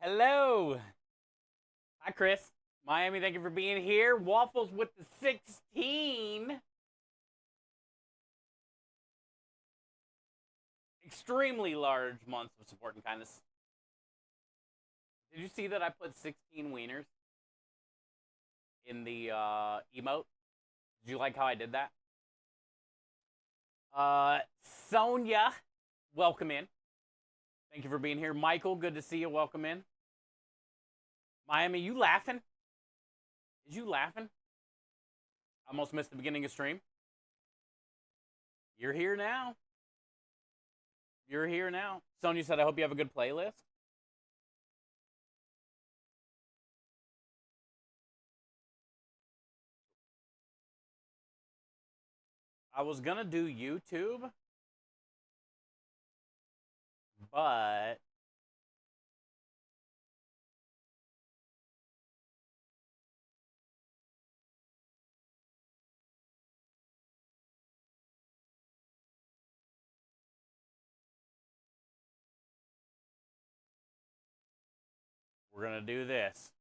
Hello. Hi, Chris. Miami, thank you for being here. Waffles with the 16. Extremely large months of support and kindness. Did you see that I put 16 wieners in the emote? Did you like how I did that? Uh, Sonia, welcome in. Thank you for being here. Michael, good to see you. Welcome in. Miami, you laughing? Is you laughing? Almost missed the beginning of stream. You're here now. You're here now. Sonia said, I hope you have a good playlist. I was going to do YouTube, but we're going to do this.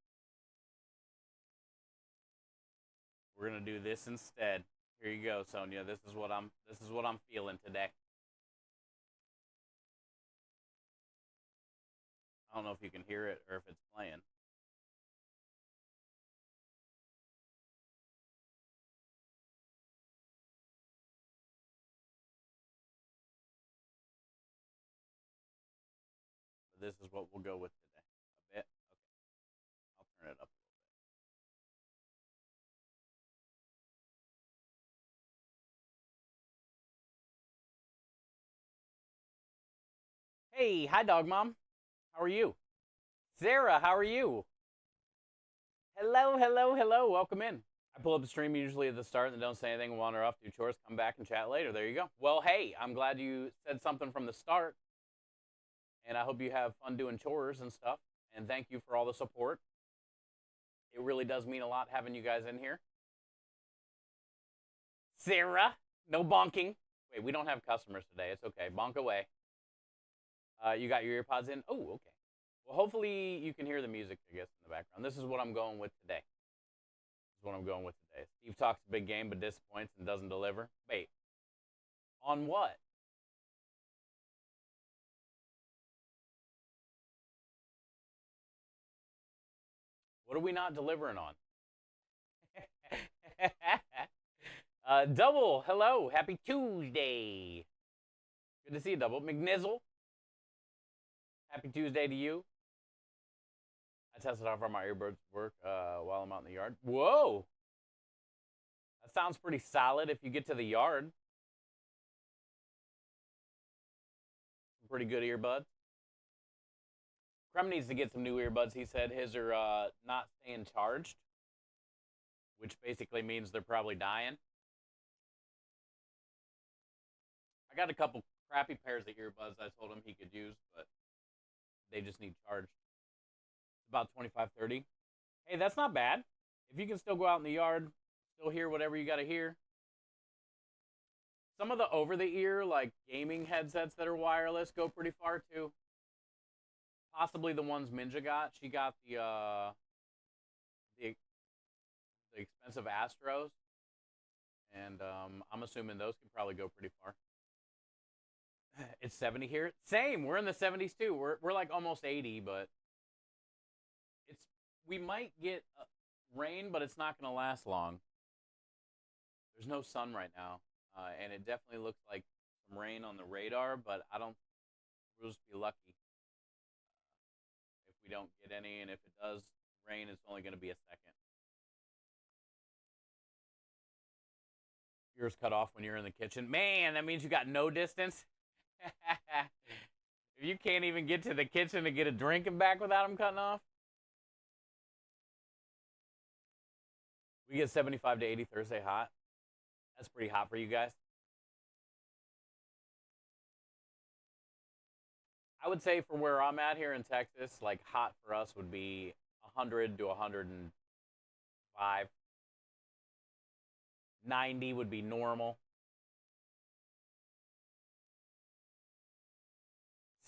We're going to do this instead. Here you go, Sonia. This is what I'm feeling today. I don't know if you can hear it or if it's playing. But this is what we'll go with today. A bit. Okay. I'll turn it up a little bit. Hey, hi dog mom. How are you? Sarah, how are you? Hello, hello, hello. Welcome in. I pull up the stream usually at the start and don't say anything, wander off, do chores, come back and chat later. There you go. Well, hey, I'm glad you said something from the start. And I hope you have fun doing chores and stuff. And thank you for all the support. It really does mean a lot having you guys in here. Sarah, no bonking. Wait, we don't have customers today. It's okay. Bonk away. You got your earpods in? Oh, okay. Well, hopefully you can hear the music, I guess, in the background. This is what I'm going with today. This is what I'm going with today. Steve talks a big game but disappoints and doesn't deliver. Wait, on what? What are we not delivering on? Double, hello. Happy Tuesday. Good to see you, Double. McNizzle, happy Tuesday to you. I tested how far my earbuds work while I'm out in the yard. Whoa. That sounds pretty solid if you get to the yard. Pretty good earbuds. Crumb needs to get some new earbuds. He said his are not staying charged, which basically means they're probably dying. I got a couple crappy pairs of earbuds I told him he could use, but they just need charged. About 25, 30. Hey, that's not bad. If you can still go out in the yard, still hear whatever you got to hear. Some of the over-the-ear, like gaming headsets that are wireless, go pretty far too. Possibly the ones Minja got. She got the expensive Astros, and I'm assuming those can probably go pretty far. It's 70 here. Same. We're in the 70s too. We're like almost 80, but it's we might get rain, but it's not going to last long. There's no sun right now, and it definitely looks like some rain on the radar. But I don't. We'll just be lucky if we don't get any, and if it does rain, it's only going to be a second. Yours cut off when you're in the kitchen. Man, that means you got no distance. If you can't even get to the kitchen to get a drink and back without them cutting off. We get 75 to 80 Thursday hot. That's pretty hot for you guys. I would say for where I'm at here in Texas, like hot for us would be 100 to 105. 90 would be normal.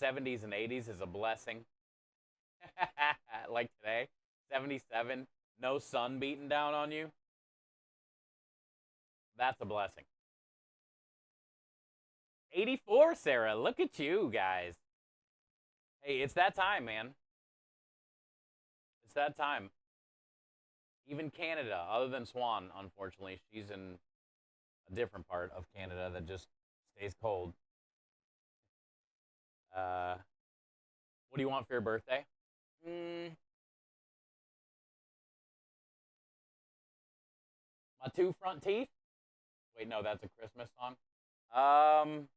70s and 80s is a blessing. Like today, 77, no sun beating down on you. That's a blessing. 84, Sarah. Look at you guys. Hey, it's that time, man. It's that time. Even Canada, other than Swan, unfortunately, she's in a different part of Canada that just stays cold. Uh, what do you want for your birthday? Mm, my two front teeth. Wait, no, that's a Christmas song. Um,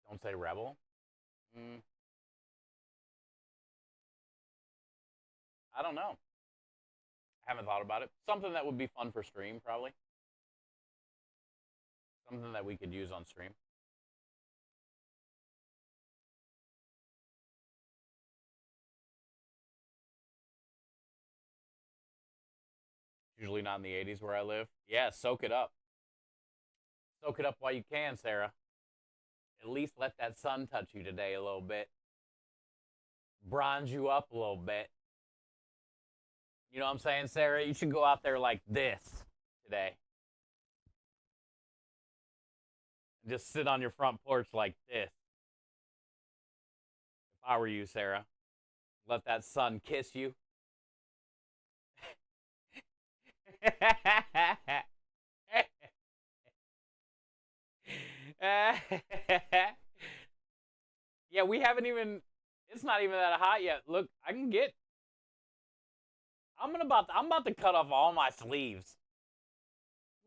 don't say rebel. Mm, I don't know. I haven't thought about it. Something that would be fun for stream, probably. Something that we could use on stream. Usually not in the 80s where I live. Yeah, soak it up. Soak it up while you can, Sarah. At least let that sun touch you today a little bit. Bronze you up a little bit. You know what I'm saying, Sarah? You should go out there like this today. Just sit on your front porch like this. If I were you, Sarah, let that sun kiss you. Yeah, we haven't even. It's not even that hot yet. Look, I can get. I'm about to cut off all my sleeves.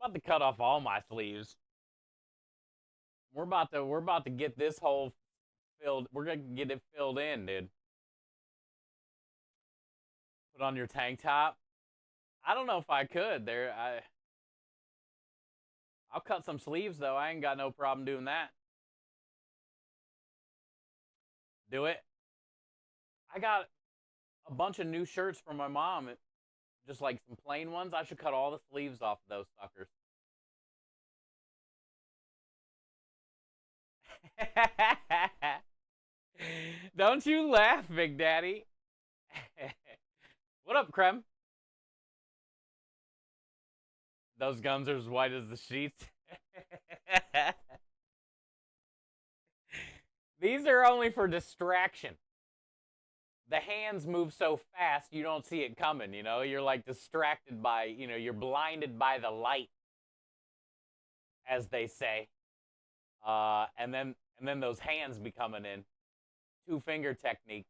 I'm about to cut off all my sleeves. We're about to get this hole filled. We're gonna get it filled in, dude. Put on your tank top. I don't know if I could. I'll cut some sleeves though. I ain't got no problem doing that. Do it. I got a bunch of new shirts from my mom. Just like some plain ones. I should cut all the sleeves off of those suckers. Don't you laugh, Big Daddy. What up, Krem? Those guns are as white as the sheets. These are only for distraction. The hands move so fast you don't see it coming, you know? You're like distracted by, you're blinded by the light, as they say. And then those hands be coming in. Two finger technique.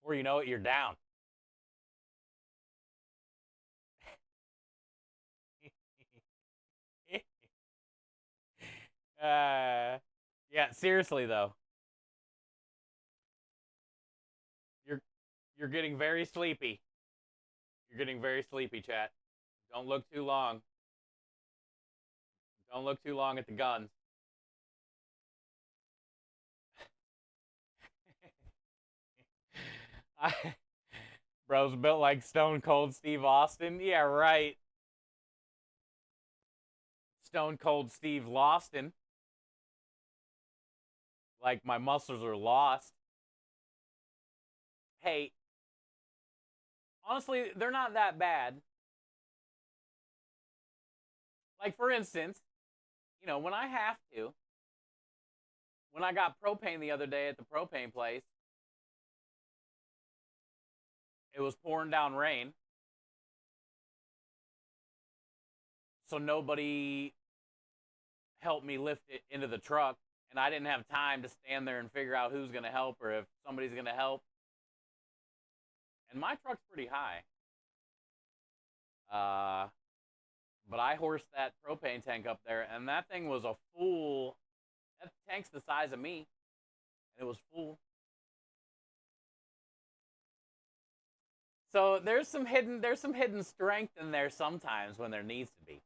Before you know it, you're down. Yeah, seriously though. You're you're getting very sleepy. You're getting very sleepy, chat. Don't look too long. Don't look too long at the guns. Bro's built like Stone Cold Steve Austin. Yeah, right. Stone Cold Steve Lawston. Like my muscles are lost. Hey, honestly, they're not that bad. Like for instance, when I have to, when I got propane the other day at the propane place, it was pouring down rain. So nobody helped me lift it into the truck, and I didn't have time to stand there and figure out who's going to help or if somebody's going to help. And my truck's pretty high. But I horsed that propane tank up there, and that thing was a full. That tank's the size of me, and it was full. So there's some hidden strength in there sometimes when there needs to be.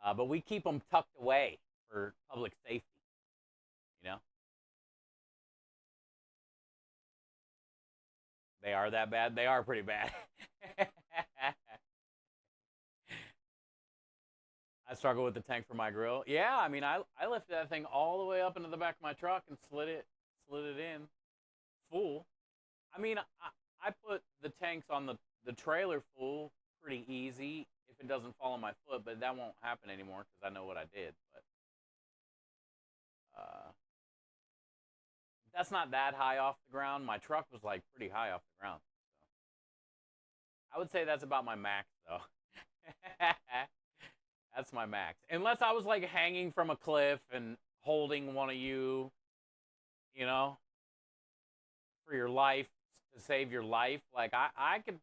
But we keep them tucked away for public safety. You know, they are that bad. They are pretty bad. I struggle with the tank for my grill. Yeah, I mean, I lifted that thing all the way up into the back of my truck and slid it in full. I mean, I put the tanks on the trailer full pretty easy if it doesn't fall on my foot, but that won't happen anymore because I know what I did. But that's not that high off the ground. My truck was like pretty high off the ground. So I would say that's about my max though. That's my max. Unless I was like hanging from a cliff and holding one of you, you know, for your life to save your life. Like I could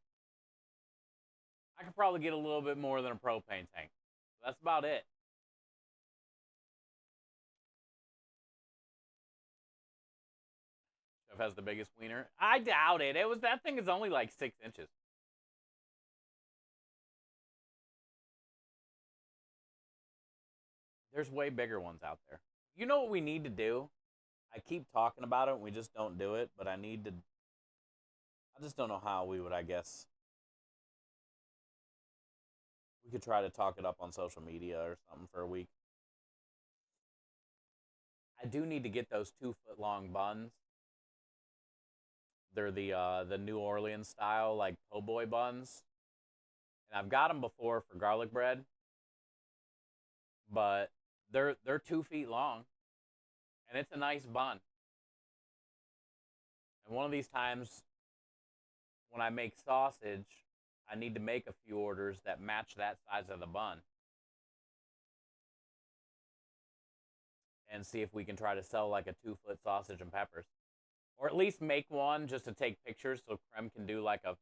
probably get a little bit more than a propane tank. That's about it. Jeff has the biggest wiener. I doubt it. It was that thing is only like 6 inches. There's way bigger ones out there. You know what we need to do? I keep talking about it and we just don't do it, but I just don't know how we would, I guess. We could try to talk it up on social media or something for a week. I do need to get those 2 foot long buns. They're the New Orleans style like po' boy buns, and I've got them before for garlic bread, but they're 2 feet long, and it's a nice bun. And one of these times when I make sausage, I need to make a few orders that match that size of the bun, and see if we can try to sell like a 2 foot sausage and peppers, or at least make one just to take pictures so Krem can do like a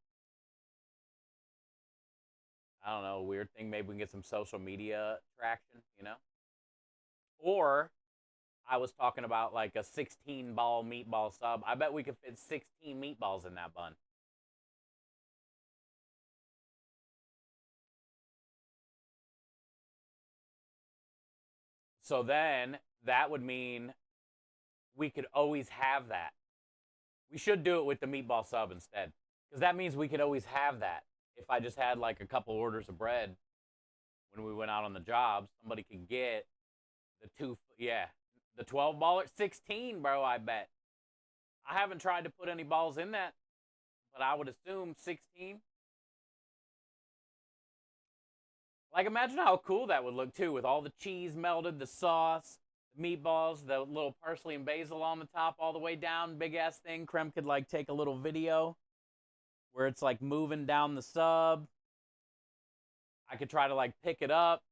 I don't know, weird thing. Maybe we can get some social media traction, you know? Or I was talking about like a 16 ball meatball sub. I bet we could fit 16 meatballs in that bun. So then that would mean we could always have that. We should do it with the meatball sub instead. Because that means we could always have that. If I just had like a couple orders of bread when we went out on the job, somebody could get yeah, the 12 baller, 16, bro, I bet. I haven't tried to put any balls in that, but I would assume 16. Like, imagine how cool that would look, too, with all the cheese melted, the sauce, the meatballs, the little parsley and basil on the top all the way down, big-ass thing. Krem could, like, take a little video where it's, like, moving down the sub. I could try to, like, pick it up,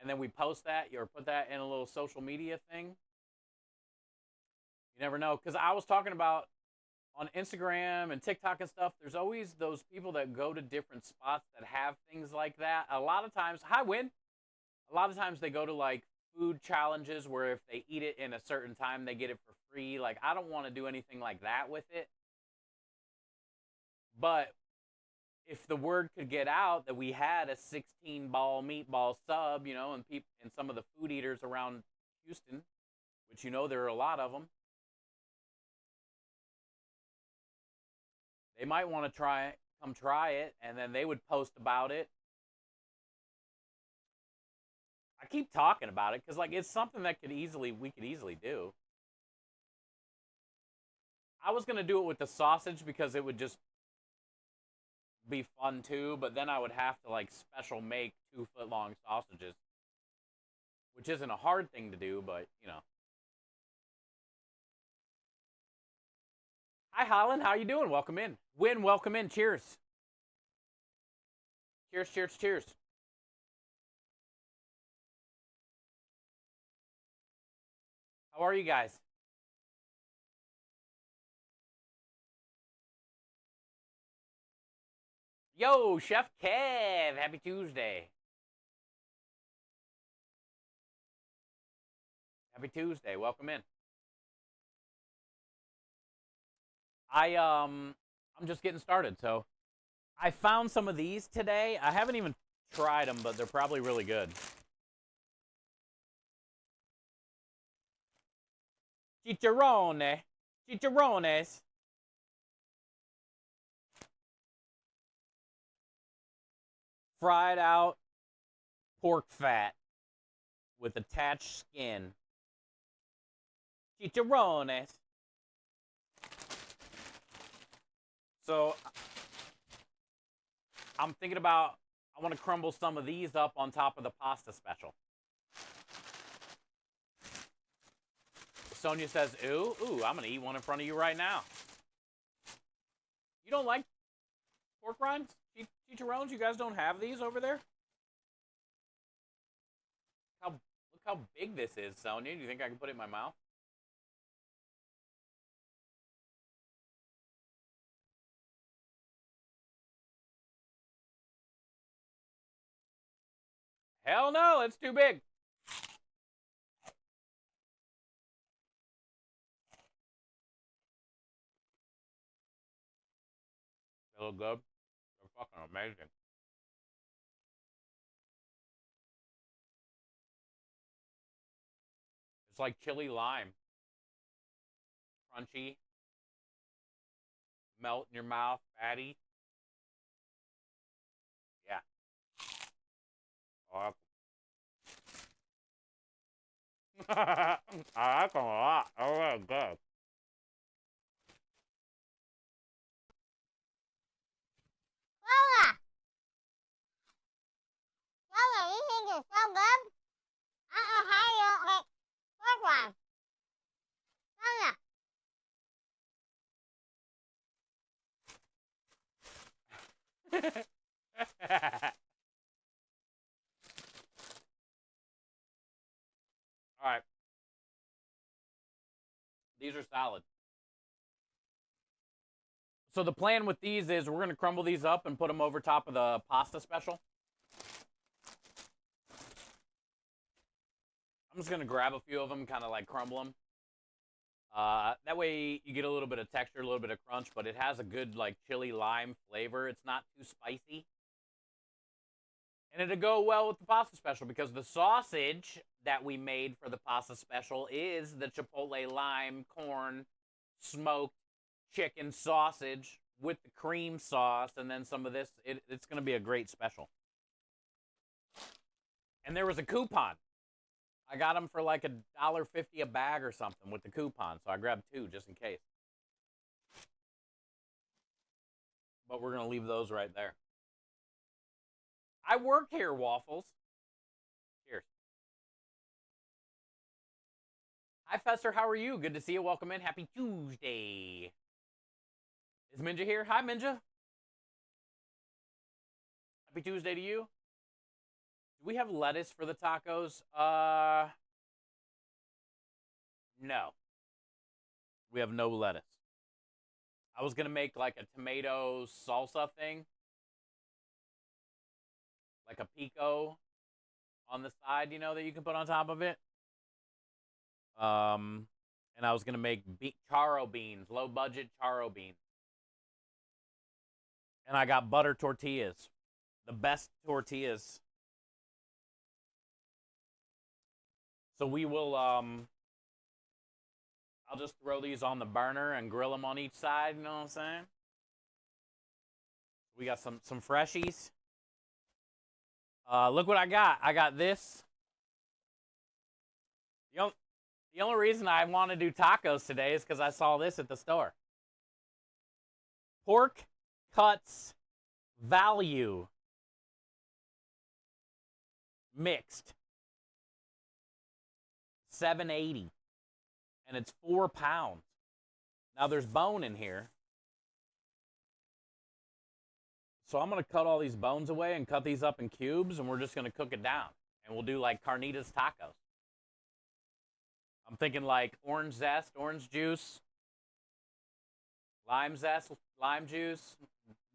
and then we post that or put that in a little social media thing. You never know. Because I was talking about on Instagram and TikTok and stuff, there's always those people that go to different spots that have things like that. A lot of times, hi, Win. A lot of times they go to like food challenges where if they eat it in a certain time, they get it for free. Like, I don't want to do anything like that with it. But if the word could get out that we had a 16 ball meatball sub, you know, and people and some of the food eaters around Houston, which you know there are a lot of them, they might want to come try it, and then they would post about it. I keep talking about it because like it's something that we could easily do. I was gonna do it with the sausage because it would just be fun too, but then I would have to like special make 2 foot long sausages, which isn't a hard thing to do, but you know. Hi Holland, how you doing? Welcome in. Win, welcome in. Cheers. Cheers, cheers, cheers. How are you guys? Yo, Chef Kev, happy Tuesday. Happy Tuesday. Welcome in. I'm just getting started, so I found some of these today. I haven't even tried them, but they're probably really good. Chicharrone. Chicharrones. Fried out pork fat with attached skin. Chicharrones. So I'm thinking about, I want to crumble some of these up on top of the pasta special. Sonia says, ooh, I'm going to eat one in front of you right now. You don't like pork rinds? Chicharrones? You guys don't have these over there? Look how big this is, Sonia. Do you think I can put it in my mouth? Hell no, it's too big. They look good. They're fucking amazing. It's like chili lime. Crunchy. Melt in your mouth. Fatty. Yeah. Oh, I like them a lot. They're really good. Lola! Lola, you think it's so good? I don't know how you don't like pork rinds. Lola! All right. These are solid. So the plan with these is we're going to crumble these up and put them over top of the pasta special. I'm just going to grab a few of them, kind of like crumble them. That way you get a little bit of texture, a little bit of crunch, but it has a good like chili lime flavor. It's not too spicy. And it'll go well with the pasta special because the sausage that we made for the pasta special is the chipotle lime corn smoked chicken sausage with the cream sauce and then some of this. It's going to be a great special. And there was a coupon. I got them for like $1.50 a bag or something with the coupon, so I grabbed 2 just in case. But we're going to leave those right there. I work here, Waffles. Cheers. Hi, Fester. How are you? Good to see you. Welcome in. Happy Tuesday. Is Minja here? Hi, Minja. Happy Tuesday to you. Do we have lettuce for the tacos? No. We have no lettuce. I was going to make like a tomato salsa thing. Like a pico on the side, you know, that you can put on top of it. And I was going to make charo beans, low budget charo beans. And I got butter tortillas. The best tortillas. So we will, I'll just throw these on the burner and grill them on each side, you know what I'm saying? We got some freshies. Look what I got. I got this. The only reason I want to do tacos today is because I saw this at the store. Pork cuts value mixed. $7.80. And it's 4 pounds. Now there's bone in here. So I'm going to cut all these bones away and cut these up in cubes, and we're just going to cook it down. And we'll do like carnitas tacos. I'm thinking like orange zest, orange juice, lime zest, lime juice,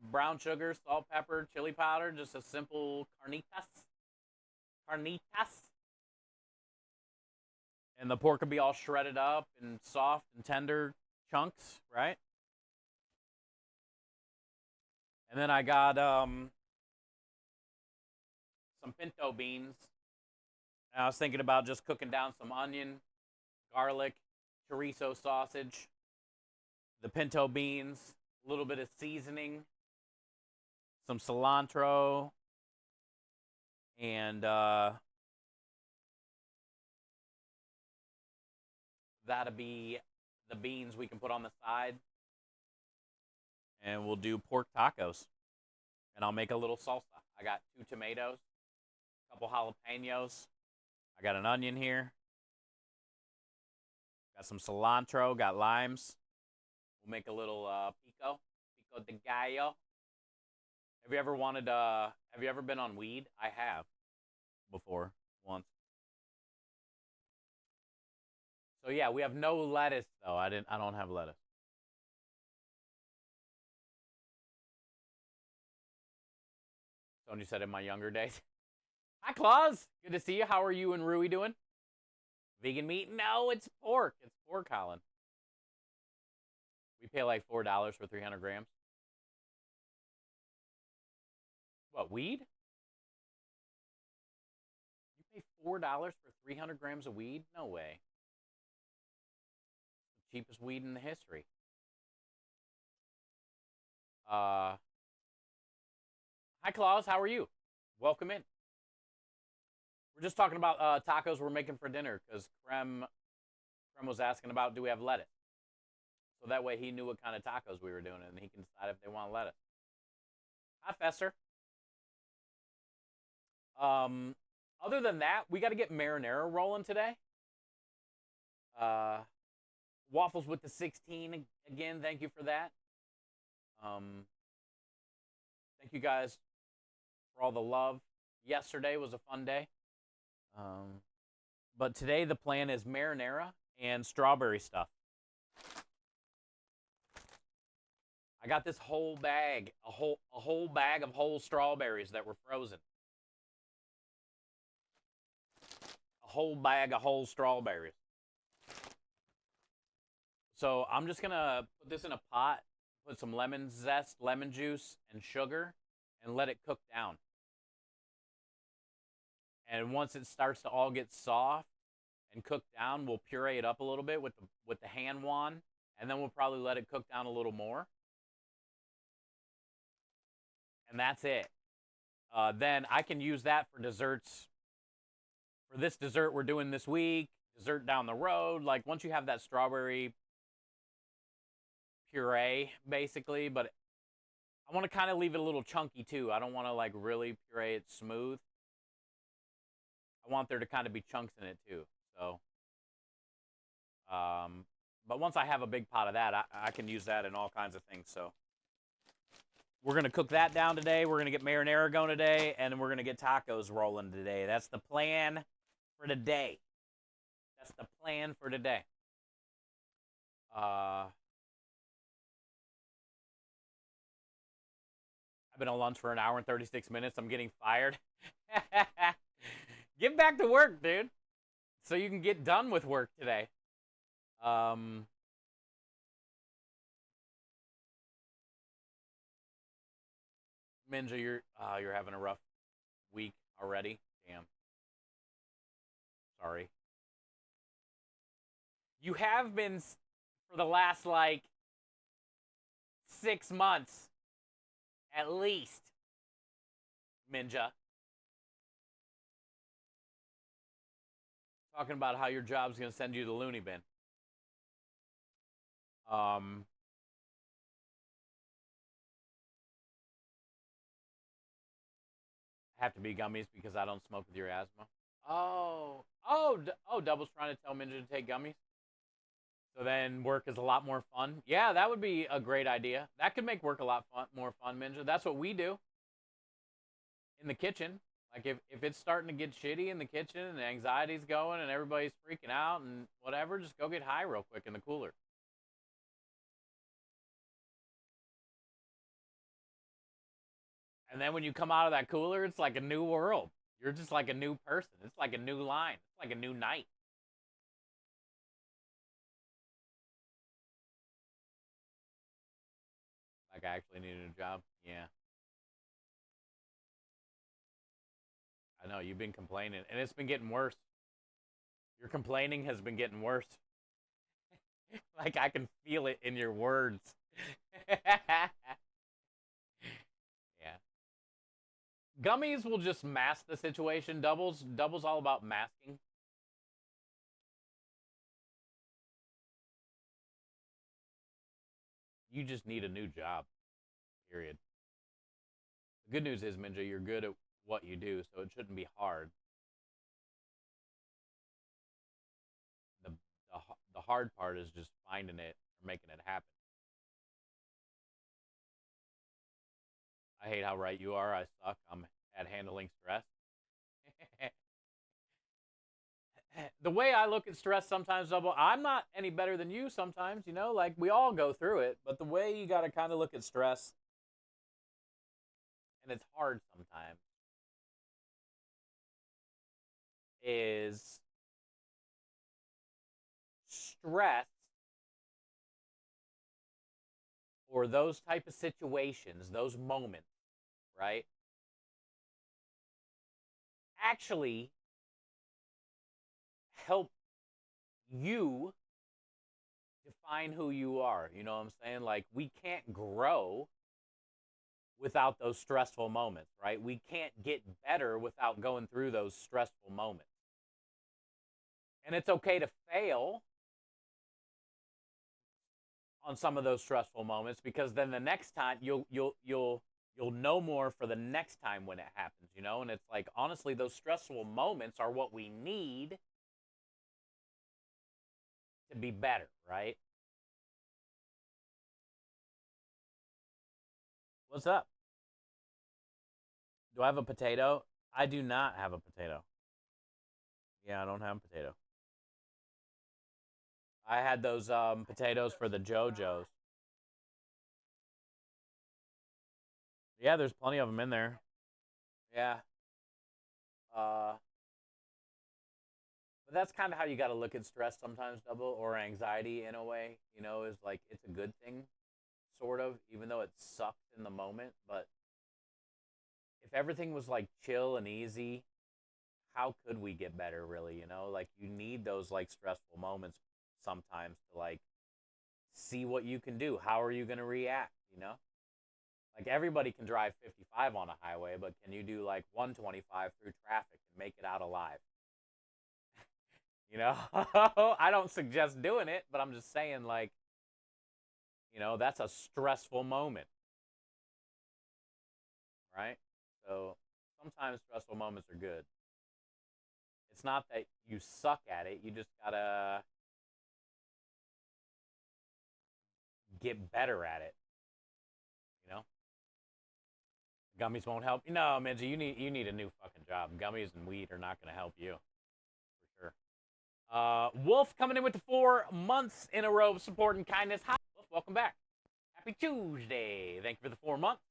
brown sugar, salt, pepper, chili powder, just a simple carnitas. Carnitas. And the pork will be all shredded up and soft and tender chunks, right? And then I got some pinto beans. And I was thinking about just cooking down some onion, garlic, chorizo sausage, the pinto beans, a little bit of seasoning, some cilantro, And that'll be the beans we can put on the side. And we'll do pork tacos. And I'll make a little salsa. I got 2 tomatoes, a couple jalapenos. I got an onion here. Got some cilantro, got limes. We'll make a little pico de gallo. Have you ever been on weed? I have before, once. So yeah, we have no lettuce though. I don't have lettuce. Tony said in my younger days. Hi Claus! Good to see you. How are you and Rui doing? Vegan meat? No, it's pork. It's pork, Colin. We pay like $4 for 300 grams. What, weed? You pay $4 for 300 grams of weed? No way. The cheapest weed in the history. Hi Claus, how are you? Welcome in. We're just talking about tacos we're making for dinner because Krem was asking about do we have lettuce. So that way he knew what kind of tacos we were doing and he can decide if they want lettuce. Hi Fester. Other than that, we got to get marinara rolling today. Waffles with the 16 again. Thank you for that. Thank you guys for all the love. Yesterday was a fun day. But today the plan is marinara and strawberry stuff. I got this whole bag, a whole bag of whole strawberries that were frozen. A whole bag of whole strawberries. So I'm just gonna put this in a pot, put some lemon zest, lemon juice, and sugar, and let it cook down. And once it starts to all get soft and cook down, we'll puree it up a little bit with the hand wand, and then we'll probably let it cook down a little more. And that's it. Then I can use that for desserts. For this dessert we're doing this week, dessert down the road. Like once you have that strawberry puree, basically, but I want to kind of leave it a little chunky too. I don't want to like really puree it smooth. I want there to kind of be chunks in it too. So, but once I have a big pot of that, I can use that in all kinds of things. So we're going to cook that down today. We're going to get marinara going today, and then we're going to get tacos rolling today. That's the plan for today. That's the plan for today. I've been on lunch for an hour and 36 minutes. I'm getting fired. Get back to work, dude. So you can get done with work today. Minja, you're having a rough week already. Damn. Sorry. You have been for the last like 6 months, at least. Minja. Talking about how your job's gonna send you to the loony bin. Have to be gummies because I don't smoke with your asthma. Double's trying to tell Minja to take gummies. So then work is a lot more fun. Yeah, that would be a great idea. That could make work a lot more fun, Minja. That's what we do in the kitchen. Like if it's starting to get shitty in the kitchen and the anxiety's going and everybody's freaking out and whatever, just go get high real quick in the cooler. And then when you come out of that cooler, it's like a new world. You're just like a new person. It's like a new line. It's like a new night. Like I actually need a new job. Yeah. I know you've been complaining and it's been getting worse. Your complaining has been getting worse. Like I can feel it in your words. Yeah. Gummies will just mask the situation. Doubles all about masking. You just need a new job. Period. The good news is, Minja, you're good at what you do, so it shouldn't be hard. The the hard part is just finding it or making it happen. I hate how right you are. I suck. I'm at handling stress. The way I look at stress sometimes, double, I'm not any better than you sometimes, you know, like we all go through it, but the way you got to kind of look at stress, and it's hard sometimes, is stress or those type of situations, those moments, right? Actually help you define who you are. You know what I'm saying? Like we can't grow without those stressful moments, right? We can't get better without going through those stressful moments. And it's okay to fail on some of those stressful moments because then the next time you'll know more for the next time when it happens, you know? And it's like honestly those stressful moments are what we need to be better, right? What's up? Do I have a potato? I do not have a potato. Yeah, I don't have a potato. I had those potatoes for the JoJo's. Yeah, there's plenty of them in there. Yeah. Uh, but that's kind of how you got to look at stress sometimes, double or anxiety in a way. You know, is like it's a good thing, sort of, even though it sucked in the moment. But if everything was like chill and easy, how could we get better? Really, you know, like you need those like stressful moments sometimes to like see what you can do. How are you going to react? You know, like everybody can drive 55 on a highway, but can you do like 125 through traffic and make it out alive? You know, I don't suggest doing it, but I'm just saying, like, you know, that's a stressful moment, right? So sometimes stressful moments are good. It's not that you suck at it, you just gotta get better at it, you know? Gummies won't help. No, Minji, you need a new fucking job. Gummies and weed are not gonna help you, for sure. Wolf coming in with the 4 months in a row of support and kindness. Hi, Wolf, welcome back. Happy Tuesday. Thank you for the 4 months.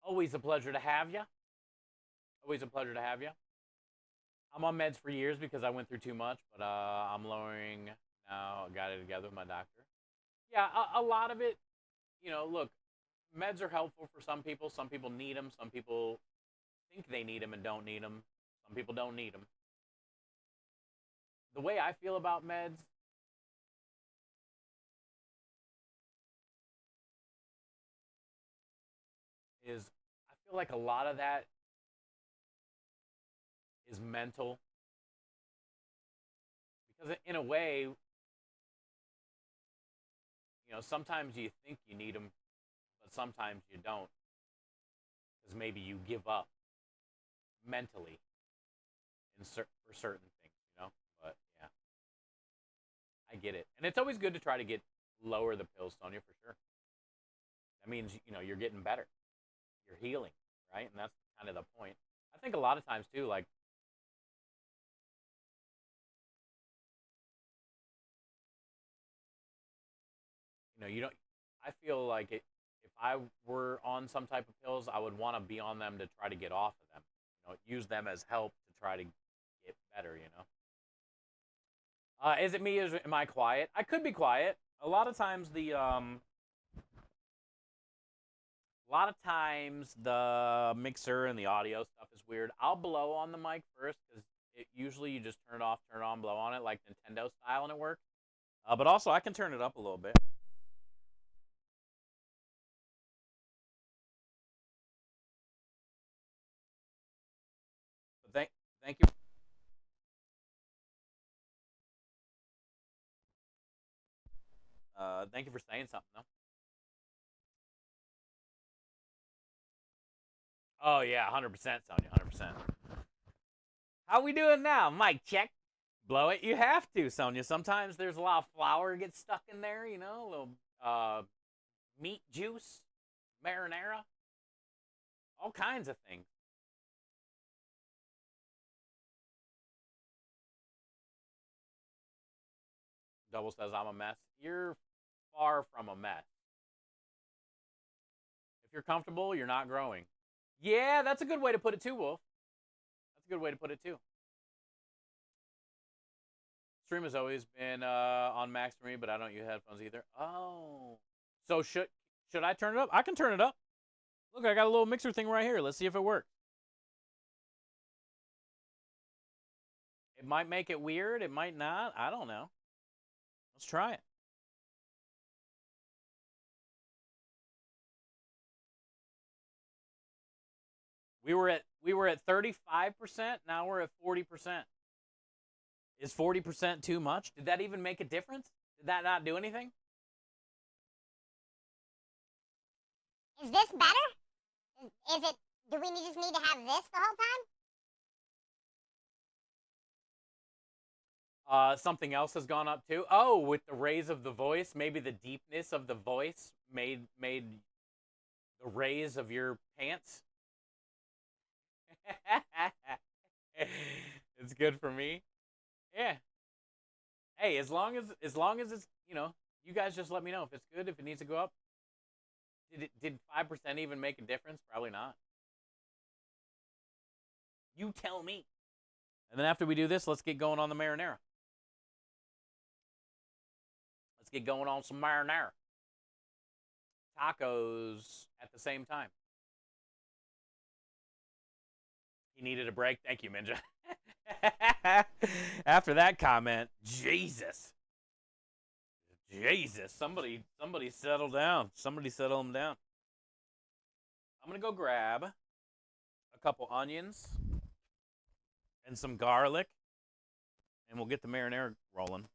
Always a pleasure to have you. Always a pleasure to have you. I'm on meds for years because I went through too much, but I'm lowering now. Got it together with my doctor. Yeah, a lot of it, you know, look, meds are helpful for some people. Some people need them. Some people think they need them and don't need them. Some people don't need them. The way I feel about meds is I feel like a lot of that is mental because in a way, you know, sometimes you think you need them, but sometimes you don't because maybe you give up mentally for certain things, you know. But yeah, I get it, and it's always good to try to get lower the pill, Sonya, for sure. That means you know you're getting better, you're healing, right? And that's kind of the point. I think a lot of times too, like you know, you don't. I feel like it. If I were on some type of pills, I would want to be on them to try to get off of them. You know, use them as help to try to get better. You know. Is it me? Am I quiet? I could be quiet. A lot of times the mixer and the audio stuff is weird. I'll blow on the mic first because usually you just turn it off, turn it on, blow on it like Nintendo style, and it works. But also I can turn it up a little bit. Thank you. Thank you for saying something, though. Oh yeah, 100%, Sonya, 100%. How we doing now? Mic check. Blow it. You have to, Sonya. Sometimes there's a lot of flour gets stuck in there. You know, a little meat juice, marinara, all kinds of things. Double says I'm a mess. You're far from a mess. If you're comfortable, you're not growing. Yeah, that's a good way to put it too, Wolf. That's a good way to put it too. Stream has always been on max for me, but I don't use headphones either. Oh, so should I turn it up? I can turn it up. Look, I got a little mixer thing right here. Let's see if it works. It might make it weird. It might not. I don't know. Let's try it. We were at 35%. Now we're at 40%. Is 40% too much? Did that even make a difference? Did that not do anything? Is this better? Is it? Do we just need to have this the whole time? Something else has gone up too. Oh, with the raise of the voice, maybe the deepness of the voice made the raise of your pants. It's good for me. Yeah. Hey, as long as it's, you guys just let me know if it's good, if it needs to go up. Did 5% even make a difference? Probably not. You tell me. And then after we do this, let's get going on the marinara. Let's get going on some marinara. Tacos at the same time. He needed a break. Thank you, Minja. After that comment, Jesus. Somebody settle down. Somebody settle him down. I'm going to go grab a couple onions and some garlic, and we'll get the marinara rolling.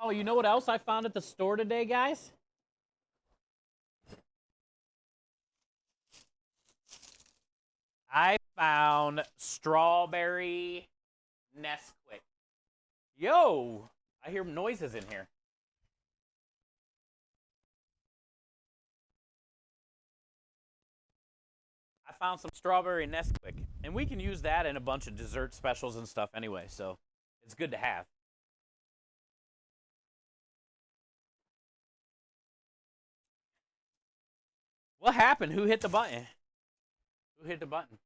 Oh, you know what else I found at the store today, guys? I found strawberry Nesquik. Yo, I hear noises in here. I found some strawberry Nesquik, and we can use that in a bunch of dessert specials and stuff anyway, so it's good to have. What happened? Who hit the button? Who hit the button?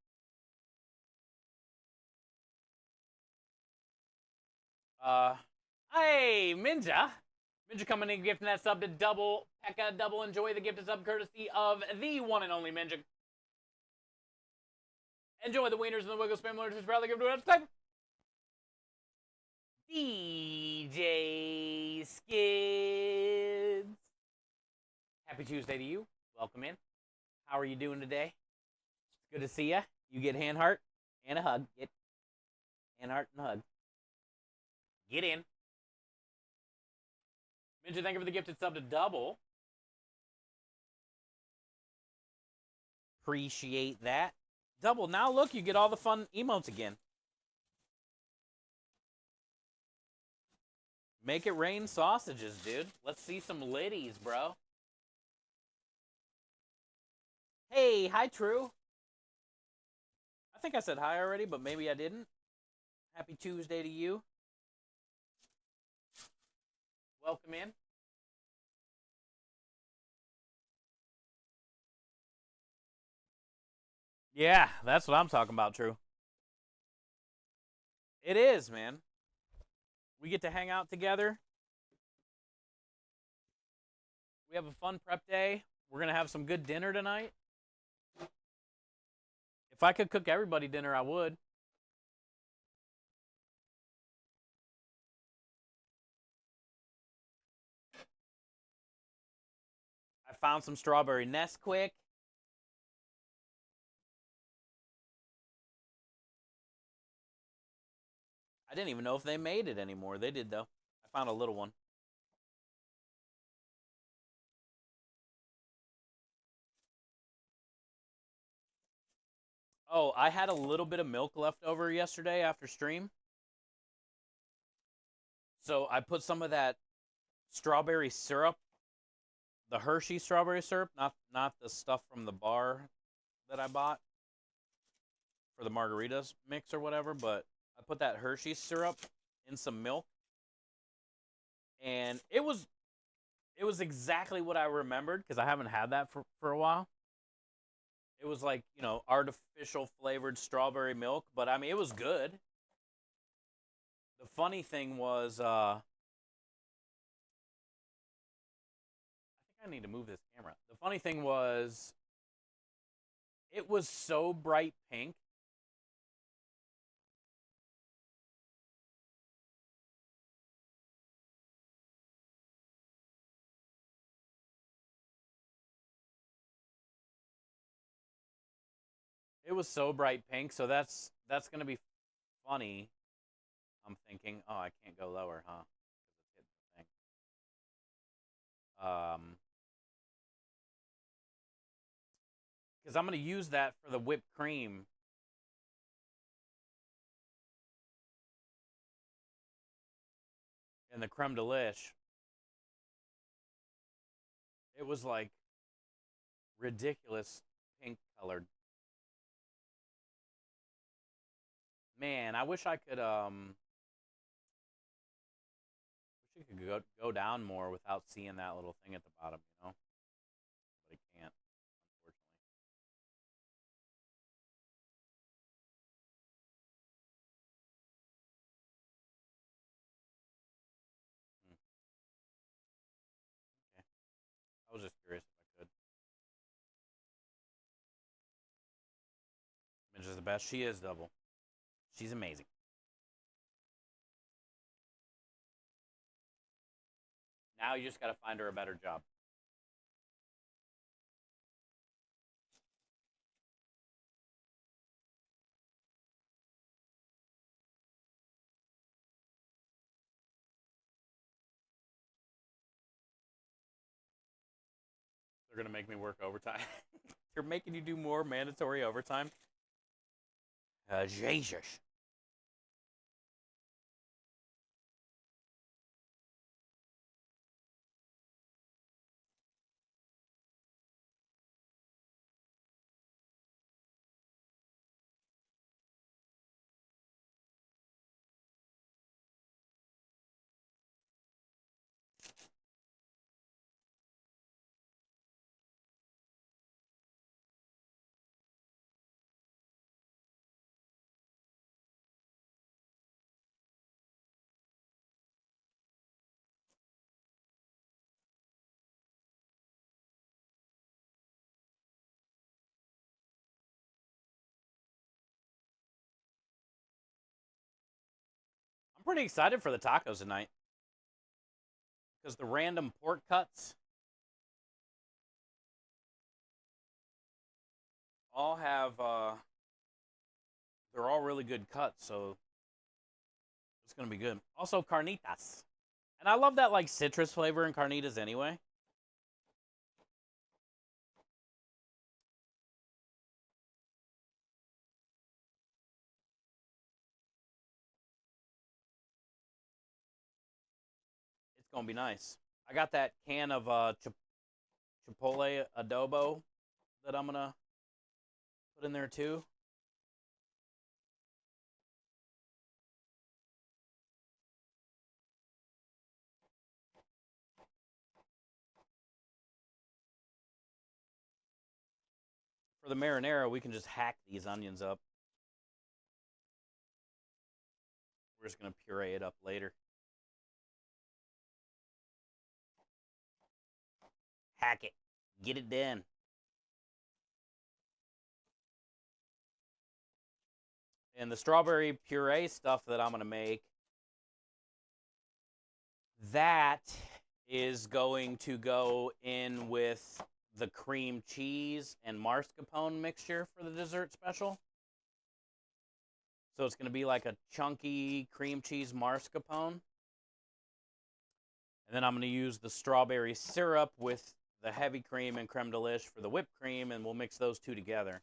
Uh, hey, Minja. Minja coming in gifting that sub to double Pekka. Double enjoy the gifted sub courtesy of the one and only Minja. Enjoy the wieners and the wiggle spam learners. Proudly give to us. DJ Skids. Happy Tuesday to you. Welcome in. How are you doing today? It's good to see you. You get hand heart and a hug. Get hand heart and a hug. Get in. Minja, thank you for the gifted sub to double. Appreciate that. Double. Now look, you get all the fun emotes again. Make it rain sausages, dude. Let's see some liddies, bro. Hey, hi, True. I think I said hi already, but maybe I didn't. Happy Tuesday to you. Welcome in. Yeah, that's what I'm talking about, True. It is, man. We get to hang out together. We have a fun prep day. We're going to have some good dinner tonight. If I could cook everybody dinner, I would. found some strawberry Nesquik. I didn't even know if they made it anymore. They did, though. I found a little one. Oh, I had a little bit of milk left over yesterday after stream. So I put some of that strawberry syrup, the Hershey strawberry syrup, not the stuff from the bar that I bought for the margaritas mix or whatever, but I put that Hershey syrup in some milk, and it was exactly what I remembered because I haven't had that for a while. It was like, artificial flavored strawberry milk, but I mean, it was good. The funny thing was, I think I need to move this camera. The funny thing was, it was so bright pink. It was so bright pink, so that's gonna be funny. I'm thinking, oh, I can't go lower, huh? Because it's hitting the thing. Because I'm gonna use that for the whipped cream. And the creme de liche. It was like ridiculous pink colored. Man, I wish I could wish you could go down more without seeing that little thing at the bottom, But I can't, unfortunately. Hmm, okay. I was just curious if I could. Midge is the best. She is double. She's amazing. Now you just gotta find her a better job. They're gonna make me work overtime. They're making you do more mandatory overtime. Jesus. I'm pretty excited for the tacos tonight because the random pork cuts all have they're all really good cuts, so it's gonna be good. Also carnitas, and I love that like citrus flavor in carnitas anyway. It's gonna be nice. I got that can of chipotle adobo that I'm gonna put in there too. For the marinara, we can just hack these onions up. We're just gonna puree it up later. Hack it. Get it done. And the strawberry puree stuff that I'm gonna make, that is going to go in with the cream cheese and mascarpone mixture for the dessert special. So it's going to be like a chunky cream cheese mascarpone. And then I'm going to use the strawberry syrup with the heavy cream and creme de lish for the whipped cream, and we'll mix those two together.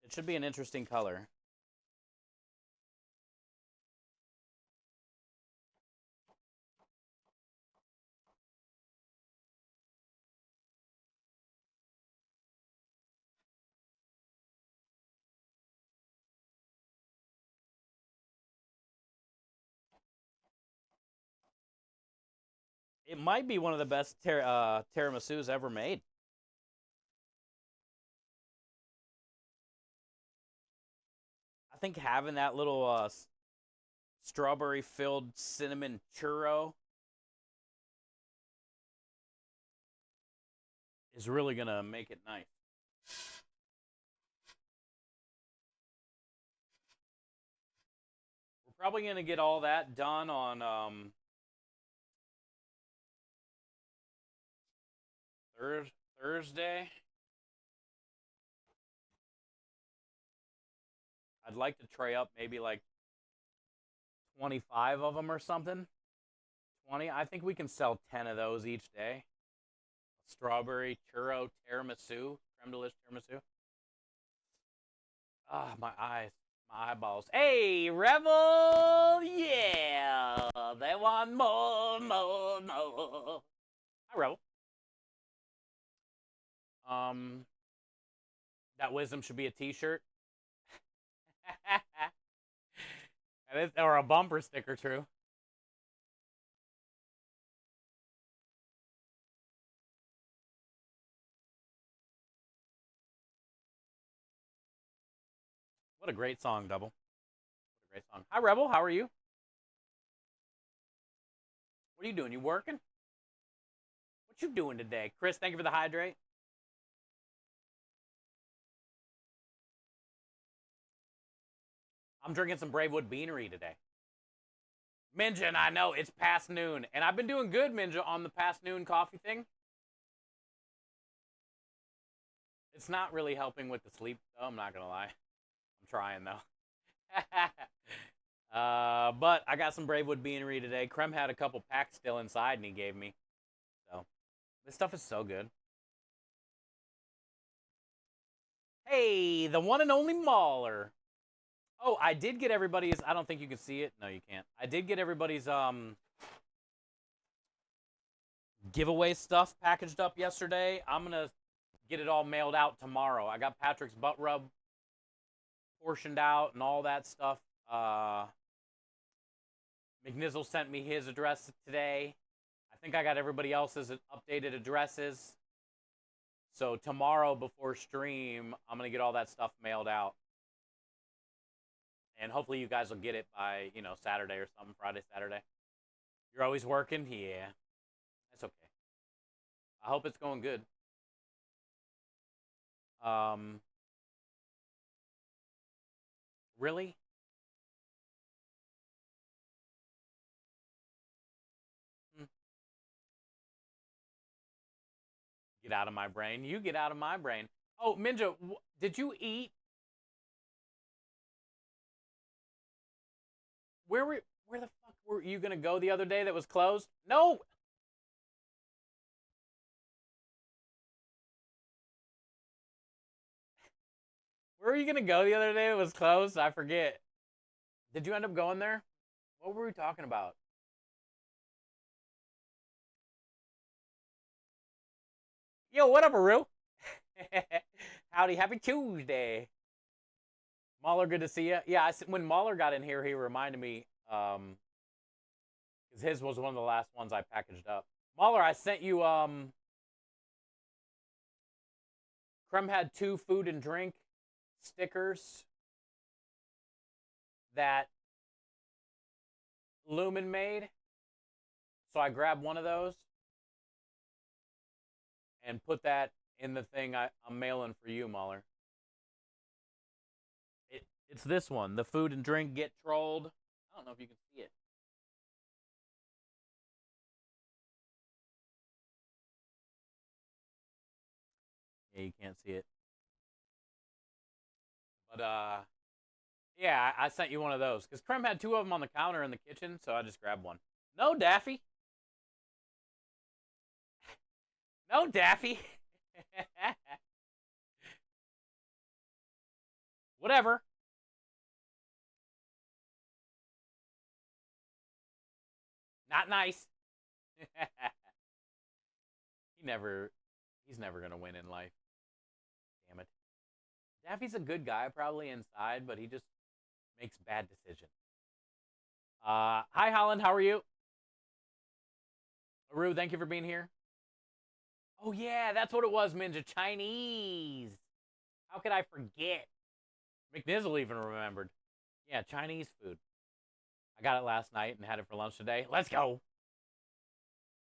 It should be an interesting color. It might be one of the best tiramisus ever made. I think having that little strawberry-filled cinnamon churro is really going to make it nice. We're probably going to get all that done on Thursday. I'd like to tray up maybe like 25 of them or something. 20. I think we can sell 10 of those each day. Strawberry churro tiramisu, creme de lish tiramisu. Ah, my eyes, my eyeballs. Hey, Rebel! Yeah, they want more, more, more. Hi, Rebel. That wisdom should be a T-shirt. Or a bumper sticker, true. What a great song, Double. What a great song. Hi, Rebel. How are you? What are you doing? You working? What you doing today? Chris, thank you for the hydrate. I'm drinking some Bravewood Beanery today. Minja and I know it's past noon, and I've been doing good, Minja, on the past noon coffee thing. It's not really helping with the sleep, though, I'm not going to lie. I'm trying, though. But I got some Bravewood Beanery today. Krem had a couple packs still inside, and he gave me. So, this stuff is so good. Hey, the one and only Mauler. Oh, I did get everybody's. I don't think you can see it. No, you can't. I did get everybody's giveaway stuff packaged up yesterday. I'm gonna get it all mailed out tomorrow. I got Patrick's butt rub portioned out and all that stuff. McNizzle sent me his address today. I think I got everybody else's updated addresses. So tomorrow before stream, I'm gonna get all that stuff mailed out. And hopefully you guys will get it by, Saturday or something, Friday, Saturday. You're always working? Yeah. That's okay. I hope it's going good. Really? Get out of my brain. You get out of my brain. Oh, Minja, did you eat? Where the fuck were you gonna go the other day that was closed? No. Where were you gonna go the other day that was closed? I forget. Did you end up going there? What were we talking about? Yo, what up, Aru? Howdy, happy Tuesday. Mahler, good to see you. Yeah, when Mahler got in here, he reminded me, because his was one of the last ones I packaged up. Mahler, I sent you, Krem had 2 food and drink stickers that Lumen made. So I grabbed one of those and put that in the thing I'm mailing for you, Mahler. It's this one, the food and drink get trolled. I don't know if you can see it. Yeah, you can't see it. But yeah, I sent you one of those because Krem had two of them on the counter in the kitchen, so I just grabbed one. No, Daffy. No, Daffy. Whatever. Not nice. he never he's never gonna win in life. Damn it. Daffy's a good guy probably inside, but he just makes bad decisions. Hi Holland, how are you? Aru, thank you for being here. Oh yeah, that's what it was, Minja. Chinese. How could I forget? McNizzle even remembered. Yeah, Chinese food. I got it last night and had it for lunch today. Let's go.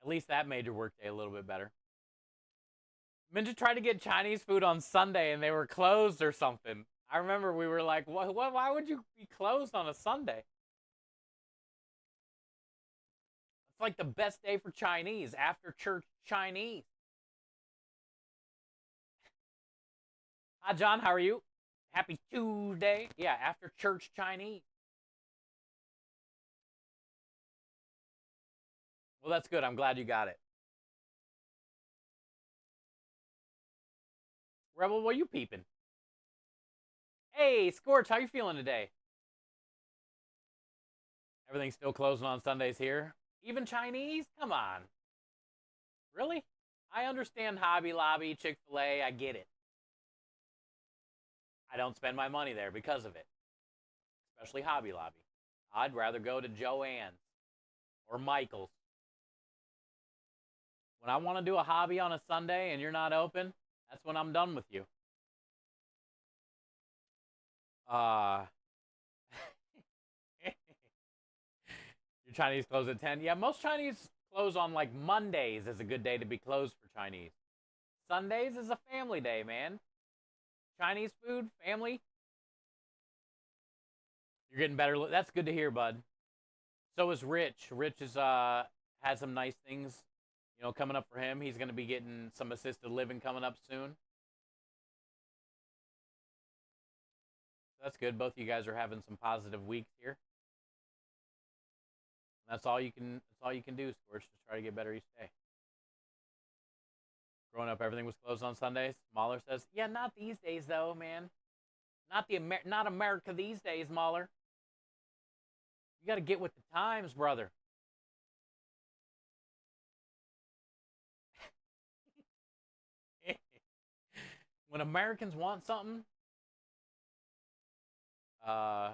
At least that made your workday a little bit better. Minja tried to get Chinese food on Sunday and they were closed or something. I remember we were like, what, why would you be closed on a Sunday? It's like the best day for Chinese, after church Chinese. Hi, John, how are you? Happy Tuesday. Yeah, after church Chinese. Well, that's good. I'm glad you got it. Rebel, what are you peeping? Hey, Scorch, how you feeling today? Everything's still closing on Sundays here. Even Chinese? Come on. Really? I understand Hobby Lobby, Chick-fil-A, I get it. I don't spend my money there because of it, especially Hobby Lobby. I'd rather go to Joann's or Michael's. When I want to do a hobby on a Sunday and you're not open, that's when I'm done with you. Uh, your Chinese close at 10? Yeah, most Chinese close on like Mondays is a good day to be closed for Chinese. Sundays is a family day, man. Chinese food, family. You're getting better. That's good to hear, bud. So is Rich. Rich is has some nice things, coming up for him. He's going to be getting some assisted living coming up soon. That's good. Both of you guys are having some positive weeks here. That's all you can. That's all you can do, Scorch. Just try to get better each day. Growing up, everything was closed on Sundays. Mahler says, "Yeah, not these days, though, man. Not America these days, Mahler. You got to get with the times, brother." When Americans want something, uh,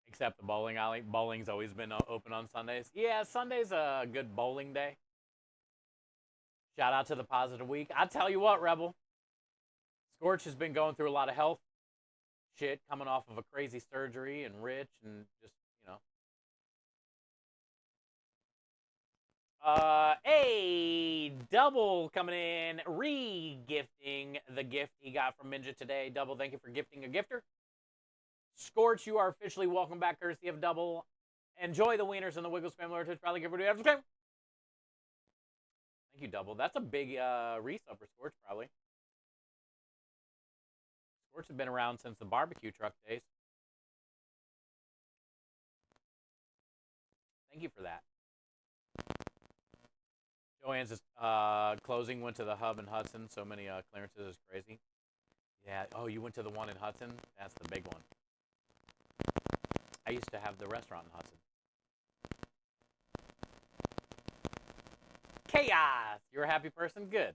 except the bowling alley. Bowling's always been open on Sundays. Yeah, Sunday's a good bowling day. Shout out to the positive week. I tell you what, Rebel. Scorch has been going through a lot of health shit, coming off of a crazy surgery, and Rich, and just, a double coming in, re-gifting the gift he got from Minja today. Double, thank you for gifting a gifter. Scorch, you are officially welcome back, courtesy of Double. Enjoy the wieners and the Wiggles family. Twitch, probably give it to Thank you, Double. That's a big resub for Scorch, probably. Scorch has been around since the barbecue truck days. Thank you for that. Joanne's closing went to the hub in Hudson. So many clearances is crazy. Yeah. Oh, you went to the one in Hudson? That's the big one. I used to have the restaurant in Hudson. Chaos! You're a happy person? Good.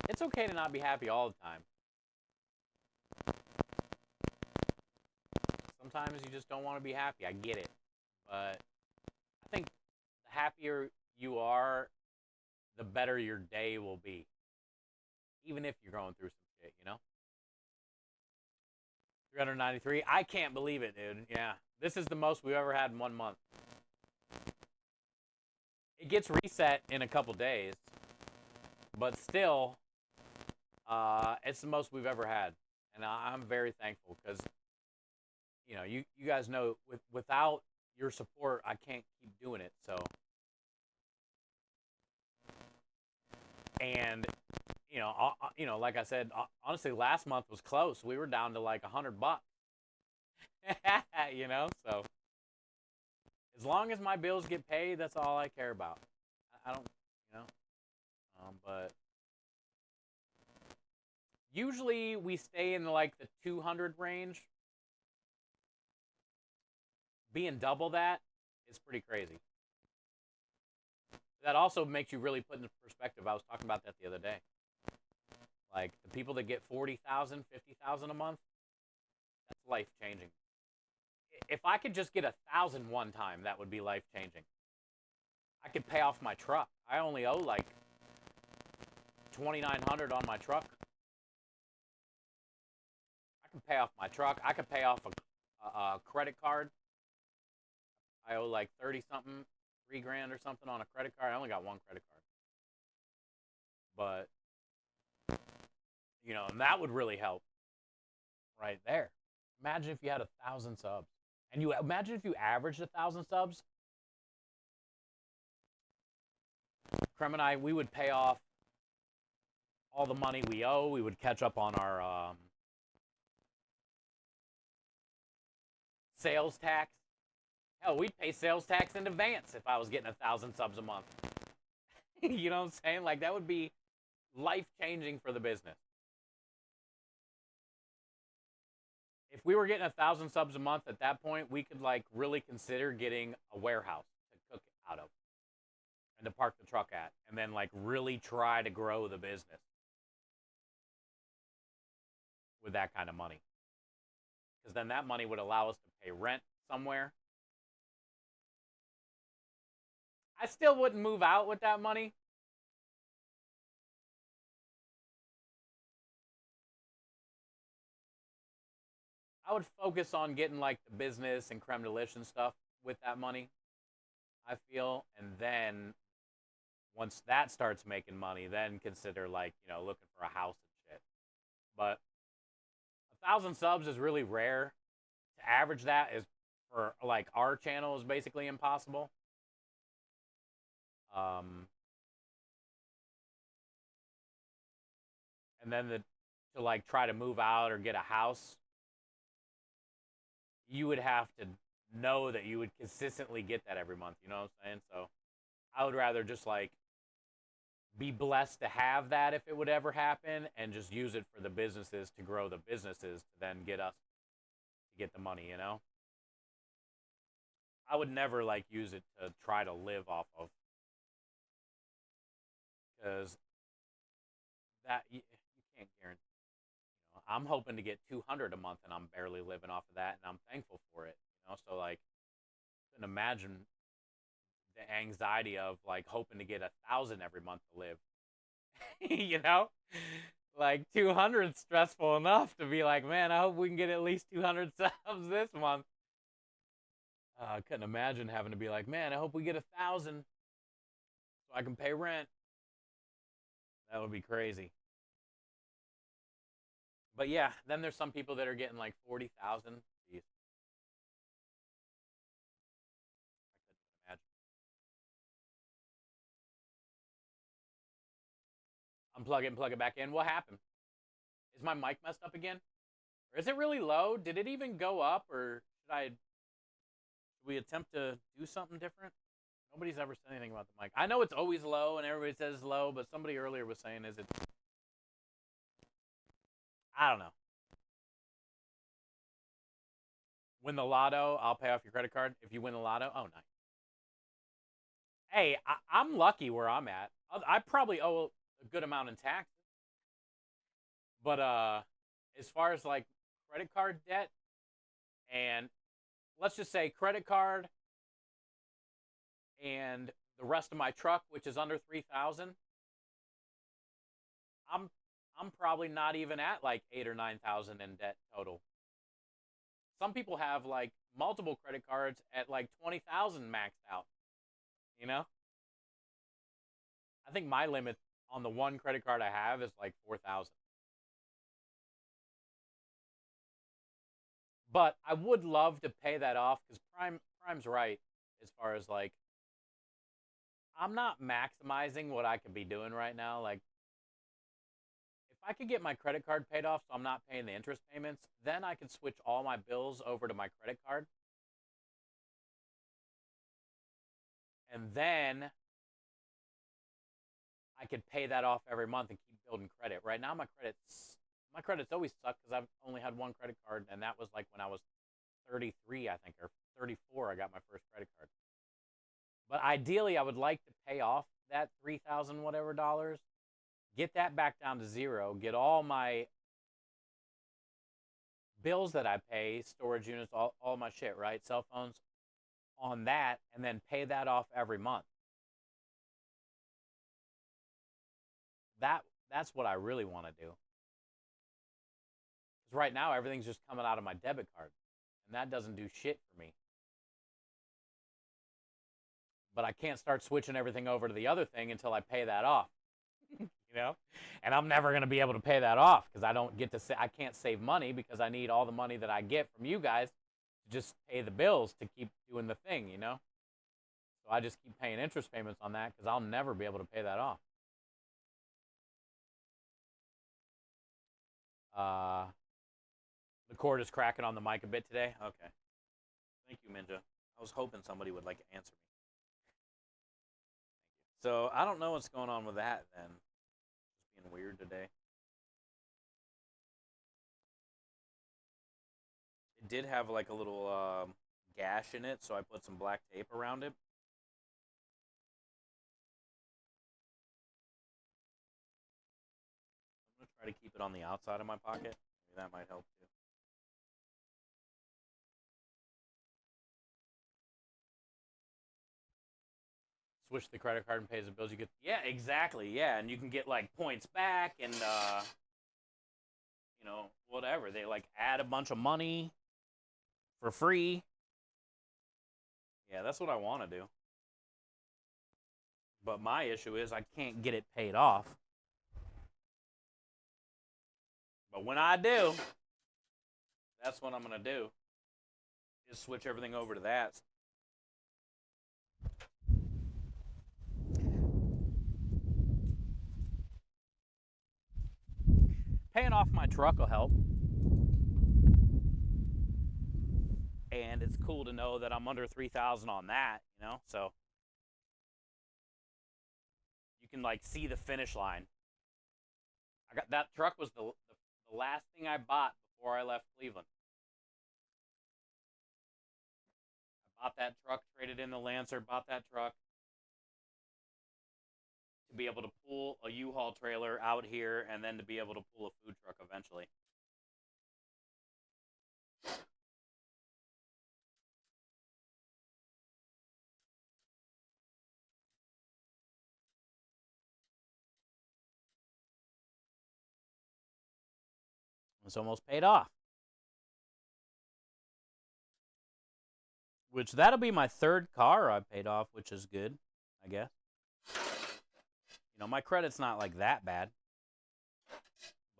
It's okay to not be happy all the time. Sometimes you just don't want to be happy. I get it. But I think the happier you are, the better your day will be. Even if you're going through some shit, 393. I can't believe it, dude. Yeah. This is the most we've ever had in 1 month. It gets reset in a couple days. But still, it's the most we've ever had. And I'm very thankful because, you guys know without your support, I can't keep doing it. So, and like I said, honestly, last month was close. We were down to like $100. So as long as my bills get paid, that's all I care about. I don't, you know, but usually we stay in like the 200 range. Being double that is pretty crazy. That also makes you really put into perspective. I was talking about that the other day. Like the people that get 40,000, 50,000 a month, that's life changing. If I could just get 1,000 one time, that would be life changing. I could pay off my truck. I only owe like 2,900 on my truck. I can pay off my truck. I could pay off a credit card. I owe like 30 something, 3 grand or something on a credit card. I only got one credit card, but and that would really help right there. Imagine if you had 1,000 subs, and you imagine if you averaged 1,000 subs. Krem and I, we would pay off all the money we owe. We would catch up on our sales tax. Hell, we'd pay sales tax in advance if I was getting 1,000 subs a month. You know what I'm saying? Like that would be life changing for the business. If we were getting 1,000 subs a month at that point, we could like really consider getting a warehouse to cook out of and to park the truck at, and then like really try to grow the business with that kind of money. Because then that money would allow us to pay rent somewhere. I still wouldn't move out with that money. I would focus on getting like the business and creme de liche and stuff with that money, I feel. And then once that starts making money, then consider like, looking for a house and shit. But 1,000 subs is really rare. To average that is for like our channel is basically impossible. And then to like try to move out or get a house, you would have to know that you would consistently get that every month. You know what I'm saying? So I would rather just like be blessed to have that if it would ever happen, and just use it for the businesses to grow the businesses to then get us to get the money. I would never like use it to try to live off of, because that you can't guarantee. I'm hoping to get 200 a month, and I'm barely living off of that, and I'm thankful for it. So like, couldn't imagine the anxiety of like hoping to get 1,000 every month to live. you know, like 200 stressful enough to be like, man, I hope we can get at least 200 subs this month. I couldn't imagine having to be like, man, I hope we get 1,000 so I can pay rent. That would be crazy. But yeah, then there's some people that are getting like 40,000. Jeez. I couldn't imagine. Unplug it and plug it back in. What happened? Is my mic messed up again? Or is it really low? Did it even go up? Or should we attempt to do something different? Nobody's ever said anything about the mic. I know it's always low and everybody says it's low, but somebody earlier was saying, is it? I don't know. Win the lotto, I'll pay off your credit card. If you win the lotto, oh, nice. Hey, I'm lucky where I'm at. I probably owe a good amount in taxes. But as far as like credit card debt, and let's just say credit card and the rest of my truck, which is under 3,000, I'm probably not even at like 8 or 9,000 in debt total. Some people have like multiple credit cards at like 20,000 maxed out. You know, I think my limit on the one credit card I have is like 4,000. But I would love to pay that off, because prime Prime's right as far as like I'm not maximizing what I could be doing right now. Like if I could get my credit card paid off so I'm not paying the interest payments, then I could switch all my bills over to my credit card. And then I could pay that off every month and keep building credit. Right now my credit's always sucked because I've only had one credit card, and that was like when I was 33, I think, or 34. I got my first credit card. But ideally, I would like to pay off that 3,000 whatever dollars, get that back down to zero, get all my bills that I pay, storage units, all my shit, right, cell phones, on that, and then pay that off every month. That that's what I really want to do. Because right now everything's just coming out of my debit card, and that doesn't do shit for me. But I can't start switching everything over to the other thing until I pay that off. You know, and I'm never going to be able to pay that off because I don't get to say I can't save money because I need all the money that I get from you guys to just pay the bills to keep doing the thing. So I just keep paying interest payments on that because I'll never be able to pay that off. Uh, the cord is cracking on the mic a bit today. Okay, thank you, Minja. I was hoping somebody would like answer me. So I don't know what's going on with that then. Just being weird today. It did have like a little gash in it, so I put some black tape around it. I'm gonna try to keep it on the outside of my pocket. Maybe that might help too. Switch the credit card and pays the bills. You get exactly, and you can get like points back and whatever. They like add a bunch of money for free. Yeah, that's what I want to do. But my issue is I can't get it paid off. But when I do, that's what I'm gonna do. Just switch everything over to that. Paying off my truck will help. And it's cool to know that I'm under 3,000 on that. So you can like see the finish line. I got that truck was the last thing I bought before I left Cleveland. I bought that truck, traded in the Lancer, bought that truck to be able to pull a U-Haul trailer out here and then to be able to pull a food truck eventually. It's almost paid off. Which that'll be my third car I paid off, which is good, I guess. My credit's not like that bad,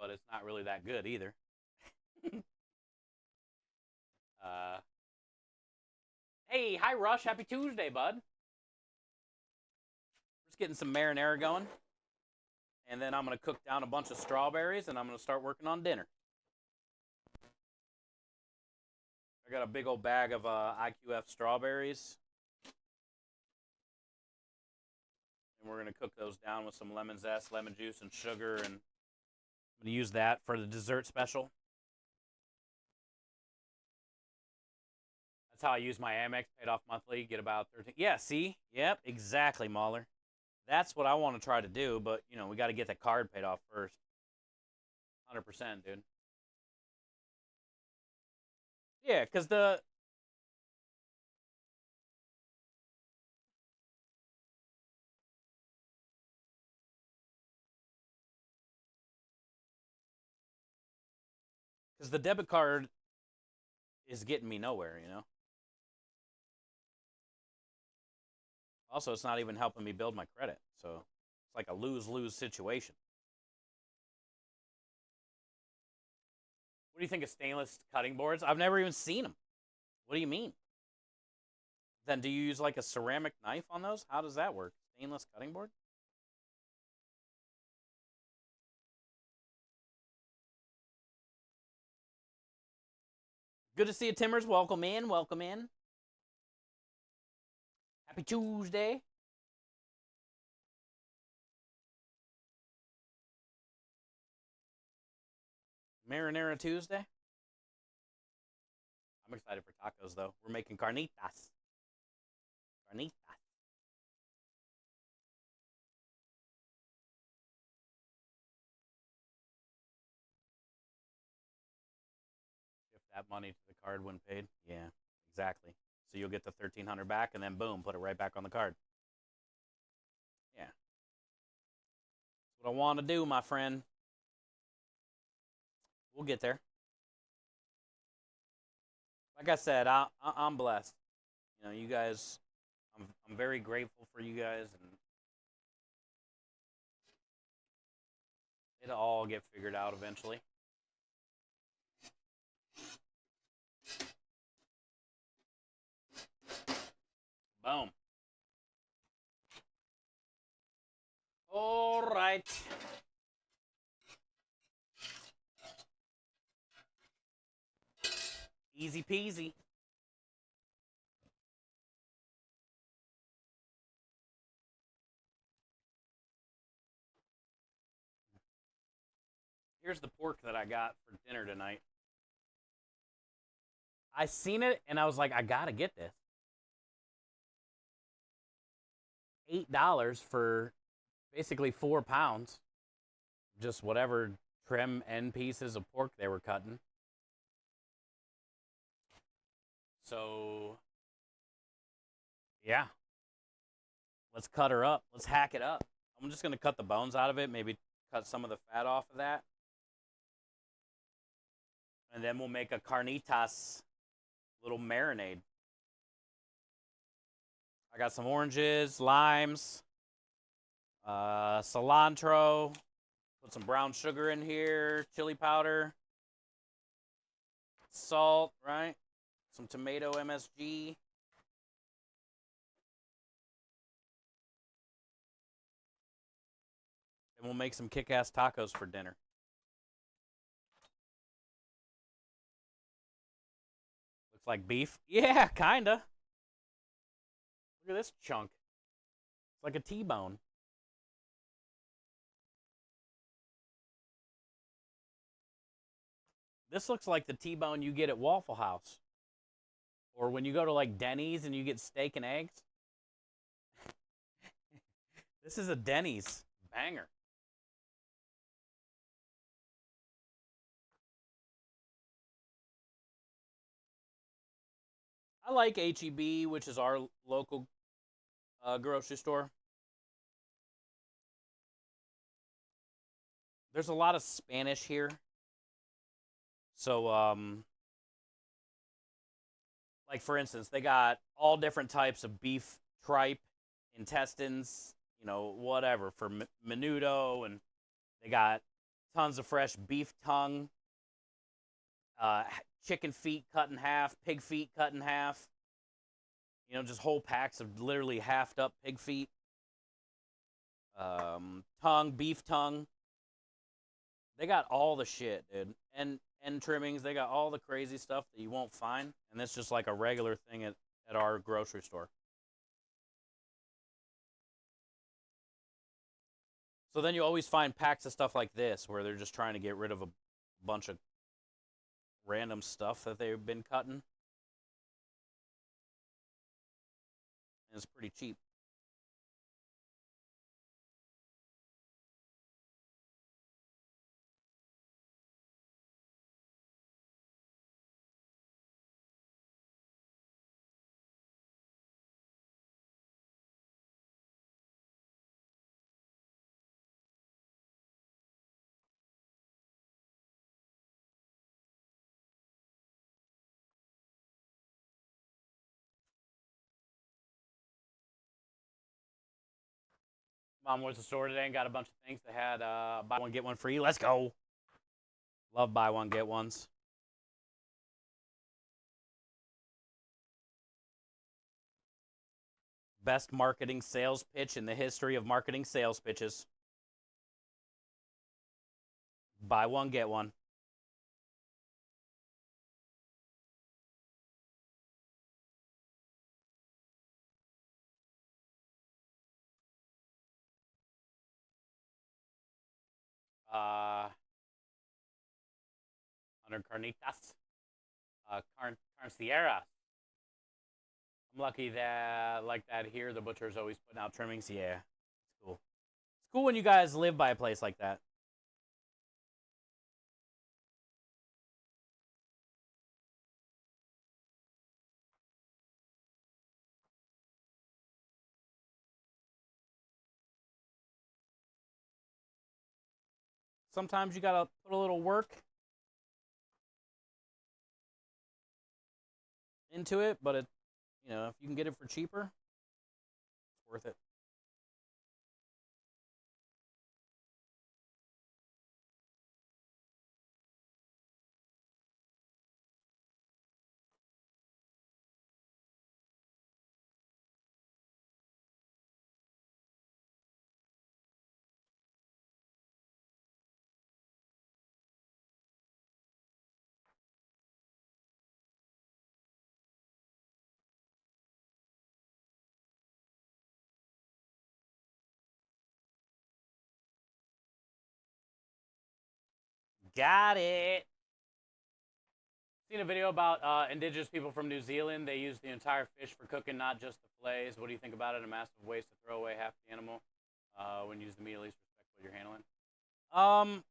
but it's not really that good either. Hey, hi Rush, happy Tuesday, bud. Just getting some marinara going, and then I'm gonna cook down a bunch of strawberries, and I'm gonna start working on dinner. I got a big old bag of IQF strawberries. And we're going to cook those down with some lemon zest, lemon juice, and sugar. And I'm going to use that for the dessert special. That's how I use my Amex, paid off monthly, get about 13. Yeah, see? Yep, exactly, Mahler. That's what I want to try to do, but, we got to get the card paid off first. 100%, dude. Yeah, because the debit card is getting me nowhere. Also, it's not even helping me build my credit, so it's like a lose-lose situation. What do you think of stainless cutting boards? I've never even seen them. What do you mean? Then do you use like a ceramic knife on those? How does that work? Stainless cutting board? Good to see you, Timmers. Welcome in. Welcome in. Happy Tuesday. Marinara Tuesday. I'm excited for tacos, though. We're making carnitas. Carnitas. Give that money to the card when paid. Yeah, exactly. So you'll get the 1,300 back, and then boom, put it right back on the card. Yeah, that's what I want to do, my friend. We'll get there. Like I said, I'm blessed. You know, you guys. I'm very grateful for you guys, and it'll all get figured out eventually. Boom. All right. Easy peasy. Here's the pork that I got for dinner tonight. I seen it and I was like, I gotta get this. $8 for basically 4 pounds. Just whatever trim end pieces of pork they were cutting. So, yeah. Let's cut her up. Let's hack it up. I'm just gonna cut the bones out of it, maybe cut some of the fat off of that. And then we'll make a carnitas little marinade. I got some oranges, limes, cilantro. Put some brown sugar in here, chili powder, salt, right? Some tomato MSG. And we'll make some kick-ass tacos for dinner. Looks like beef. Yeah, kinda. Look at this chunk. It's like a T-bone. This looks like the T-bone you get at Waffle House. Or when you go to like Denny's and you get steak and eggs. This is a Denny's banger. I like HEB, which is our local grocery store. There's a lot of Spanish here. So, like for instance, they got all different types of beef tripe, intestines, you know, whatever for menudo, and they got tons of fresh beef tongue, uh, chicken feet cut in half, pig feet cut in half. You know, just whole packs of literally halved up pig feet, tongue, beef tongue. They got all the shit, dude. And trimmings. They got all the crazy stuff that you won't find. And that's just like a regular thing at our grocery store. So then you always find packs of stuff like this where they're just trying to get rid of a bunch of random stuff that they've been cutting. And it's pretty cheap. Mom went to the store today and got a bunch of things. They had buy one, get one free. Let's go. Love buy one, get ones. best marketing sales pitch in the history of marketing sales pitches. Buy one, get one. Uh, 100 carnitas. Carnicieras. I'm lucky that, like that here, the butcher's always putting out trimmings. Yeah, it's cool. It's cool when you guys live by a place like that. Sometimes you gotta put a little work into it, but if you can get it for cheaper, it's worth it. Got it. Seen a video about indigenous people from New Zealand. They use the entire fish for cooking, not just the fillets. What do you think about it? A massive waste to throw away half the animal when you use the meat. At least respect what you're handling.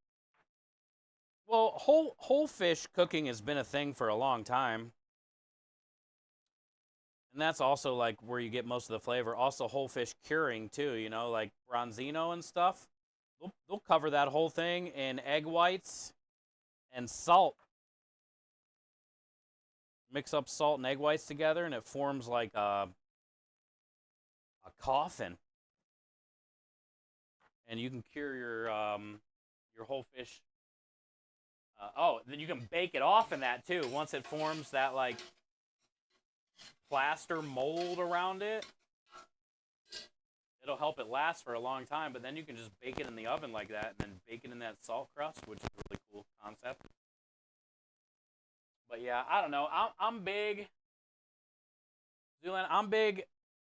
Well, whole fish cooking has been a thing for a long time, and that's also like where you get most of the flavor. Also, whole fish curing too. Like bronzino and stuff. They'll cover that whole thing in egg whites and salt. Mix up salt and egg whites together, and it forms like a coffin. And you can cure your whole fish. Then you can bake it off in that too. Once it forms that like plaster mold around it, it'll help it last for a long time. But then you can just bake it in the oven like that, and then bake it in that salt crust, which is a really cool concept. But yeah, I don't know. I'm big. Zoolander, I'm big.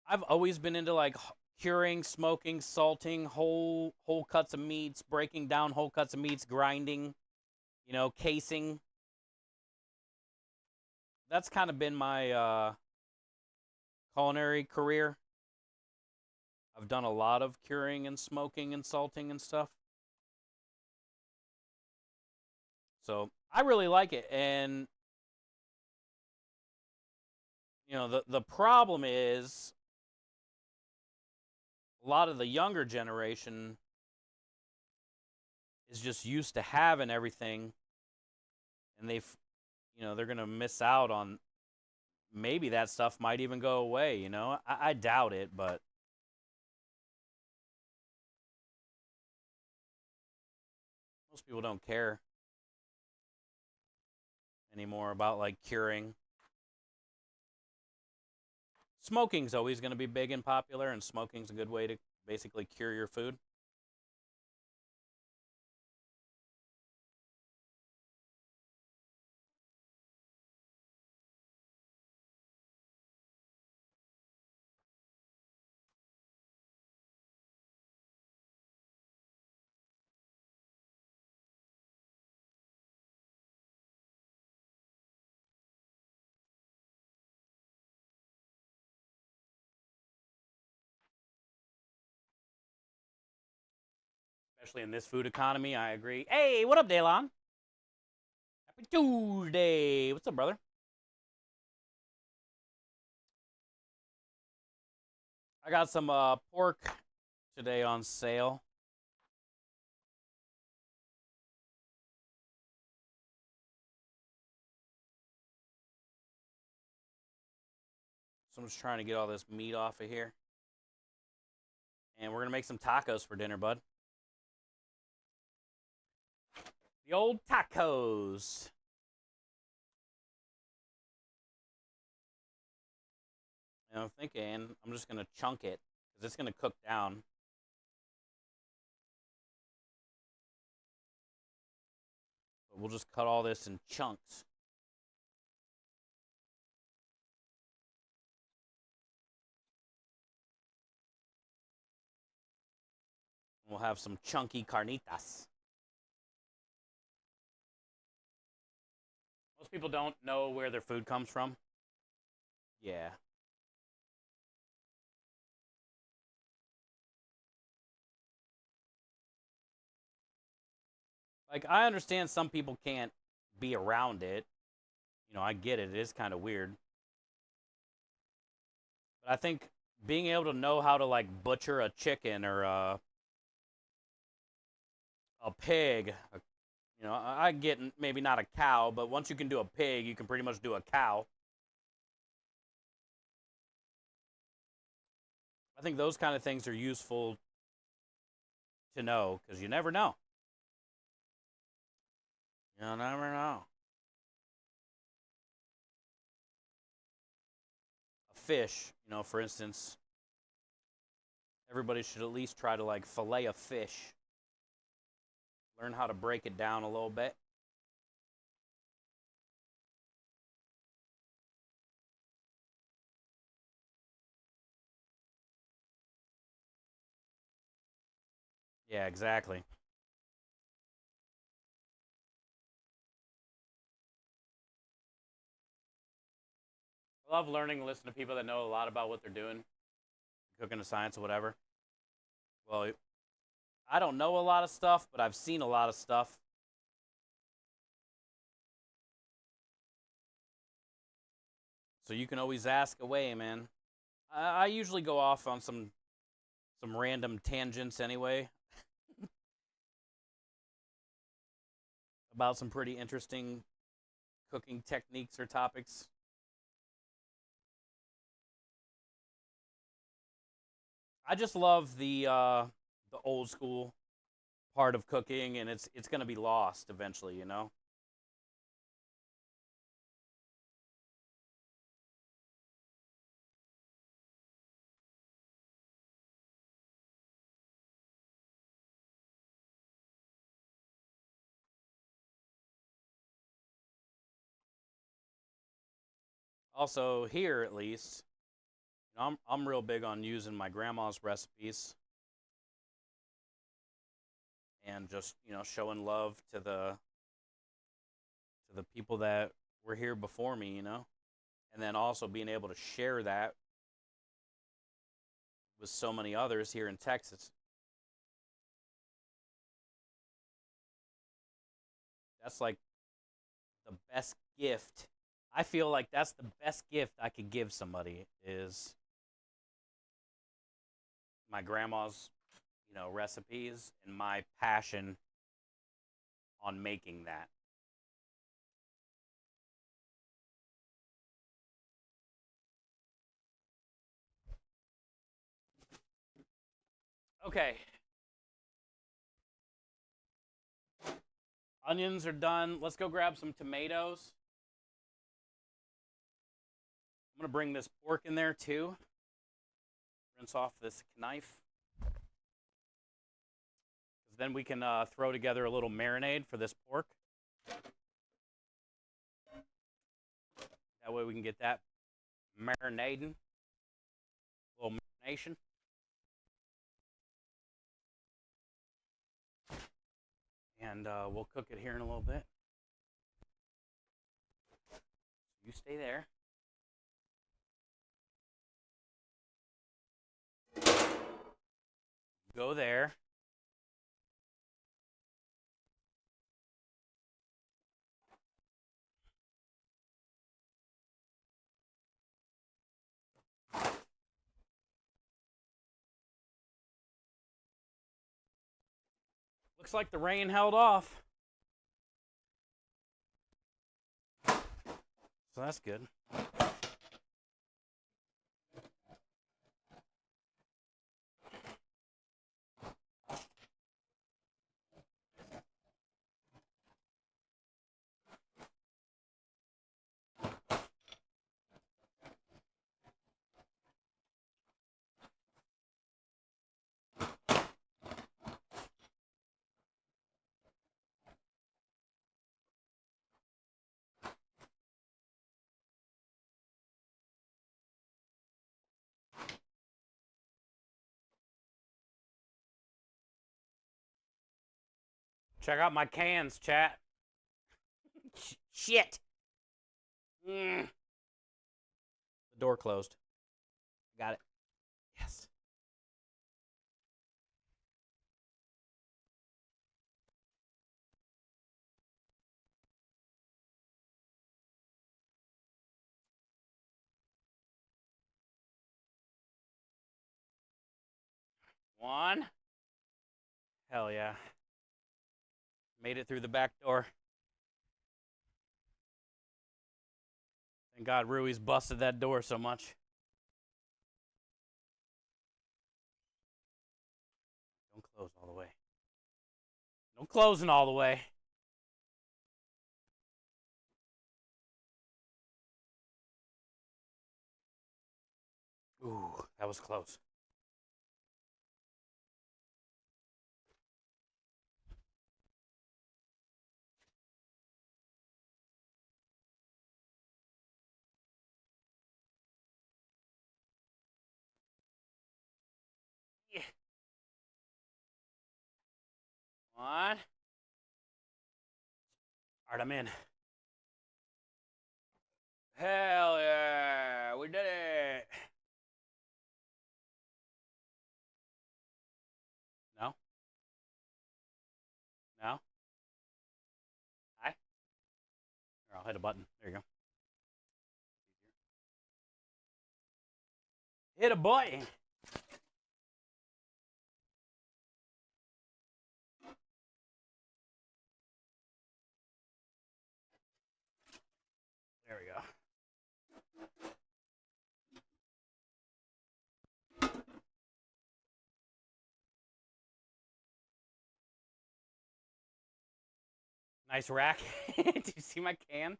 I've always been into like curing, smoking, salting whole cuts of meats, breaking down whole cuts of meats, grinding, casing. That's kind of been my culinary career. I've done a lot of curing and smoking and salting and stuff. So I really like it. And the problem is a lot of the younger generation is just used to having everything, and they're gonna miss out on maybe that stuff might even go away. I doubt it, but most people don't care anymore about like curing. Smoking's always going to be big and popular, and smoking's a good way to basically cure your food. Especially in this food economy, I agree. Hey, what up, Daylon? Happy Tuesday. What's up, brother? I got some pork today on sale. So I'm just trying to get all this meat off of here. And we're going to make some tacos for dinner, bud. The old tacos. And I'm thinking I'm just gonna chunk it because it's gonna cook down. But we'll just cut all this in chunks. We'll have some chunky carnitas. Most people don't know where their food comes from. Yeah. Like, I understand some people can't be around it. You know, I get it. It is kind of weird. But I think being able to know how to, like, butcher a chicken or a pig, you know, I get maybe not a cow, but once you can do a pig, you can pretty much do a cow. I think those kind of things are useful to know because you never know. You never know. A fish, you know, for instance, everybody should at least try to like fillet a fish. Learn how to break it down a little bit. Yeah, exactly. I love learning and listening to people that know a lot about what they're doing, cooking the science or whatever. Well, I don't know a lot of stuff, but I've seen a lot of stuff. So you can always ask away, man. I usually go off on some random tangents anyway about some pretty interesting cooking techniques or topics. I just love the old school part of cooking, and it's gonna be lost eventually, you know. Also, here at least, you know, I'm real big on using my grandma's recipes and just showing love to the people that were here before me, you know, and then also being able to share that with so many others here in Texas. That's like the best gift. I feel like that's the best gift I could give somebody is my grandma's, recipes and my passion on making that. Okay, onions are done. Let's go grab some tomatoes. I'm gonna bring this pork in there too. Rinse off this knife. Then we can throw together a little marinade for this pork. That way we can get that marinating, a little marination. And we'll cook it here in a little bit. You stay there. Go there. Looks like the rain held off. So that's good. Check out my cans, chat. Shit. The door closed. Got it. Yes. One. Hell yeah. Made it through the back door. Thank God Rui's busted that door so much. Don't close all the way. Don't closing all the way. Ooh, that was close. Yeah. One. All right, I'm in. Hell yeah, we did it. No? No? Hi? Here, I'll hit a button. There you go. Hit a button. There we go. Nice rack. Do you see my cans?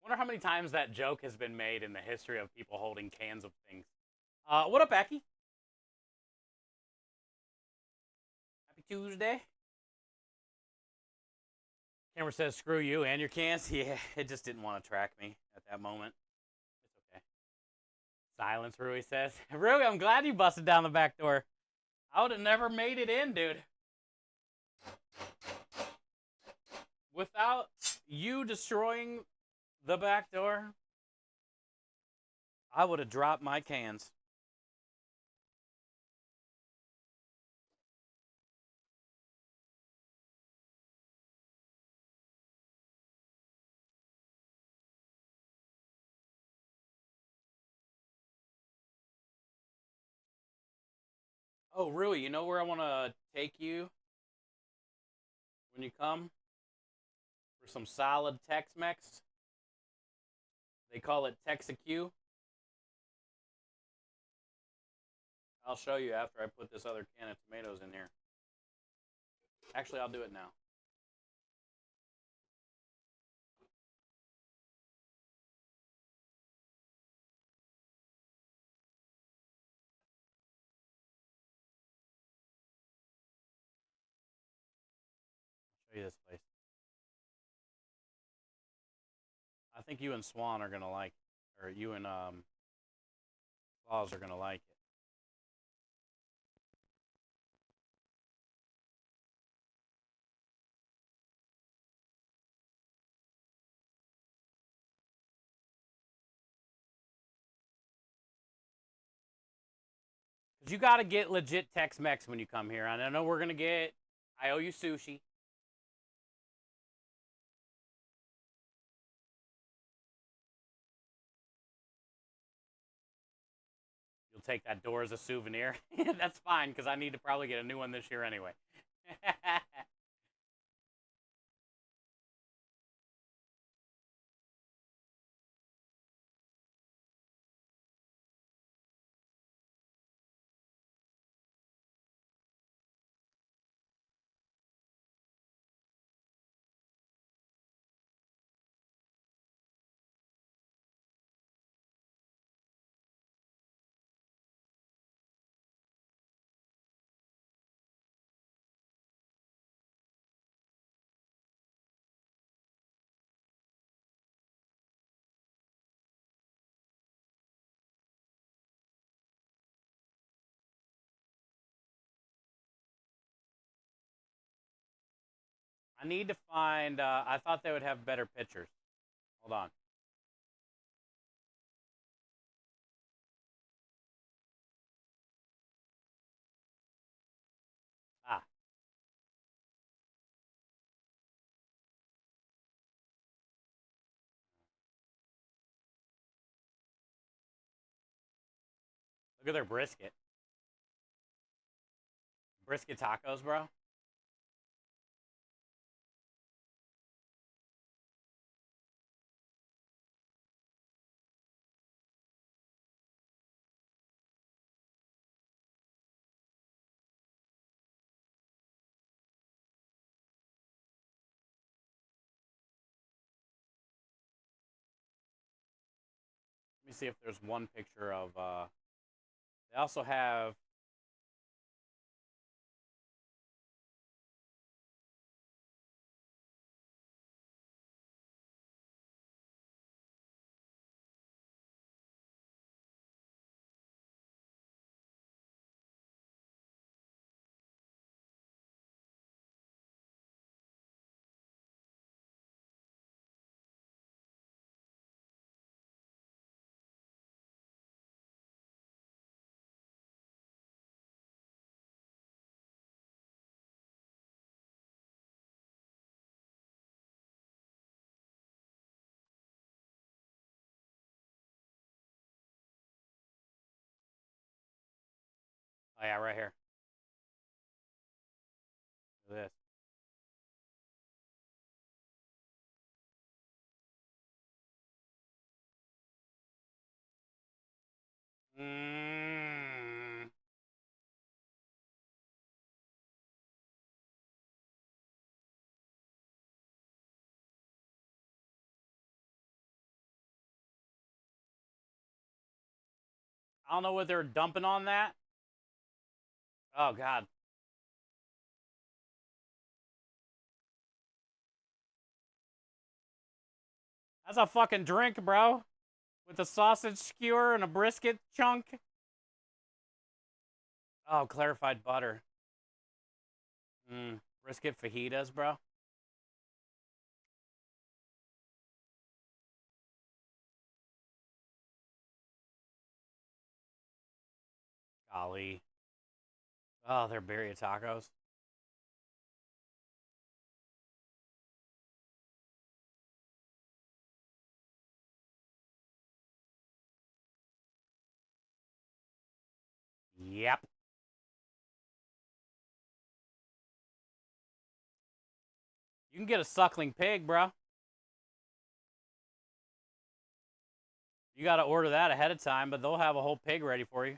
Wonder how many times that joke has been made in the history of people holding cans of things. What up, Becky? Happy Tuesday. Camera says, screw you and your cans. Yeah, it just didn't want to track me at that moment. It's okay. Silence, Rui says. Rui, I'm glad you busted down the back door. I would have never made it in, dude. Without you destroying the back door, I would have dropped my cans. Oh, Rui, you know where I want to take you when you come? For some solid Tex-Mex. They call it Texacu. I'll show you after I put this other can of tomatoes in here. Actually, I'll do it now. I'll show you this place. I think you and Swan are gonna like, or you and Claus are gonna like it. Cause you gotta get legit Tex-Mex when you come here. And I know we're gonna get. I owe you sushi. You'll take that door as a souvenir. That's fine, because I need to probably get a new one this year anyway. I need to find. I thought they would have better pictures. Hold on. Ah, look at their brisket. Brisket tacos, bro. Let me see if there's one picture of. They also have. Oh yeah, right here. Look at this. Mm. I don't know what they're dumping on that. Oh god, that's a fucking drink, bro. With a sausage skewer and a brisket chunk. Oh, clarified butter. Brisket fajitas, bro. Golly. Oh, they're birria tacos. Yep. You can get a suckling pig, bro. You got to order that ahead of time, but they'll have a whole pig ready for you.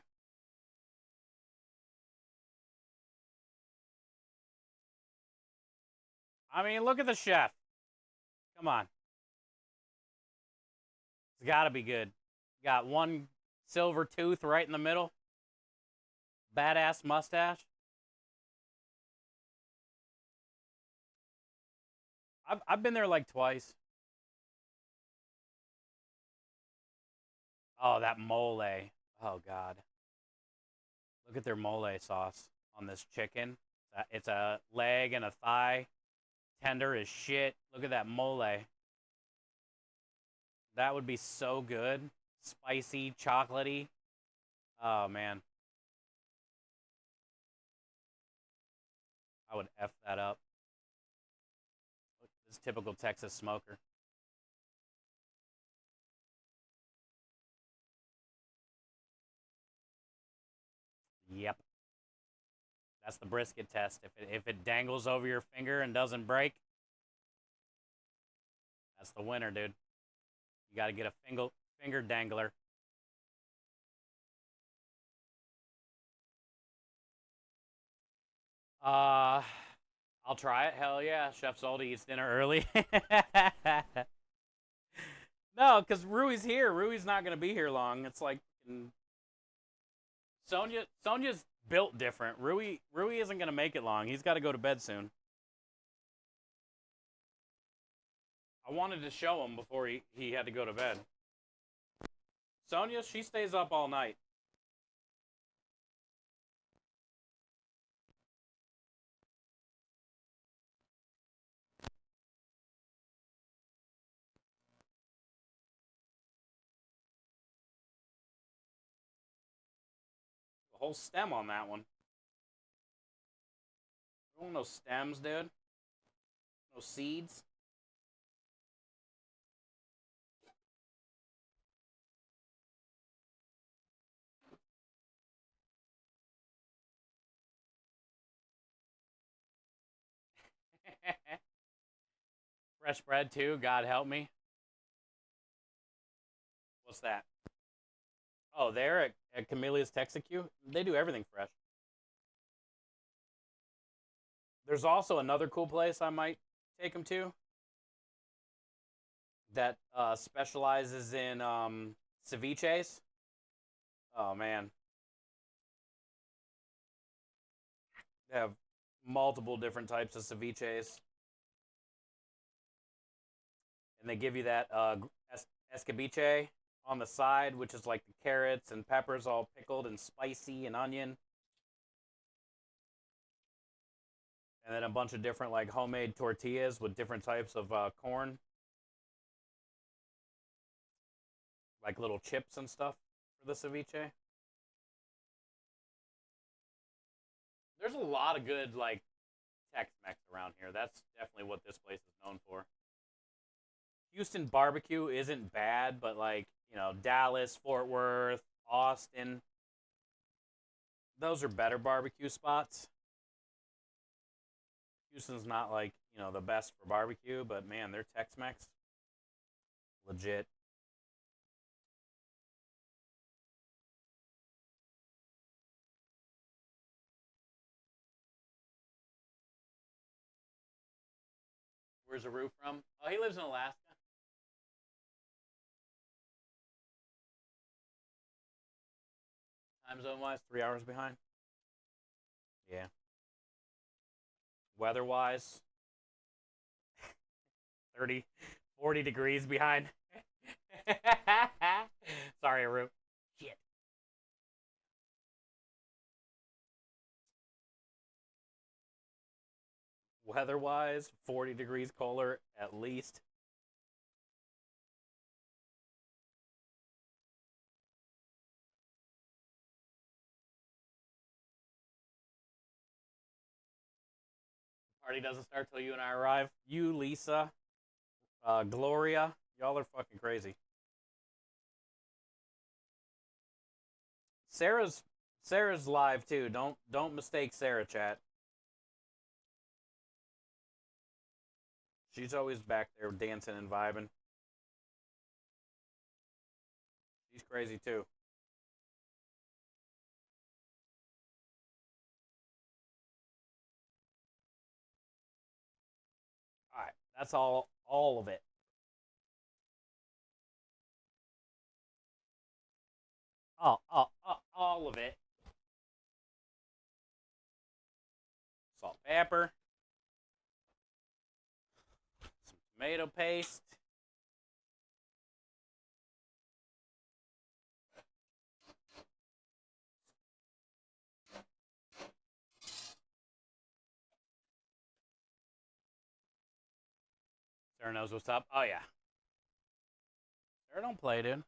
I mean, look at the chef. Come on. It's got to be good. Got one silver tooth right in the middle. Badass mustache. I've been there like twice. Oh, that mole. Oh, God. Look at their mole sauce on this chicken. It's a leg and a thigh. Tender as shit. Look at that mole. That would be so good. Spicy, chocolatey. Oh, man. I would F that up. This typical Texas smoker. Yep. That's the brisket test. If it dangles over your finger and doesn't break, that's the winner, dude. You got to get a finger dangler. Uh, I'll try it. Hell yeah. Chef Salty eats dinner early. No, because Rui's here. Rui's not going to be here long. It's like Sonya's built different. Rui isn't going to make it long. He's got to go to bed soon. I wanted to show him before he had to go to bed. Sonya, she stays up all night. whole stem on that one. I don't want no stems, dude. No seeds. Fresh bread too. God help me. What's that? Oh, there at Camellia's Texacu, they do everything fresh. There's also another cool place I might take them to that specializes in ceviches. Oh man, they have multiple different types of ceviches, and they give you that escabeche on the side, which is like the carrots and peppers all pickled and spicy and onion, and then a bunch of different like homemade tortillas with different types of corn, like little chips and stuff for the ceviche. There's a lot of good like Tex-Mex around here. That's definitely what this place is known for. Houston barbecue isn't bad, but like, Dallas, Fort Worth, Austin, those are better barbecue spots. Houston's not like, the best for barbecue, but man, their Tex-Mex legit. Where's Aru from? Oh, he lives in Alaska. Time zone wise, 3 hours behind. Yeah. Weather wise, 30, 40 degrees behind. Sorry, Aru. Shit. Weather wise, 40 degrees colder at least. Party doesn't start till you and I arrive. You, Lisa, Gloria, y'all are fucking crazy. Sarah's Sarah's live too. Don't mistake Sarah, chat. She's always back there dancing and vibing. She's crazy too. All right, that's all of it. All of it. Salt, pepper, some tomato paste. Sarah knows what's up. Oh yeah. Sarah don't play, dude.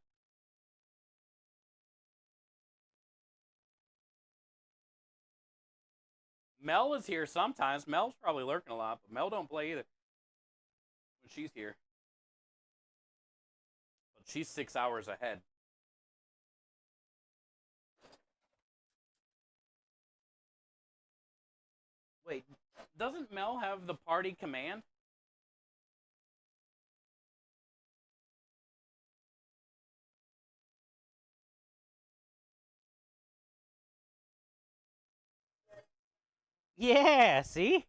Mel is here sometimes. Mel's probably lurking a lot, but Mel don't play either when she's here. But she's 6 hours ahead. Wait, doesn't Mel have the party command? Yeah, see?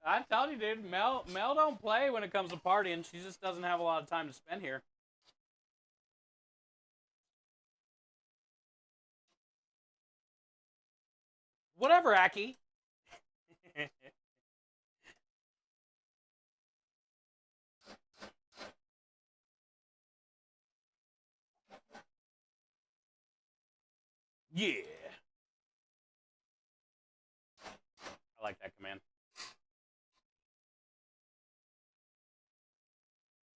I told you, dude. Mel don't play when it comes to partying. She just doesn't have a lot of time to spend here. Whatever, Aki. Yeah. I like that command.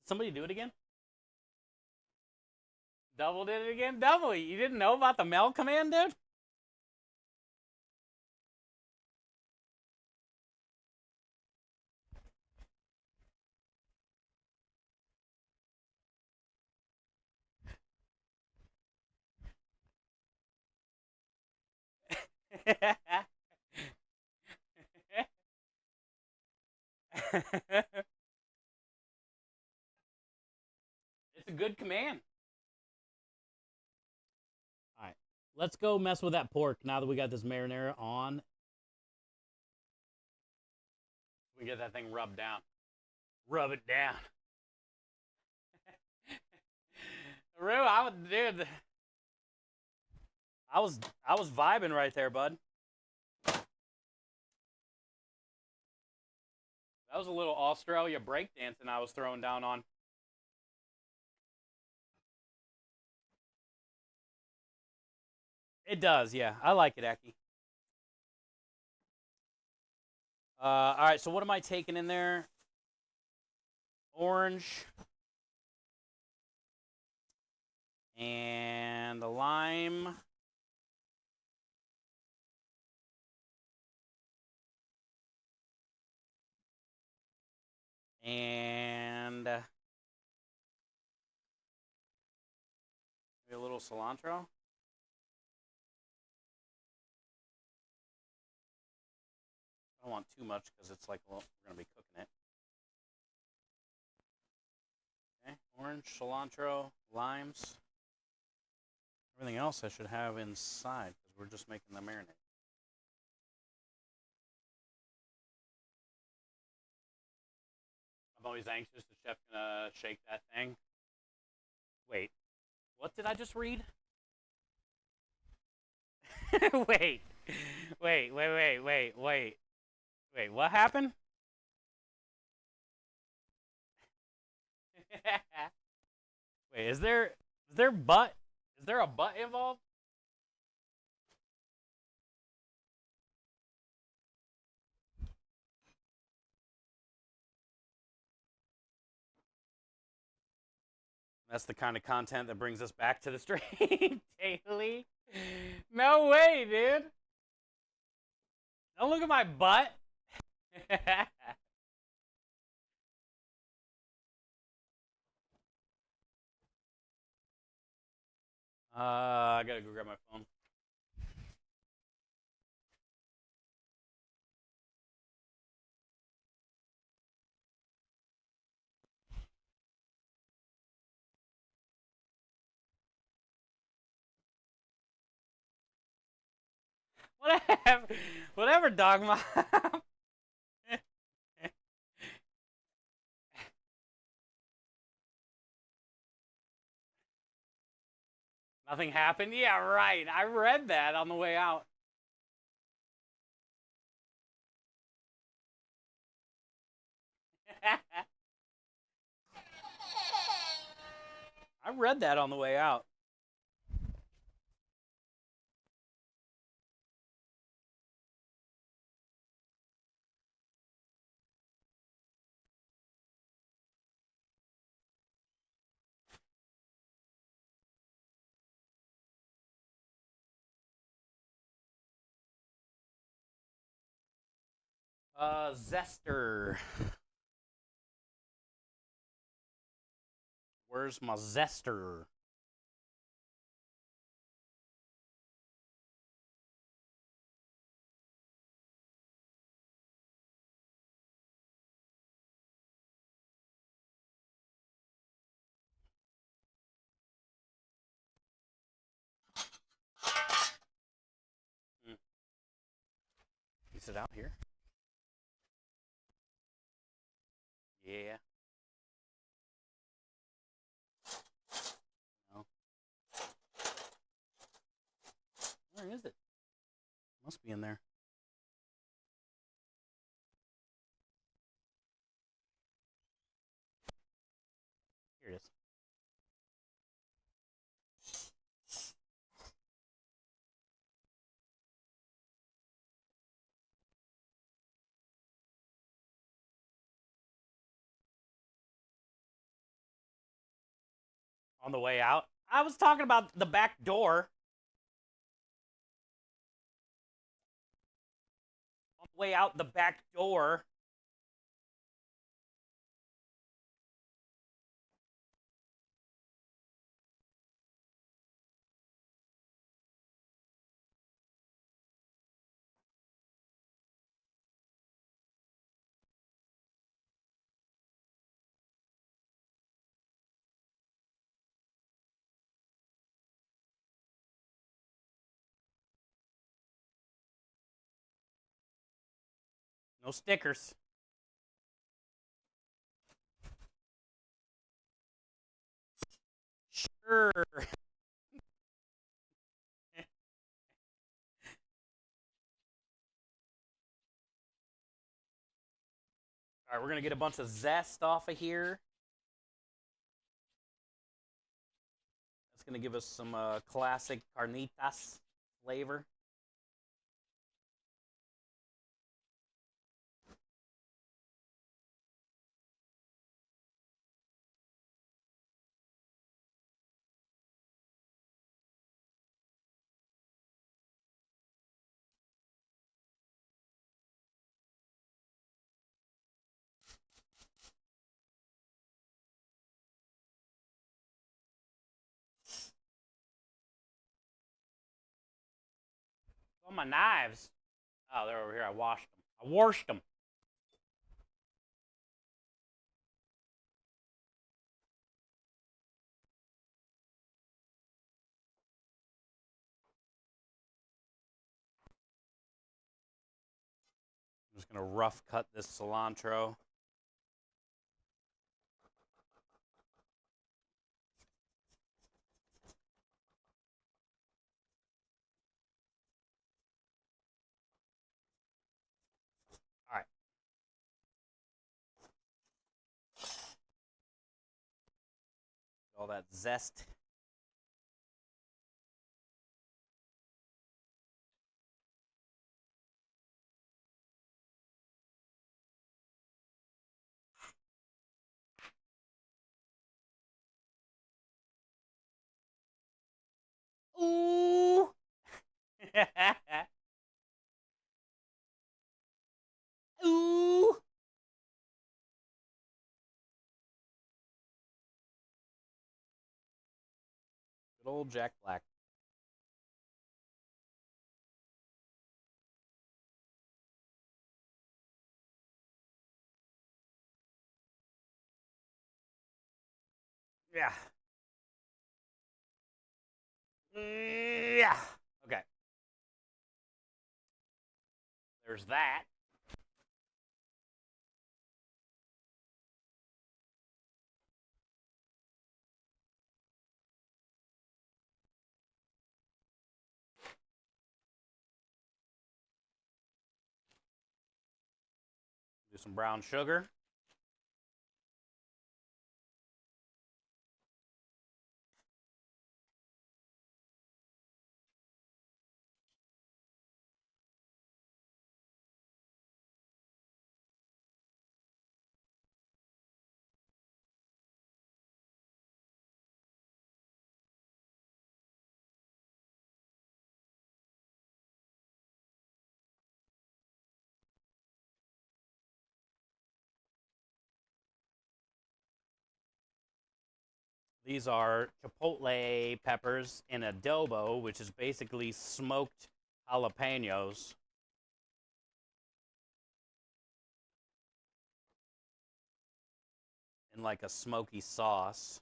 Somebody do it again? Double did it again? Double. You didn't know about the Mel command, dude? It's a good command. All right. Let's go mess with that pork now that we got this marinara on. We get that thing rubbed down. Rub it down. Rue, dude. I was vibing right there, bud. That was a little Australia breakdancing I was throwing down on. It does, yeah. I like it, Aki. All right, so what am I taking in there? Orange. And the lime. And maybe a little cilantro. I don't want too much because it's like, well, we're going to be cooking it. Okay, orange, cilantro, limes. Everything else I should have inside because we're just making the marinade. I'm always anxious. The chef's going to shake that thing. Wait, what did I just read? Wait, wait, what happened? Wait, is there a butt involved? That's the kind of content that brings us back to the stream daily. No way, dude. Don't look at my butt. I gotta go grab my phone. Whatever, whatever, Dogma. Nothing happened? Yeah, right. I read that on the way out. I read that on the way out. Zester. Where's my zester? Hmm. Is it out here? Yeah. No. Where is it? Must be in there. Here it is. On the way out. I was talking about the back door. On the way out the back door. No stickers. Sure. All right, we're gonna get a bunch of zest off of here. That's gonna give us some classic carnitas flavor. Oh, my knives. Oh, they're over here. I washed them. I washed them. I'm just gonna rough cut this cilantro. All right. All that zest. Ooh. Ooh. Good old Jack Black. Yeah. Yeah. Okay. There's that. Do some brown sugar. These are chipotle peppers in adobo, which is basically smoked jalapenos. In like a smoky sauce.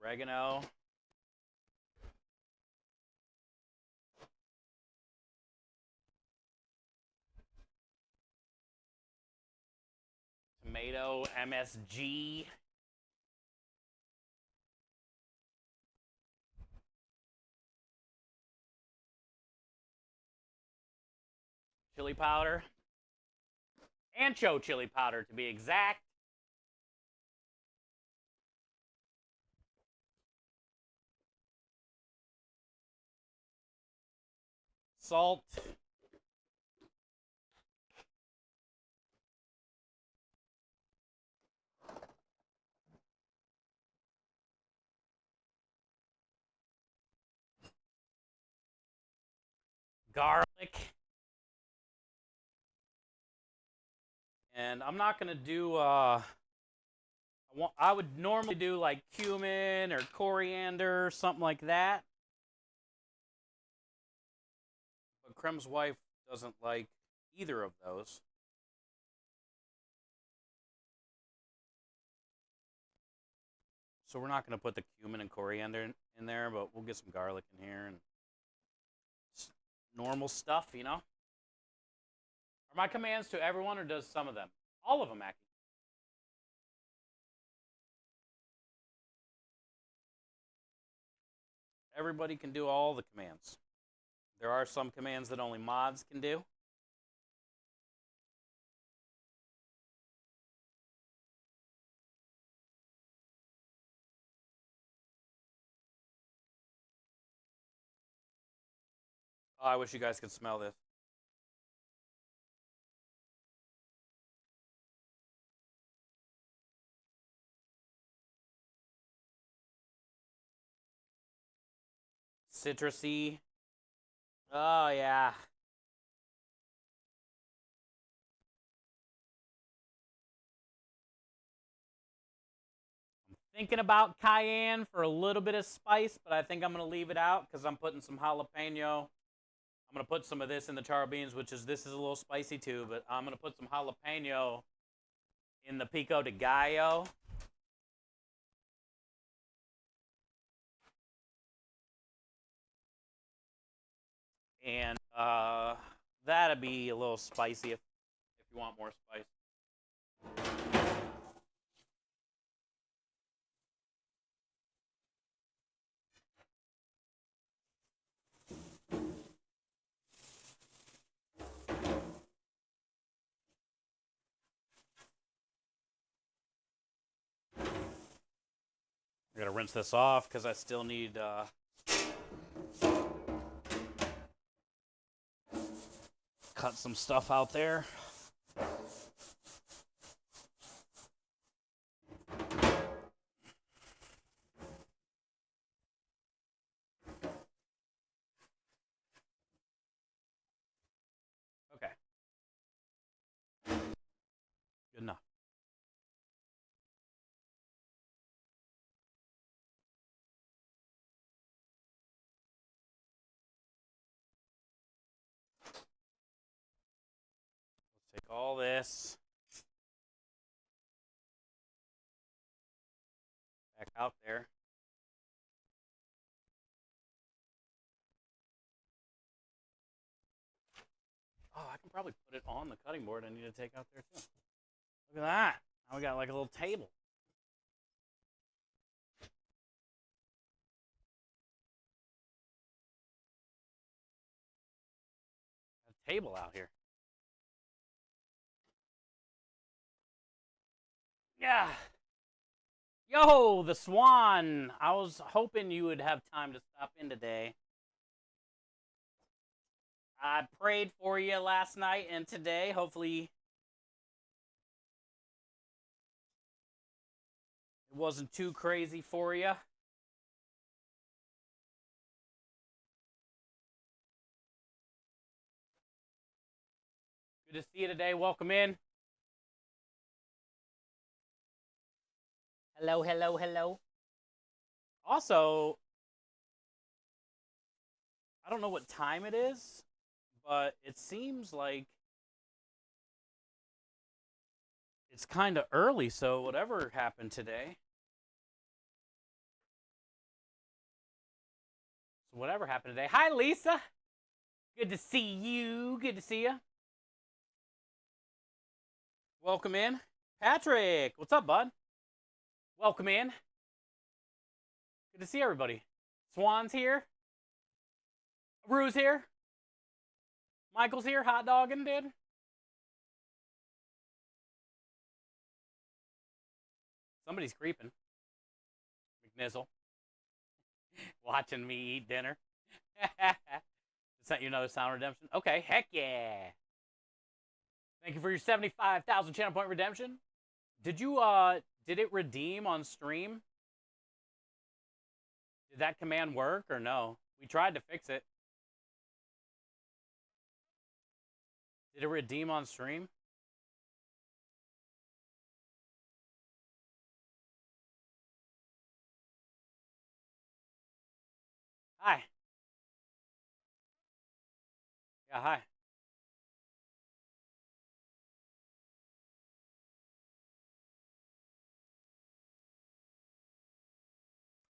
Oregano. Tomato MSG. chili powder. Ancho chili powder, to be exact. Salt. Garlic. And I'm not gonna do I would normally do like cumin or coriander, something like that. But Krem's wife doesn't like either of those. So we're not going to put the cumin and coriander in there, but we'll get some garlic in here and normal stuff, you know? Are my commands to everyone or does some of them? All of them, Mackie. Everybody can do all the commands. There are some commands that only mods can do. Oh, I wish you guys could smell this. Citrusy. Oh, yeah. I'm thinking about cayenne for a little bit of spice, but I think I'm going to leave it out because I'm putting some jalapeno. I'm going to put some of this in the char beans, this is a little spicy too, but I'm going to put some jalapeno in the pico de gallo. And that'd be a little spicy if you want more spice. I gotta rinse this off because I still need cut some stuff out there. Okay. Good enough. Let's take all this back out there. Oh, I can probably put it on the cutting board I need to take out there too. Look at that. Now we got like a little table. A table out here. Yeah. Yo, the Swan. I was hoping you would have time to stop in today. I prayed for you last night and today. Hopefully it wasn't too crazy for you. Good to see you today. Welcome in. Hello, hello, hello. Also, I don't know what time it is, but it seems like it's kind of early, so whatever happened today. So whatever happened today. Hi, Lisa. Good to see you. Good to see you. Welcome in. Patrick, what's up, bud? Welcome in. Good to see everybody. Swan's here. Rue's here. Michael's here, hot dogging, dude. Somebody's creeping. McNizzle. Watching me eat dinner. Sent you another sound redemption. Okay, heck yeah. Thank you for your 75,000 channel point redemption. Did you did it redeem on stream? Did that command work or no? We tried to fix it. Did it redeem on stream? Hi. Yeah, hi.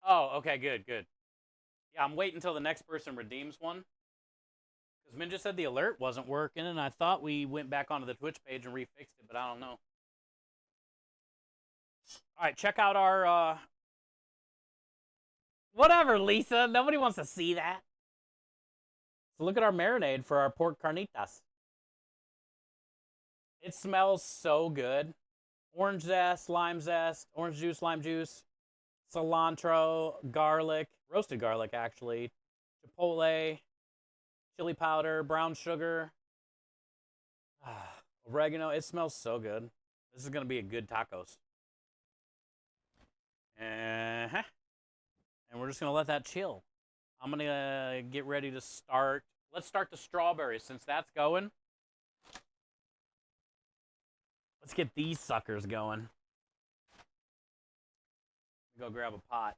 Oh, okay, good, good. Yeah, I'm waiting until the next person redeems one. Because Min just said the alert wasn't working, and I thought we went back onto the Twitch page and refixed it, but I don't know. All right, check out our whatever, Lisa. Nobody wants to see that. So look at our marinade for our pork carnitas. It smells so good. Orange zest, orange juice, lime juice, cilantro, garlic, roasted garlic actually, chipotle, chili powder, brown sugar, oregano. It smells so good. This is gonna be a good tacos. Uh-huh. And we're just gonna let that chill. I'm gonna get ready to start. Let's start the strawberries since that's going. Let's get these suckers going. Go grab a pot.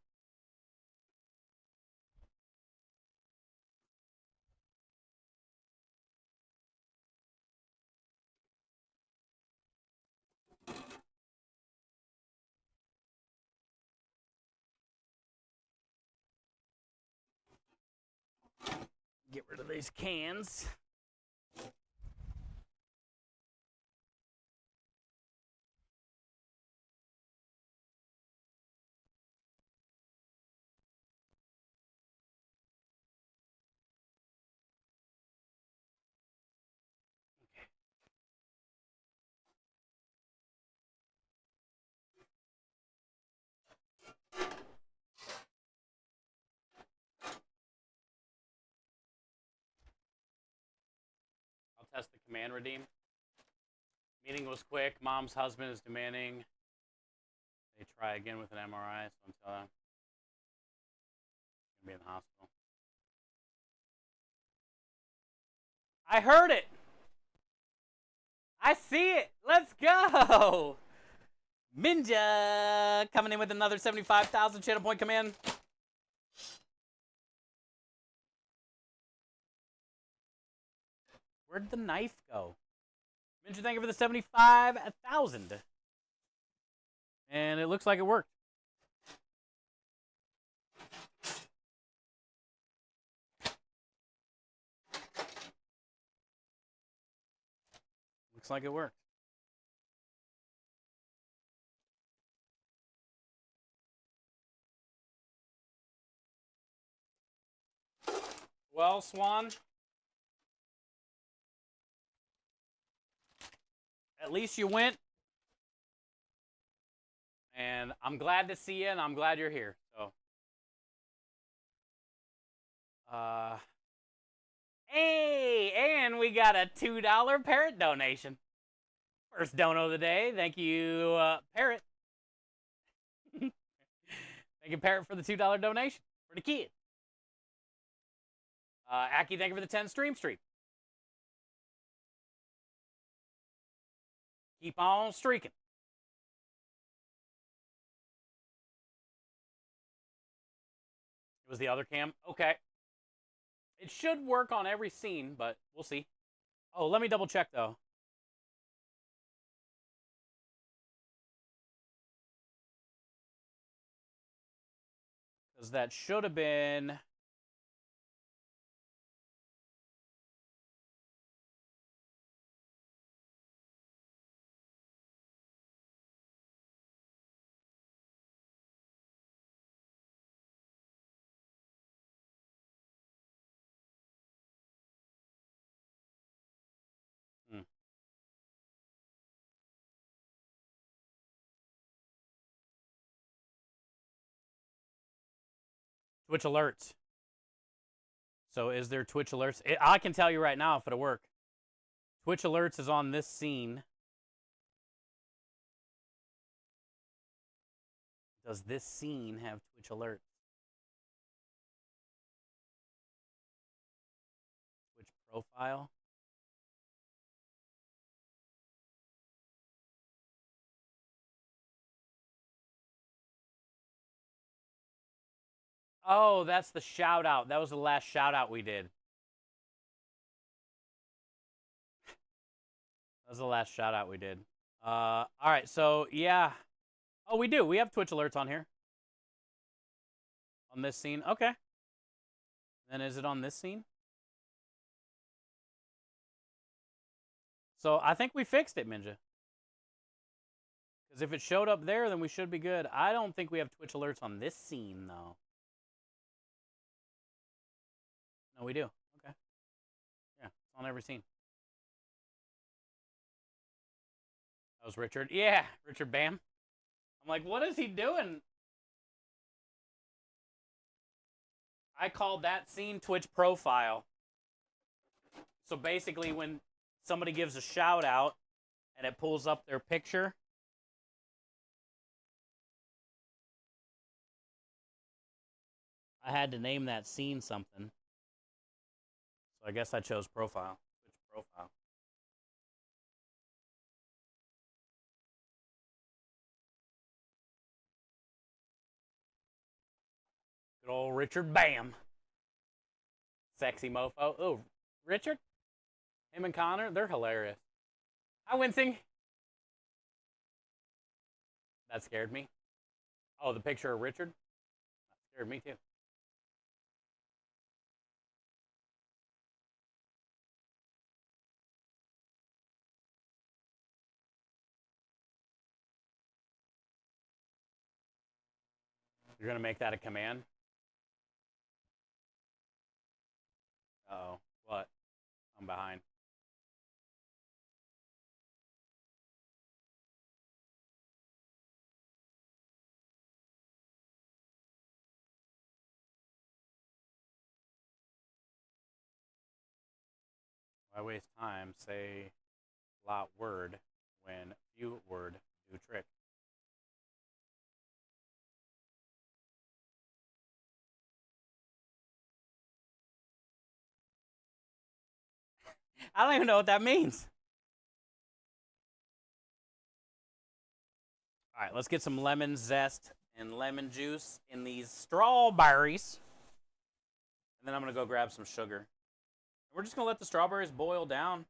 Get rid of these cans. I'll test the command redeem. Meeting was quick. Mom's husband is demanding they try again with an MRI, so until I'm gonna be in the hospital. I heard it. I see it. Let's go. Minja coming in with another 75,000 channel point command. Where'd the knife go? Minja, thank you for the 75,000. And it looks like it worked. Looks like it worked. Well, Swan, at least you went. And I'm glad to see you, and I'm glad you're here. So, hey, and we got a $2 parrot donation. First dono of the day. Thank you, Parrot. Thank you, Parrot, for the $2 donation for the kid. Aki, thank you for the 10 stream. Keep on streaking. It was the other cam. Okay. It should work on every scene, but we'll see. Oh, let me double check, though. Because that should have been... Twitch alerts. So is there Twitch alerts? I can tell you right now if it'll work. Twitch alerts is on this scene. Does this scene have Twitch alerts? Twitch profile? Oh, that's the shout out. That was the last shout out we did. That was the last shout out we did. All right, so yeah. Oh, we do. We have Twitch alerts on here. On this scene. Okay. Then is it on this scene? So I think we fixed it, Minja. Because if it showed up there, then we should be good. I don't think we have Twitch alerts on this scene, though. No, we do. Okay. Yeah, it's on every scene. That was Richard. Yeah, Richard Bam. I'm like, what is he doing? I called that scene Twitch profile. So basically, when somebody gives a shout out and it pulls up their picture, I had to name that scene something. So I guess I chose profile. Twitch profile. Good old Richard Bam. Sexy mofo. Oh, Richard? Him and Connor, they're hilarious. Hi, Wincing. That scared me. Oh, the picture of Richard? That scared me too. You're going to make that a command? Uh-oh. What? I'm behind. Why waste time? Say lot word when few word do trick. I don't even know what that means. All right, let's get some lemon zest and lemon juice in these strawberries. And then I'm going to go grab some sugar. We're just going to let the strawberries boil down.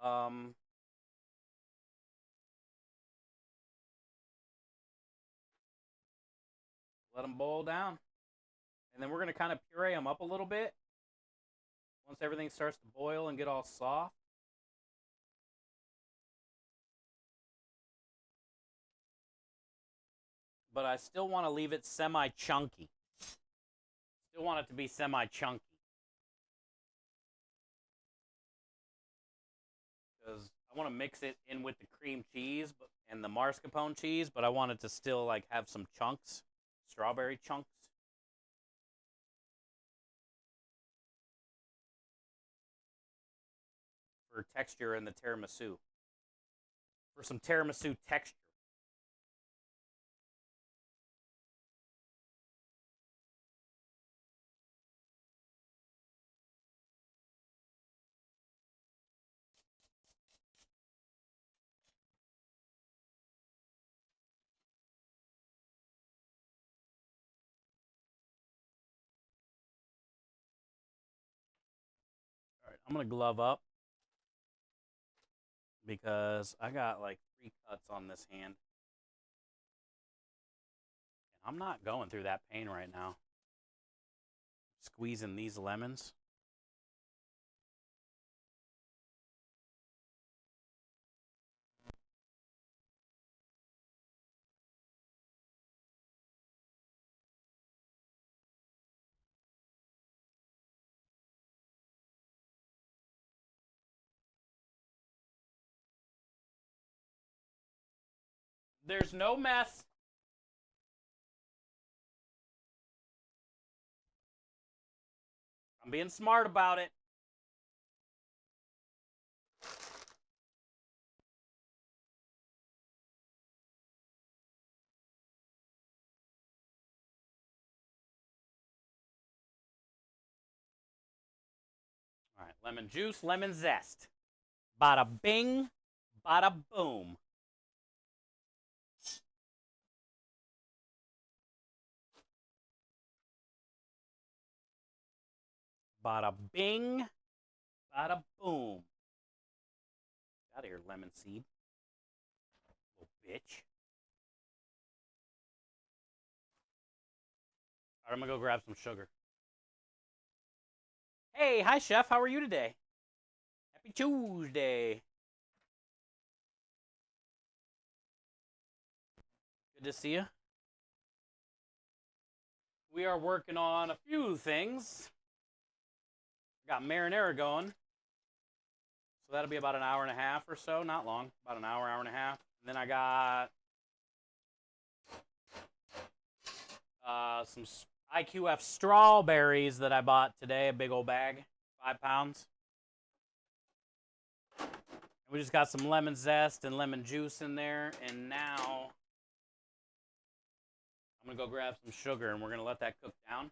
Let them boil down. And then we're going to kind of puree them up a little bit. Once everything starts to boil and get all soft. But I still want to leave it semi-chunky. Still want it to be semi-chunky. Because I want to mix it in with the cream cheese and the mascarpone cheese, but I want it to still like have some chunks, strawberry chunks. For texture in the tiramisu. For some tiramisu texture. All right, I'm going to glove up because I got like 3 cuts on this hand. And I'm not going through that pain right now. Squeezing these lemons. There's no mess. I'm being smart about it. All right, lemon juice, lemon zest. Bada bing, bada boom. Bada bing, bada boom. Get out of here, lemon seed. Little bitch. All right, I'm gonna go grab some sugar. Hey, hi, chef. How are you today? Happy Tuesday. Good to see you. We are working on a few things. Got marinara going. So that'll be about an hour and a half or so. Not long. About an hour, hour and a half. And then I got some IQF strawberries that I bought today. A big old bag. 5 pounds. And we just got some lemon zest and lemon juice in there. And now I'm going to go grab some sugar and we're going to let that cook down.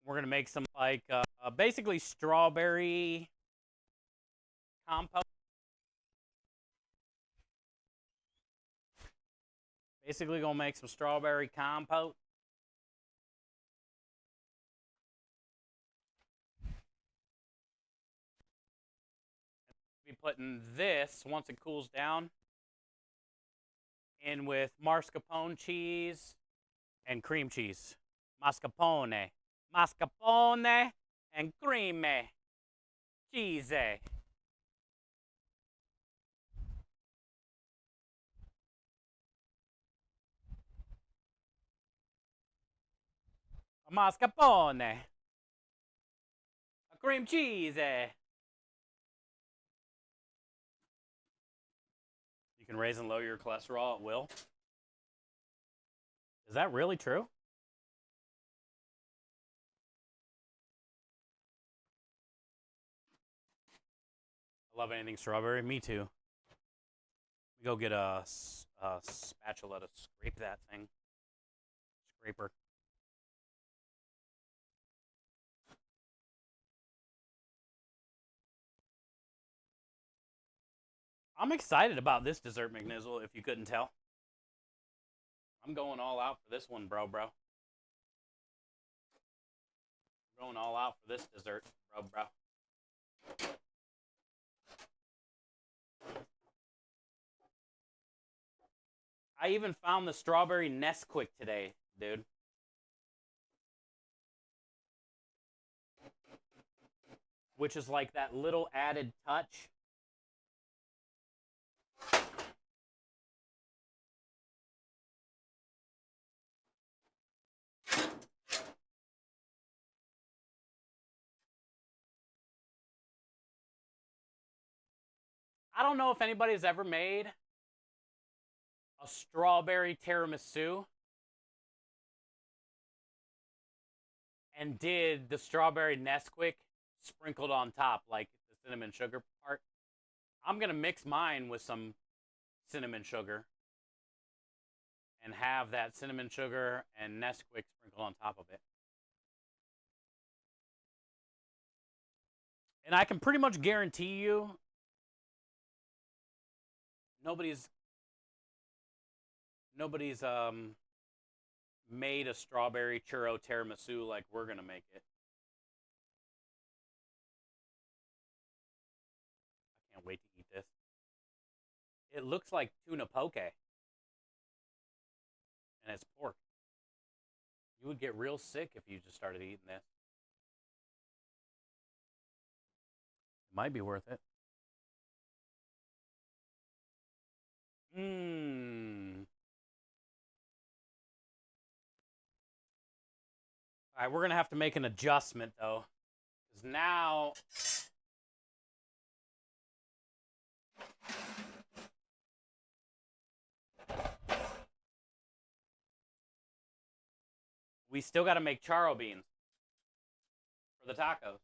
We're going to make some like basically strawberry compote. Basically going to make some strawberry compote. Be putting this, once it cools down, in with mascarpone cheese and cream cheese. Mascarpone. Mascarpone and cream cheese. Mascarpone. A cream cheese. You can raise and lower your cholesterol at will. Is that really true? I love anything strawberry. Me too. We go get a spatula to scrape that thing. Scraper. I'm excited about this dessert McNizzle, if you couldn't tell. I'm going all out for this one, bro. Going all out for this dessert, bro. I even found the strawberry Nesquik today, dude. Which is like that little added touch. I don't know if anybody's ever made a strawberry tiramisu and did the strawberry Nesquik sprinkled on top, like the cinnamon sugar part. I'm going to mix mine with some cinnamon sugar and have that cinnamon sugar and Nesquik sprinkled on top of it. And I can pretty much guarantee you nobody's made a strawberry churro tiramisu like we're going to make it. I can't wait to eat this. It looks like tuna poke. And it's pork. You would get real sick if you just started eating this. It might be worth it. Mmm. All right, we're going to have to make an adjustment, though. Because now... we still got to make charro beans for the tacos.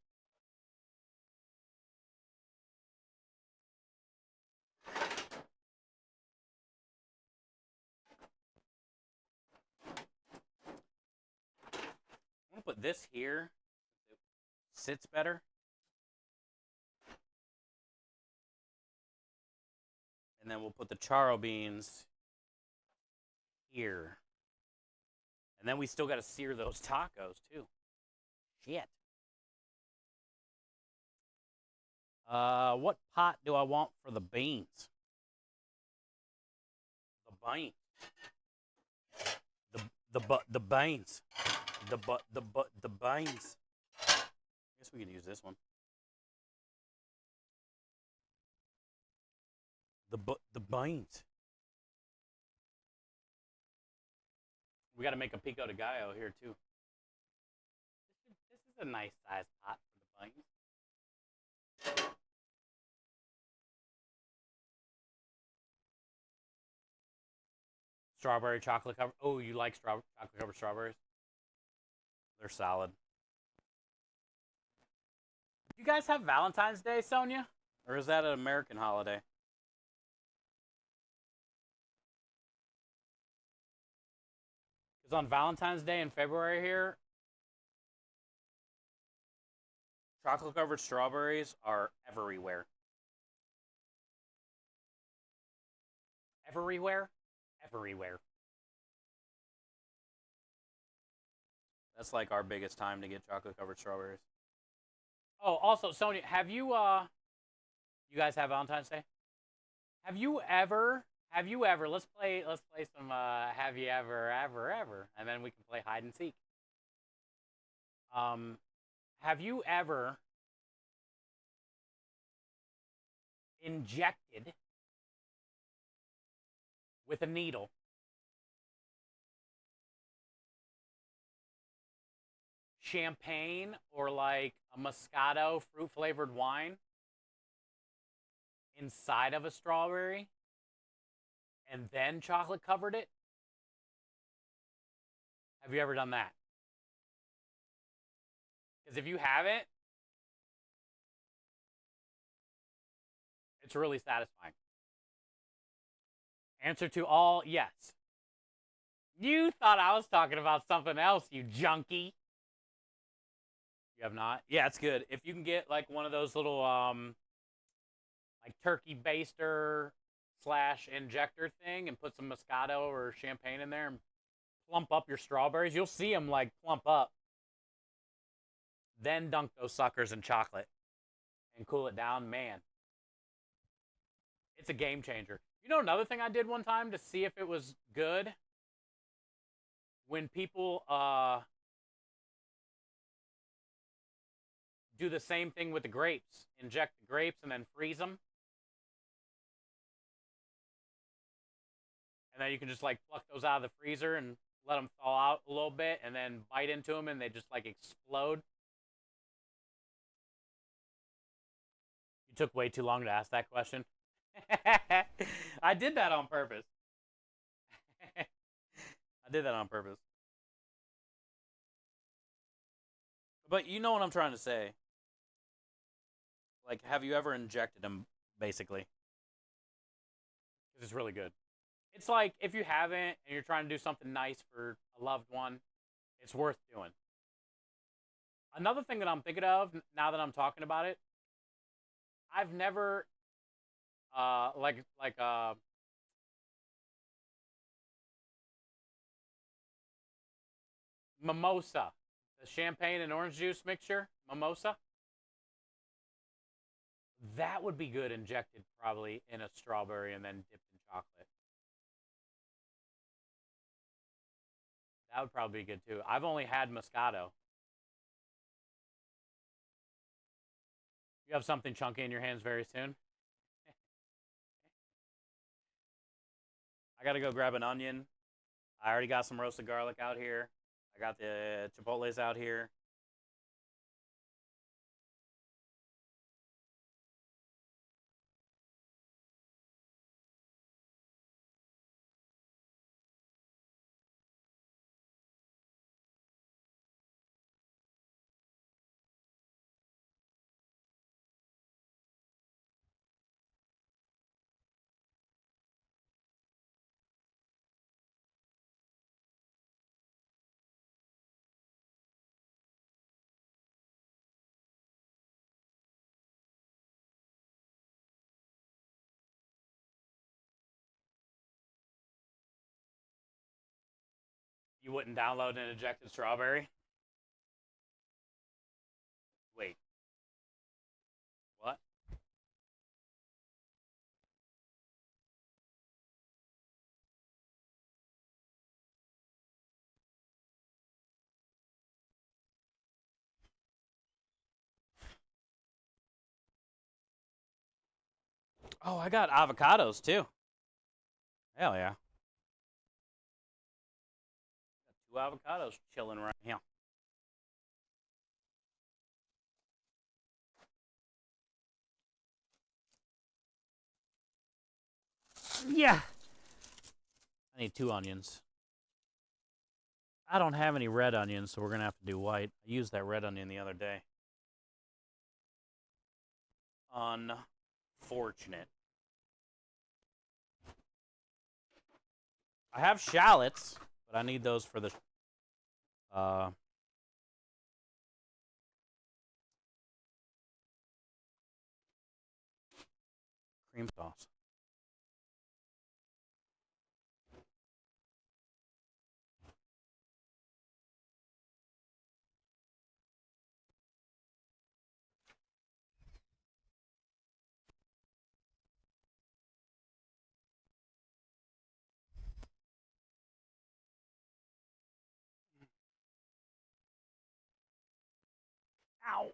I'm gonna put this here. It sits better. And then we'll put the charro beans here. And then we still got to sear those tacos too. Shit. What pot do I want for the beans? The beans. The beans. The beans. I guess we could use this one. The beans. We got to make a pico de gallo here too. This is a nice size pot for the beans. Strawberry chocolate cover. Oh, you like chocolate covered strawberries? They're solid. You guys have Valentine's Day, Sonia? Or is that an American holiday? Because on Valentine's Day in February here, chocolate covered strawberries are everywhere. Everywhere? Everywhere. That's like our biggest time to get chocolate covered strawberries. Oh, also, Sonia, have you you guys have Valentine's Day? Have you ever let's play some have you ever and then we can play hide and seek. Um have you ever injected with a needle champagne or like a Moscato fruit flavored wine inside of a strawberry and then chocolate covered it? Have you ever done that? Because if you haven't, it's really satisfying. Answer to all, yes. You thought I was talking about something else, you junkie. You have not? Yeah, it's good. If you can get like one of those little like turkey baster slash injector thing and put some Moscato or champagne in there and plump up your strawberries, you'll see them like plump up. Then dunk those suckers in chocolate and cool it down. Man, it's a game changer. You know another thing I did one time to see if it was good? When people do the same thing with the grapes. Inject the grapes and then freeze them. And then you can just like pluck those out of the freezer and let them thaw out a little bit and then bite into them and they just like explode. You took way too long to ask that question. I did that on purpose. I did that on purpose. But you know what I'm trying to say. Like, have you ever injected them, basically? Because it's really good. It's like, if you haven't and you're trying to do something nice for a loved one, it's worth doing. Another thing that I'm thinking of, now that I'm talking about it, I've never, like mimosa, the champagne and orange juice mixture, mimosa. That would be good injected probably in a strawberry and then dipped in chocolate. That would probably be good too. I've only had Moscato. You have something chunky in your hands very soon. I gotta go grab an onion. I already got some roasted garlic out here. I got the chipotles out here. You wouldn't download an ejected strawberry? Wait, what? Oh, I got avocados too. Hell yeah. Got 2 avocados chilling right here. Yeah. I need 2 onions. I don't have any red onions, so we're going to have to do white. I used that red onion the other day. Unfortunate. I have shallots, but I need those for the cream sauce. Ow.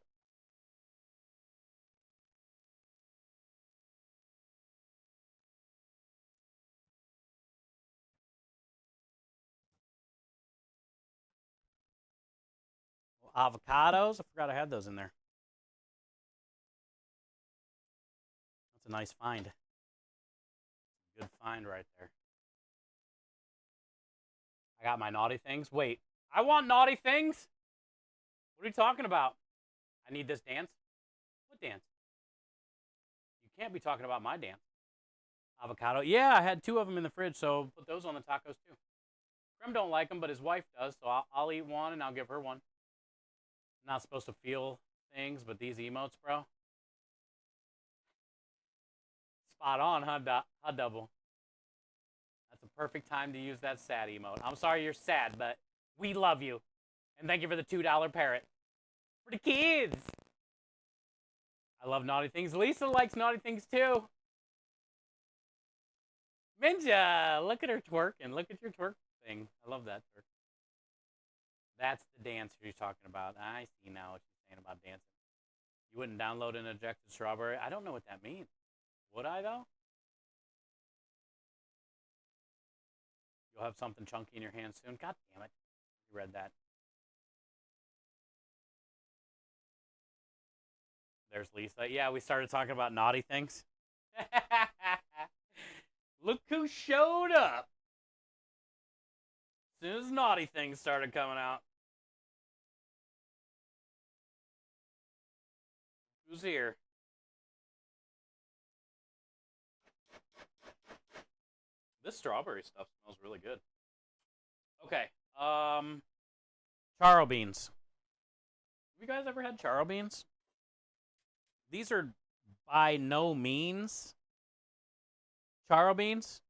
Avocados. I forgot I had those in there. That's a nice find. Good find right there. I got my naughty things. Wait, I want naughty things? What are you talking about? I need this dance? What dance? You can't be talking about my dance. Avocado. Yeah, I had 2 of them in the fridge, so put those on the tacos too. Krem don't like them, but his wife does, so I'll eat one and I'll give her one. I'm not supposed to feel things, but these emotes, bro. Spot on, huh, double? That's a perfect time to use that sad emote. I'm sorry you're sad, but we love you. And thank you for the $2 parrot. For the kids! I love naughty things. Lisa likes naughty things too. Minja, look at her twerking. Look at your twerk thing. I love that twerk. That's the dance you're talking about. I see now what you're saying about dancing. You wouldn't download an ejected strawberry? I don't know what that means. Would I, though? You'll have something chunky in your hand soon. God damn it. You read that. There's Lisa. Yeah, we started talking about naughty things. Look who showed up. As soon as naughty things started coming out. Who's here? This strawberry stuff smells really good. Okay. Charo beans. Have you guys ever had charo beans? These are by no means charo beans,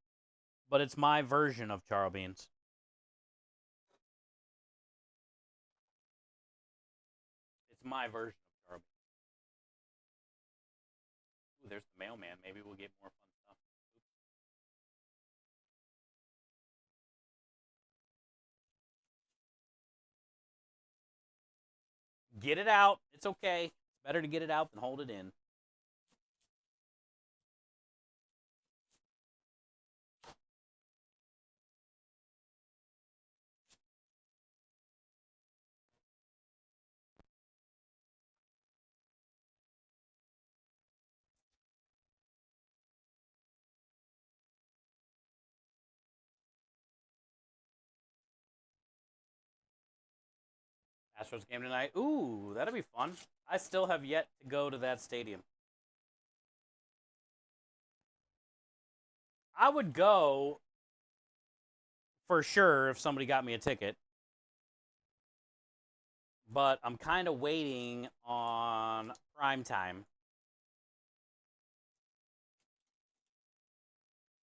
but it's my version of charo beans. It's my version of charo beans. Ooh, there's the mailman. Maybe we'll get more fun stuff. Oops. Get it out. It's okay. It's better to get it out than hold it in. Astros game tonight. Ooh, that'll be fun. I still have yet to go to that stadium. I would go for sure if somebody got me a ticket. But I'm kind of waiting on prime time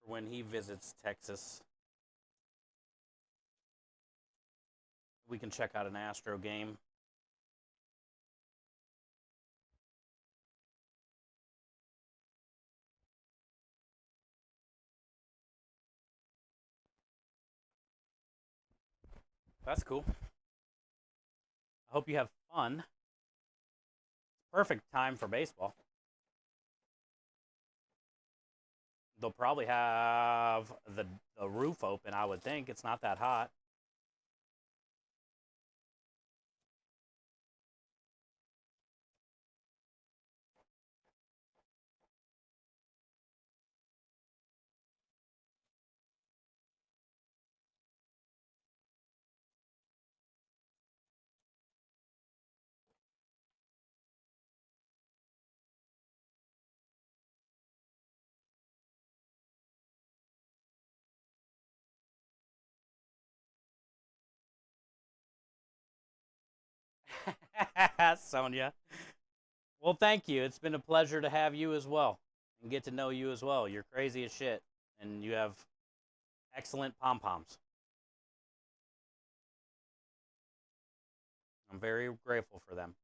for when he visits Texas. we can check out an Astro game. That's cool. I hope you have fun. Perfect time for baseball. They'll probably have the roof open, I would think. It's not that hot. Sonia. Well, thank you. It's been a pleasure to have you as well and get to know you as well. You're crazy as shit, and you have excellent pom poms. I'm very grateful for them.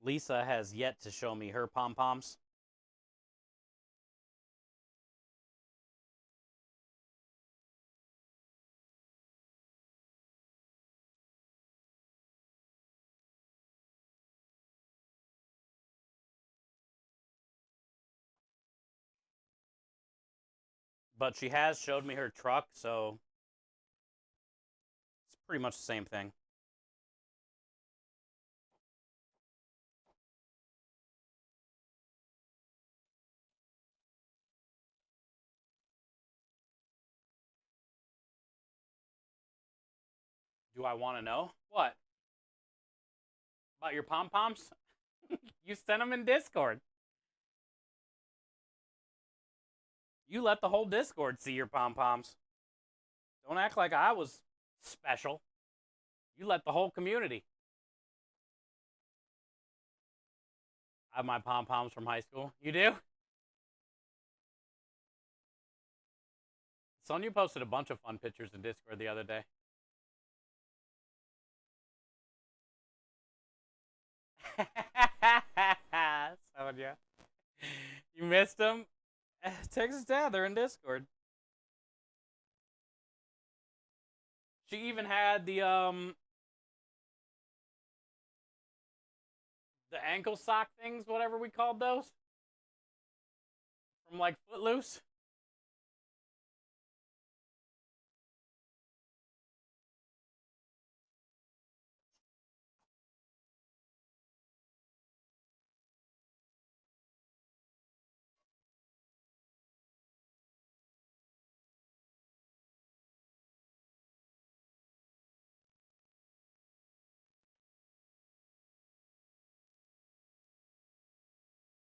Lisa has yet to show me her pom poms. But she has showed me her truck, so it's pretty much the same thing. Do I want to know? What? About your pom poms? You sent them in Discord. You let the whole Discord see your pom poms. Don't act like I was special. You let the whole community. I have my pom poms from high school. You do? Sonya posted a bunch of fun pictures in Discord the other day. Sonya. You missed them? Texas Dad, they're in Discord. She even had the ankle sock things, whatever we called those. From like Footloose.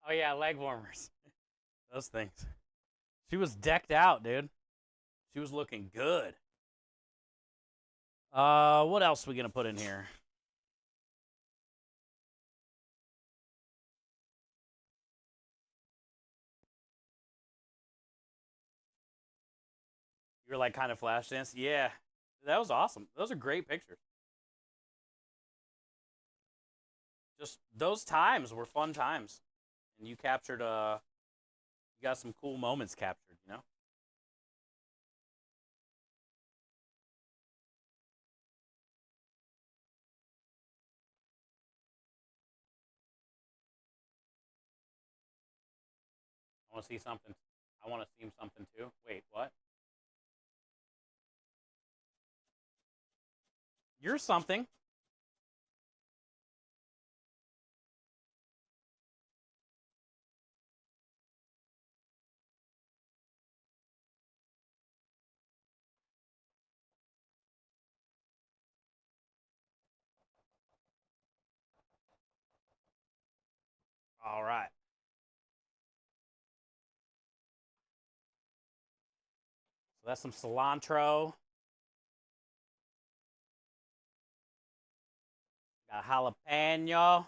Oh yeah, leg warmers. Those things. She was decked out, dude. She was looking good. What else are we gonna put in here? You were like kind of flash dance. Yeah, that was awesome. Those are great pictures. Just those times were fun times, and you captured you got some cool moments captured. You know. I want to see something. I want to see something too. Wait, what? You're something. All right. So that's some cilantro. Got jalapeno.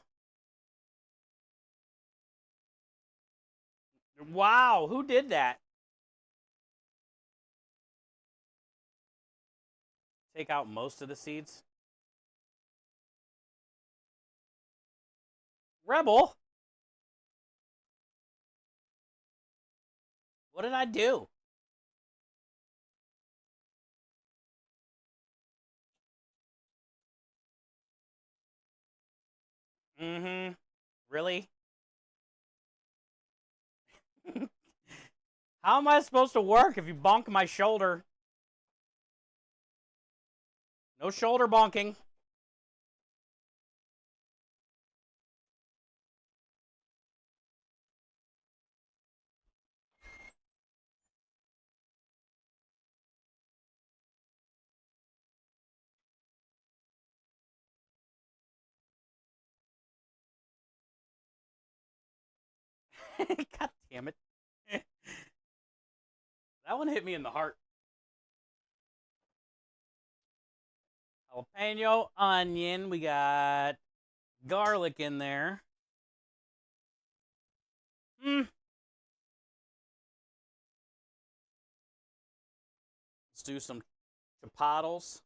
Wow, who did that? Take out most of the seeds? Rebel? What did I do? Mm-hmm. Really? How am I supposed to work if you bonk my shoulder? No shoulder bonking. God damn it. That one hit me in the heart. Jalapeno, onion. We got garlic in there. Hmm. Let's do some chipotles.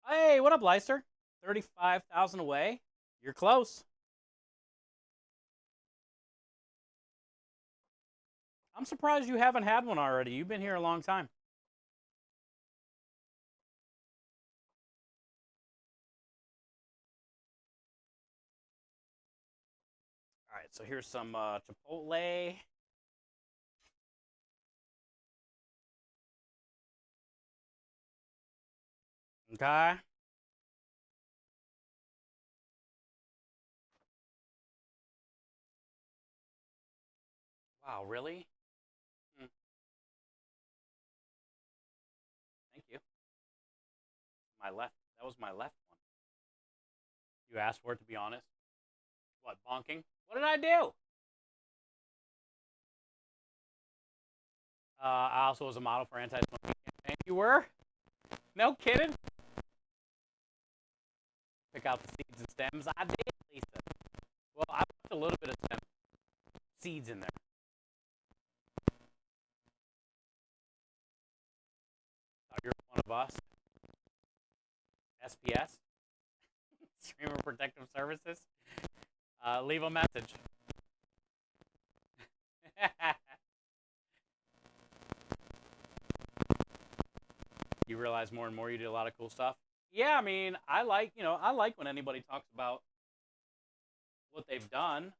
Hey, what up, Leister? 35,000 away. You're close. I'm surprised you haven't had one already. You've been here a long time. All right, so here's some Chipotle. Okay. Wow, really? Hmm, thank you. My left. That was my left one. You asked for it, to be honest. What, bonking? What did I do? I also was a model for anti-smoking campaign. You were? No kidding? Pick out the seeds and stems. I did, Lisa. Well, I put a little bit of seeds in there. Thought you were one of us. SPS, Streamer Protective Services. Leave a message. You realize more and more you did a lot of cool stuff. Yeah, I mean, I like when anybody talks about what they've done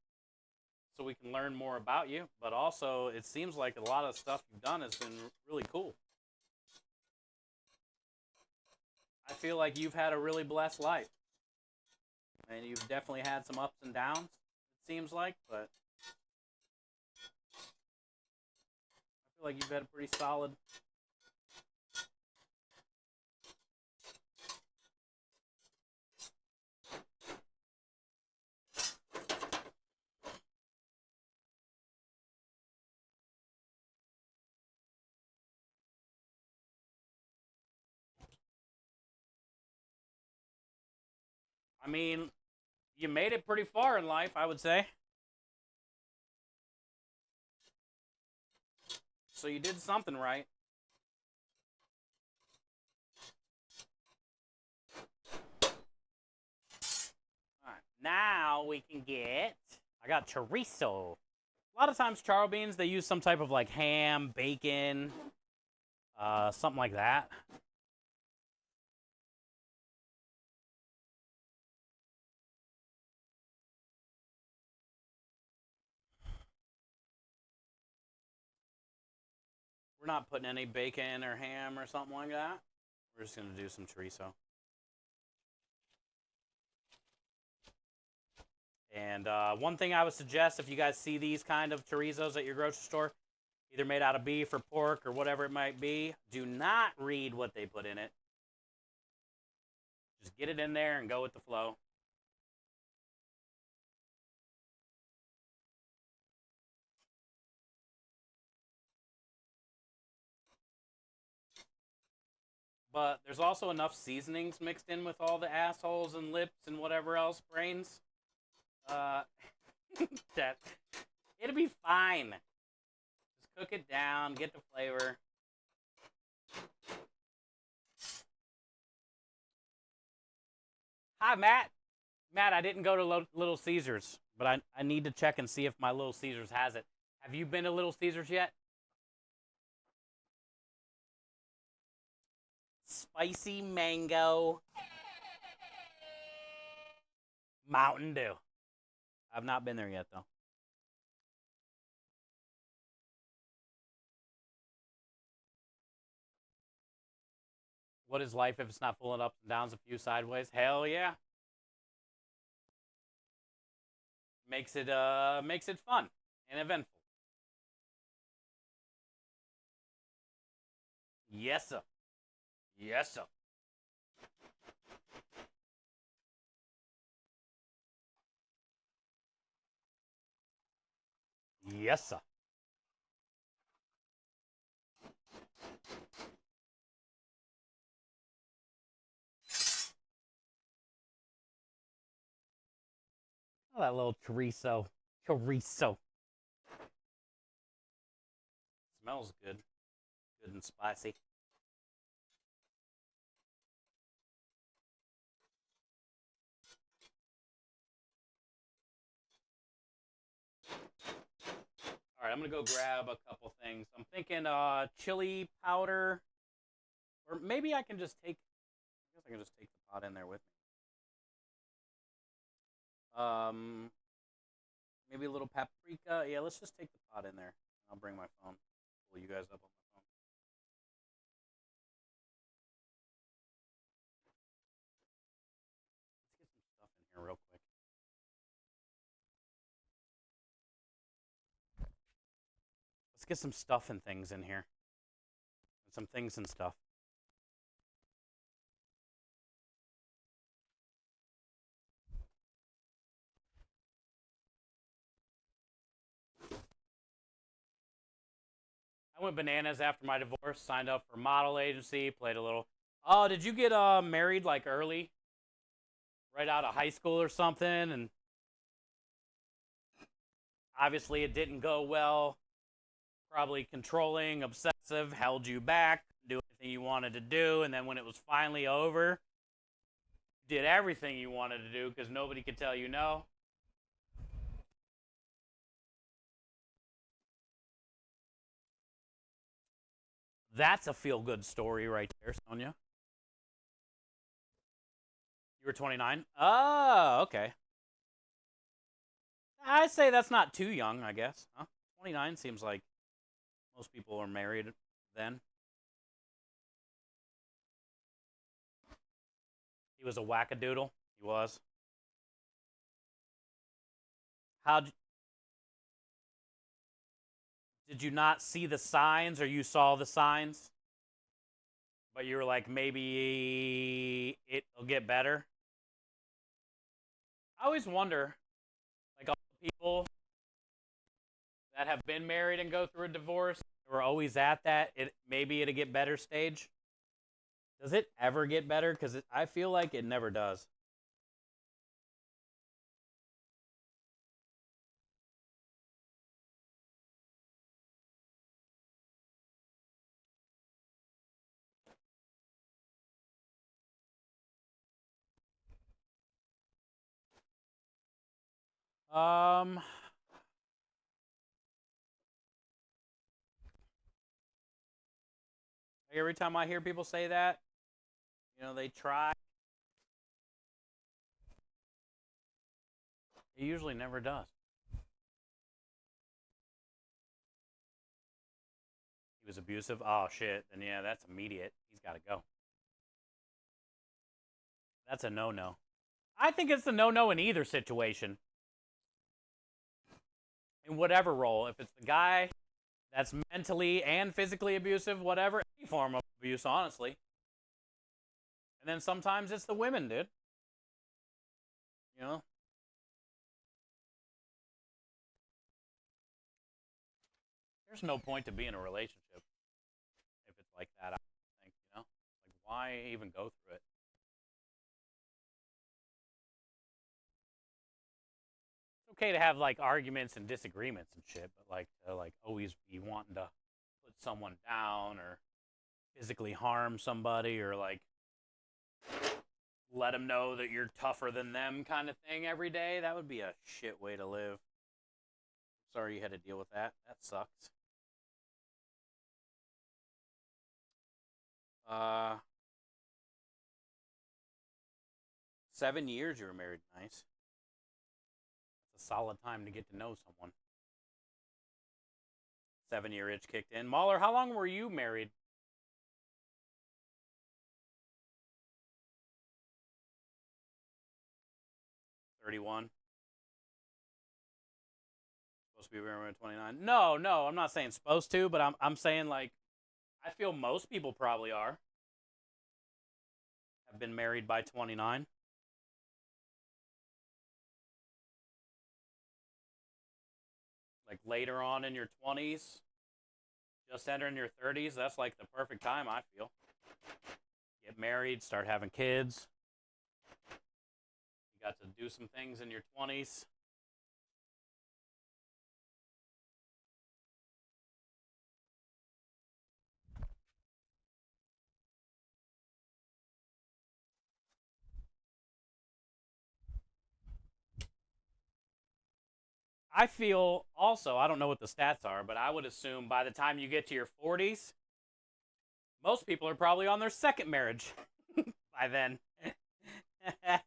so we can learn more about you. But also, it seems like a lot of stuff you've done has been really cool. I feel like you've had a really blessed life. And you've definitely had some ups and downs, it seems like, but I feel like you've had a pretty solid. I mean, you made it pretty far in life, I would say. So you did something right. All right, now we can get. I got chorizo. A lot of times, charro beans they use some type of like ham, bacon, something like that. We're not putting any bacon or ham or something like that. We're just gonna do some chorizo. And one thing I would suggest if you guys see these kind of chorizos at your grocery store, either made out of beef or pork or whatever it might be, do not read what they put in it. Just get it in there and go with the flow. But there's also enough seasonings mixed in with all the assholes and lips and whatever else, brains. Uh, that it'll be fine. Just cook it down, get the flavor. Hi, Matt. Matt, I didn't go to Little Caesars, but I need to check and see if my Little Caesars has it. Have you been to Little Caesars yet? Spicy mango Mountain Dew. I've not been there yet, though. What is life if it's not full of ups and downs, a few sideways? Hell yeah. Makes it fun and eventful. Yes, sir. Yes, sir. Yes, sir. Oh, that little chorizo. Chorizo. Smells good. Good and spicy. All right, I'm gonna go grab a couple things. I'm thinking chili powder, or maybe I can just take. I guess I can just take the pot in there with me. Maybe a little paprika. Yeah, let's just take the pot in there. I'll bring my phone. Pull you guys up on my phone. Let's get some stuff in here real quick. Let's get some stuff and things in here. Some things and stuff. I went bananas after my divorce. Signed up for a model agency. Played a little. Oh, did you get married like early, right out of high school or something? And obviously it didn't go well. Probably controlling, obsessive, held you back, do anything you wanted to do, and then when it was finally over, did everything you wanted to do because nobody could tell you no. That's a feel good story right there, Sonia. You were 29? Oh, okay. I'd say that's not too young, I guess. Huh? 29 seems like most people are married then. He was a wackadoodle. He was. How did you not see the signs, or you saw the signs, but you were like, maybe it'll get better? I always wonder, like all the people that have been married and go through a divorce, are always at that maybe it'll get better stage. Does it ever get better? Because I feel like it never does. Um, every time I hear people say that, they try. It usually never does. He was abusive. Oh shit. Then yeah, that's immediate. He's got to go. That's a no-no. I think it's a no-no in either situation. In whatever role, if it's the guy that's mentally and physically abusive, whatever, any form of abuse, honestly. And then sometimes it's the women, dude. You know, there's no point to be in a relationship if it's like that. I think, like Why even go through it? It's okay to have like arguments and disagreements and shit, but like to like always be wanting to put someone down or physically harm somebody or like let them know that you're tougher than them kind of thing every day, that would be a shit way to live. Sorry you had to deal with that. That sucks. Uh, 7 years you were married. Nice. That's a solid time to get to know someone. 7 year itch kicked in. Mahler, how long were you married? 31. Supposed to be married at 29. No, no, I'm not saying supposed to, but I'm saying like I feel most people probably are. Have been married by 29. Like later on in your 20s, just entering your 30s, that's like the perfect time, I feel. Get married, start having kids. You got to do some things in your 20s. I feel also, I don't know what the stats are, but I would assume by the time you get to your 40s, most people are probably on their second marriage by then. All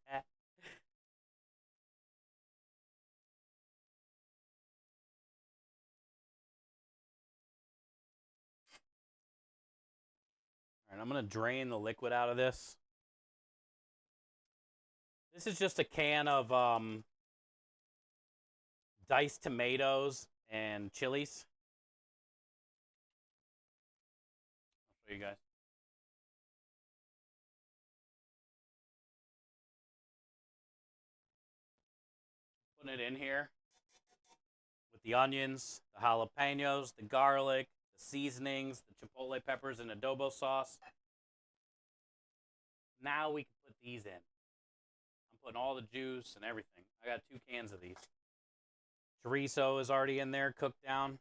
right, I'm going to drain the liquid out of this. This is just a can of diced tomatoes and chilies. I'll show you guys. Putting it in here with the onions, the jalapenos, the garlic, the seasonings, the chipotle peppers, and adobo sauce. Now we can put these in. I'm putting all the juice and everything. I got 2 cans of these. Chorizo is already in there, cooked down.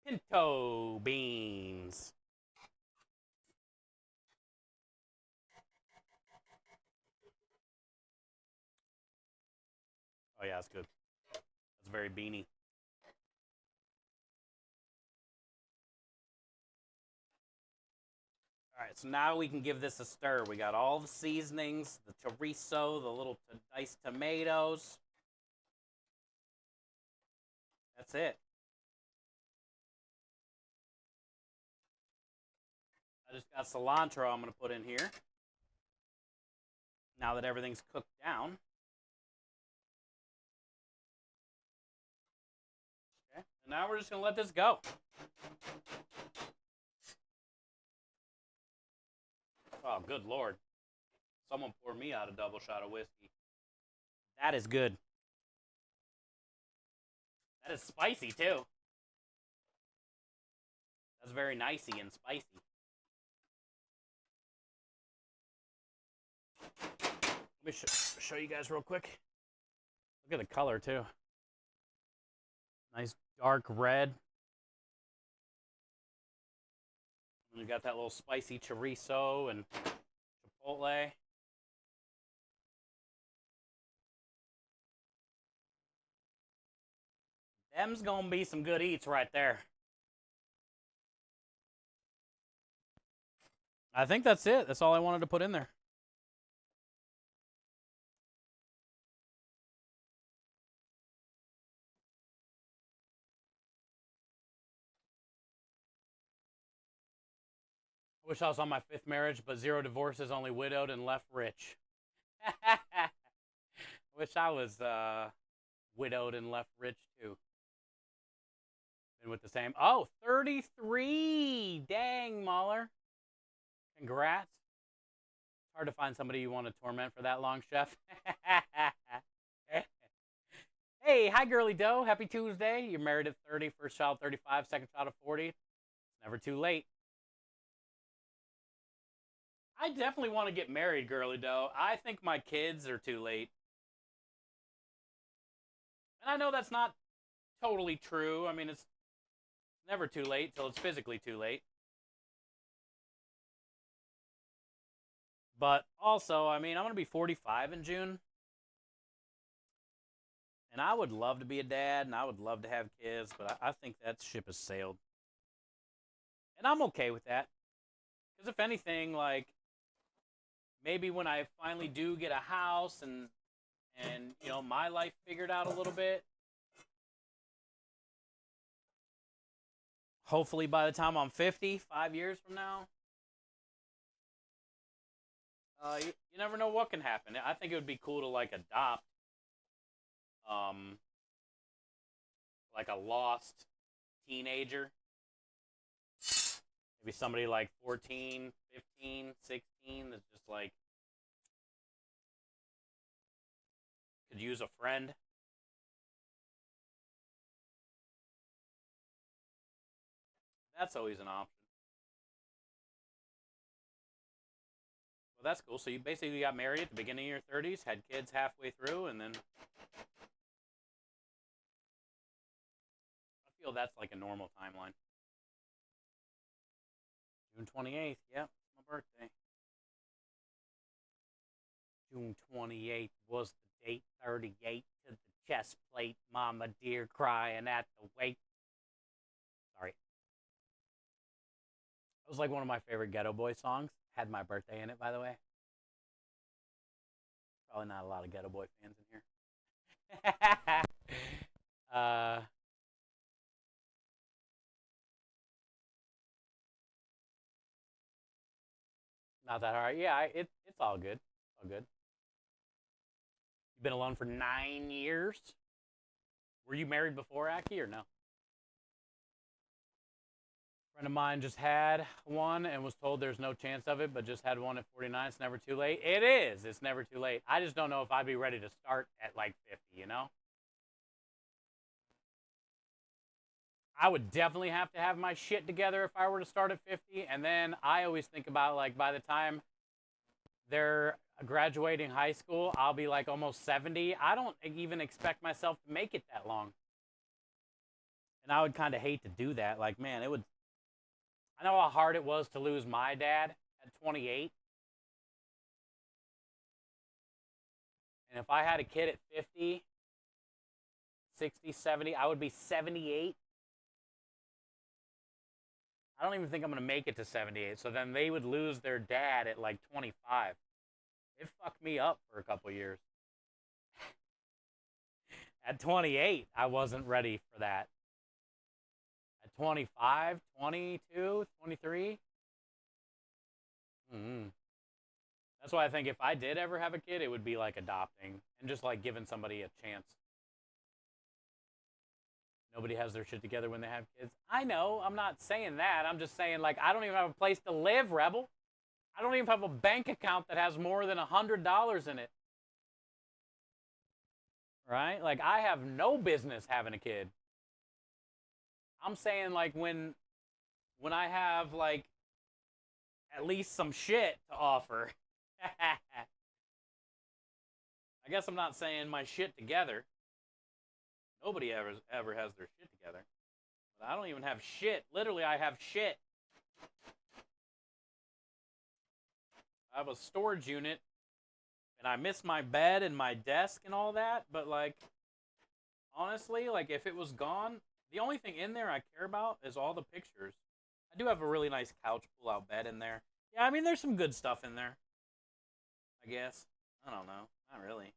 Pinto beans. Oh yeah, that's good. That's very beany. All right, so now we can give this a stir. We got all the seasonings, the chorizo, the little diced tomatoes. That's it. I just got cilantro I'm going to put in here. Now that everything's cooked down. Okay, and now we're just going to let this go. Oh, good Lord. Someone poured me out a double shot of whiskey. That is good. That is spicy, too. That's very nicey and spicy. Let me show you guys real quick. Look at the color, too. Nice dark red. And we got that little spicy chorizo and chipotle. Them's gonna be some good eats right there. I think that's it. That's all I wanted to put in there. I wish I was on my 5th marriage, but 0 divorces, only widowed and left rich. Wish I was widowed and left rich too. Been with the same. Oh, 33. Dang, Mahler. Congrats. It's hard to find somebody you want to torment for that long, Chef. Hey, hi, girly doe. Happy Tuesday. You're married at 30, first child 35, second child at 40. It's never too late. I definitely want to get married, girly doe. I think my kids are too late. And I know that's not totally true. I mean, it's never too late till it's physically too late. But also, I mean, I'm going to be 45 in June. And I would love to be a dad and I would love to have kids, but I think that ship has sailed. And I'm okay with that. Because if anything, like, maybe when I finally do get a house and you know, my life figured out a little bit, hopefully by the time I'm 50, 5 years from now, you never know what can happen. I think it would be cool to like adopt um like a lost teenager. Maybe somebody like 14, 15, 16 that's just like could use a friend. That's always an option. Well, that's cool. So you basically got married at the beginning of your 30s, had kids halfway through, and then I feel that's like a normal timeline. June 28th. Yep, it's my birthday. June 28th was the date. 38 to the chest plate. Mama dear crying at the wake. Sorry. It was like one of my favorite Ghetto Boy songs. Had my birthday in it, by the way. Probably not a lot of Ghetto Boy fans in here. uh, Not that hard. Yeah, it's all good. All good. You've been alone for 9 years. Were you married before, Aki, or no? A friend of mine just had one and was told there's no chance of it, but just had one at 49. It's never too late. It is. It's never too late. I just don't know if I'd be ready to start at like 50, you know? I would definitely have to have my shit together if I were to start at 50. And then I always think about like by the time they're graduating high school, I'll be like almost 70. I don't even expect myself to make it that long. And I would kind of hate to do that. Like, man, it would. I know how hard it was to lose my dad at 28. And if I had a kid at 50, 60, 70, I would be 78. I don't even think I'm going to make it to 78. So then they would lose their dad at like 25. It fucked me up for a couple years. At 28, I wasn't ready for that. At 25, 22, 23, mm-hmm. That's why I think if I did ever have a kid, it would be like adopting and just like giving somebody a chance. Nobody has their shit together when they have kids. I know, I'm not saying that. I'm just saying, like, I don't even have a place to live, Rebel. I don't even have a bank account that has more than $100 in it. Right? Like, I have no business having a kid. I'm saying, like, when I have, like, at least some shit to offer. I guess I'm not saying my shit together. Nobody ever has their shit together. But I don't even have shit. Literally, I have shit. I have a storage unit, and I miss my bed and my desk and all that. But like, honestly, like if it was gone, the only thing in there I care about is all the pictures. I do have a really nice couch pull-out bed in there. Yeah, I mean, there's some good stuff in there. I guess. I don't know. Not really.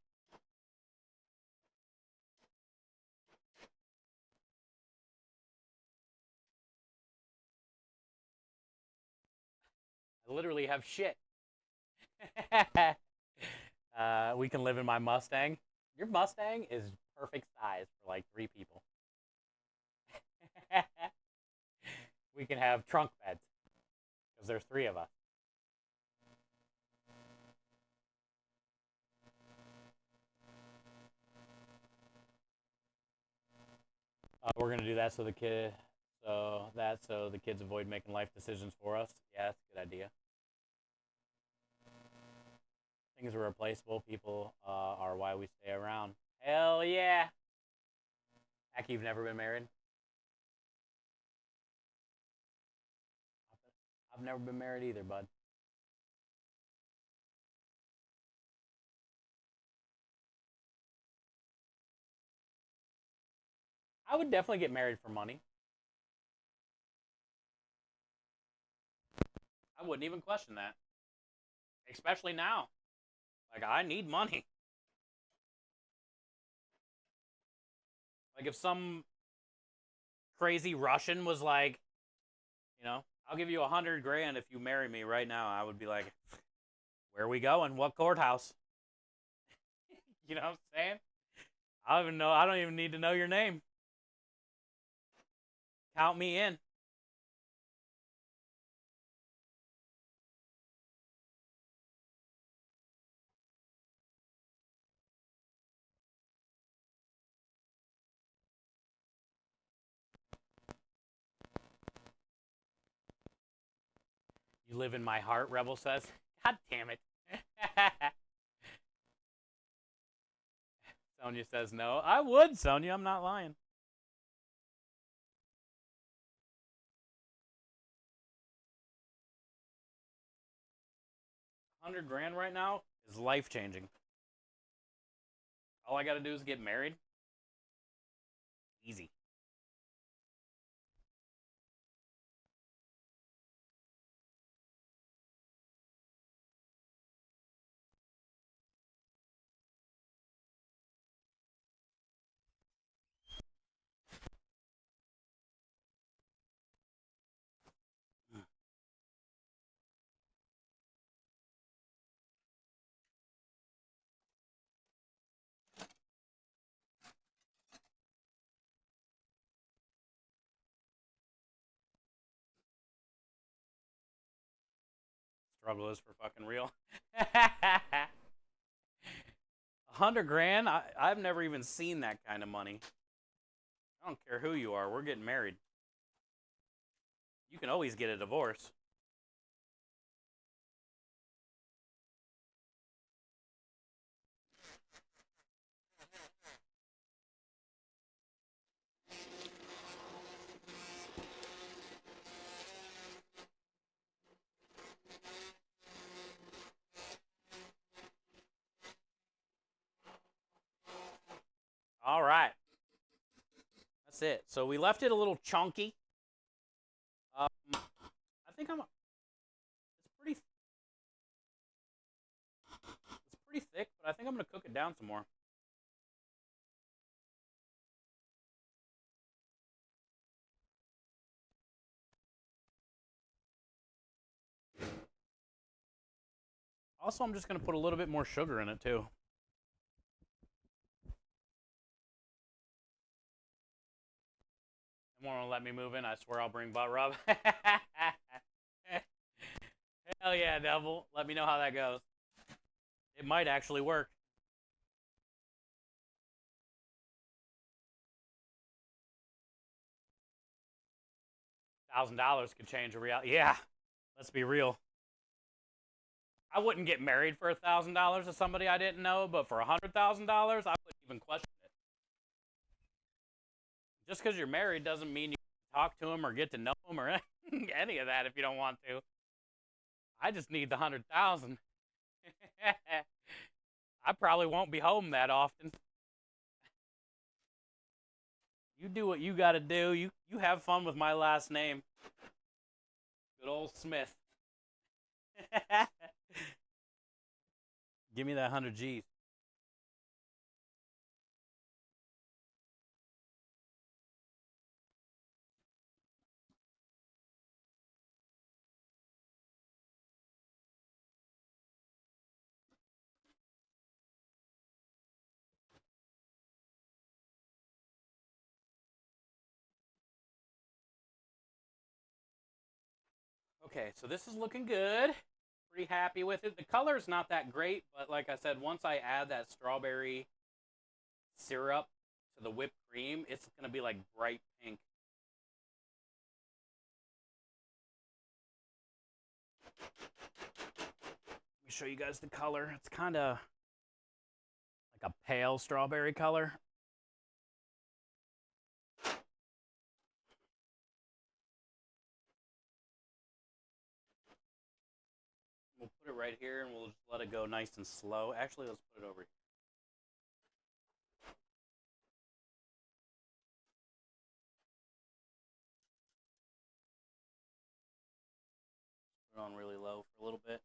I literally have shit. We can live in my Mustang. Your Mustang is perfect size for like 3 people. We can have trunk beds because there's 3 of us. We're gonna do that so the kids avoid making life decisions for us. Yeah, that's a good idea. Things are replaceable. People are why we stay around. Hell yeah! Heck, you've never been married? I've never been married either, bud. I would definitely get married for money. I wouldn't even question that, especially now. Like, I need money. Like, if some crazy Russian was like, I'll give you 100 grand if you marry me right now, I would be like, where are we going? What courthouse? You know what I'm saying? I don't even know. I don't even need to know your name. Count me in. You live in my heart, Rebel says. God damn it. Sonia says no. I would, Sonia. I'm not lying. 100 grand right now is life changing. All I got to do is get married. Easy. Struggle is for fucking real. 100 grand? I've never even seen that kind of money. I don't care who you are. We're getting married. You can always get a divorce. All right. That's it. So we left it a little chunky. I think it's pretty thick, but I think I'm gonna cook it down some more. Also, I'm just gonna put a little bit more sugar in it too. You won't let me move in? I swear I'll bring butt rub. Hell yeah, devil. Let me know how that goes. It might actually work. $1,000 could change a reality. Yeah, let's be real. I wouldn't get married for $1,000 to somebody I didn't know, but for $100,000, I wouldn't even question it. Just because you're married doesn't mean you can talk to him or get to know him or any of that if you don't want to. I just need the 100,000. I probably won't be home that often. You do what you got to do. You have fun with my last name. Good old Smith. Give me that 100 G's. Okay, so this is looking good. Pretty happy with it. The color's not that great, but like I said, once I add that strawberry syrup to the whipped cream, it's gonna be like bright pink. Let me show you guys the color. It's kind of like a pale strawberry color. We'll put it right here and we'll just let it go nice and slow. Actually, let's put it over here. Put it on really low for a little bit.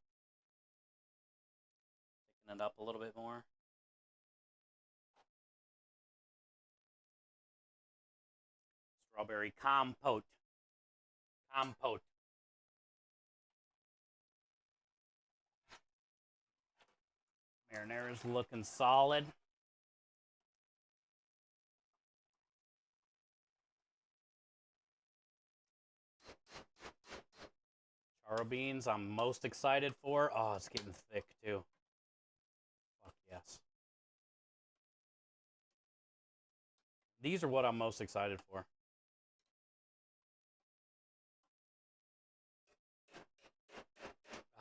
Thicken it up a little bit more. Strawberry compote. Compote. Marinara's looking solid. Charo beans I'm most excited for. Oh, it's getting thick too. Fuck yes. These are what I'm most excited for.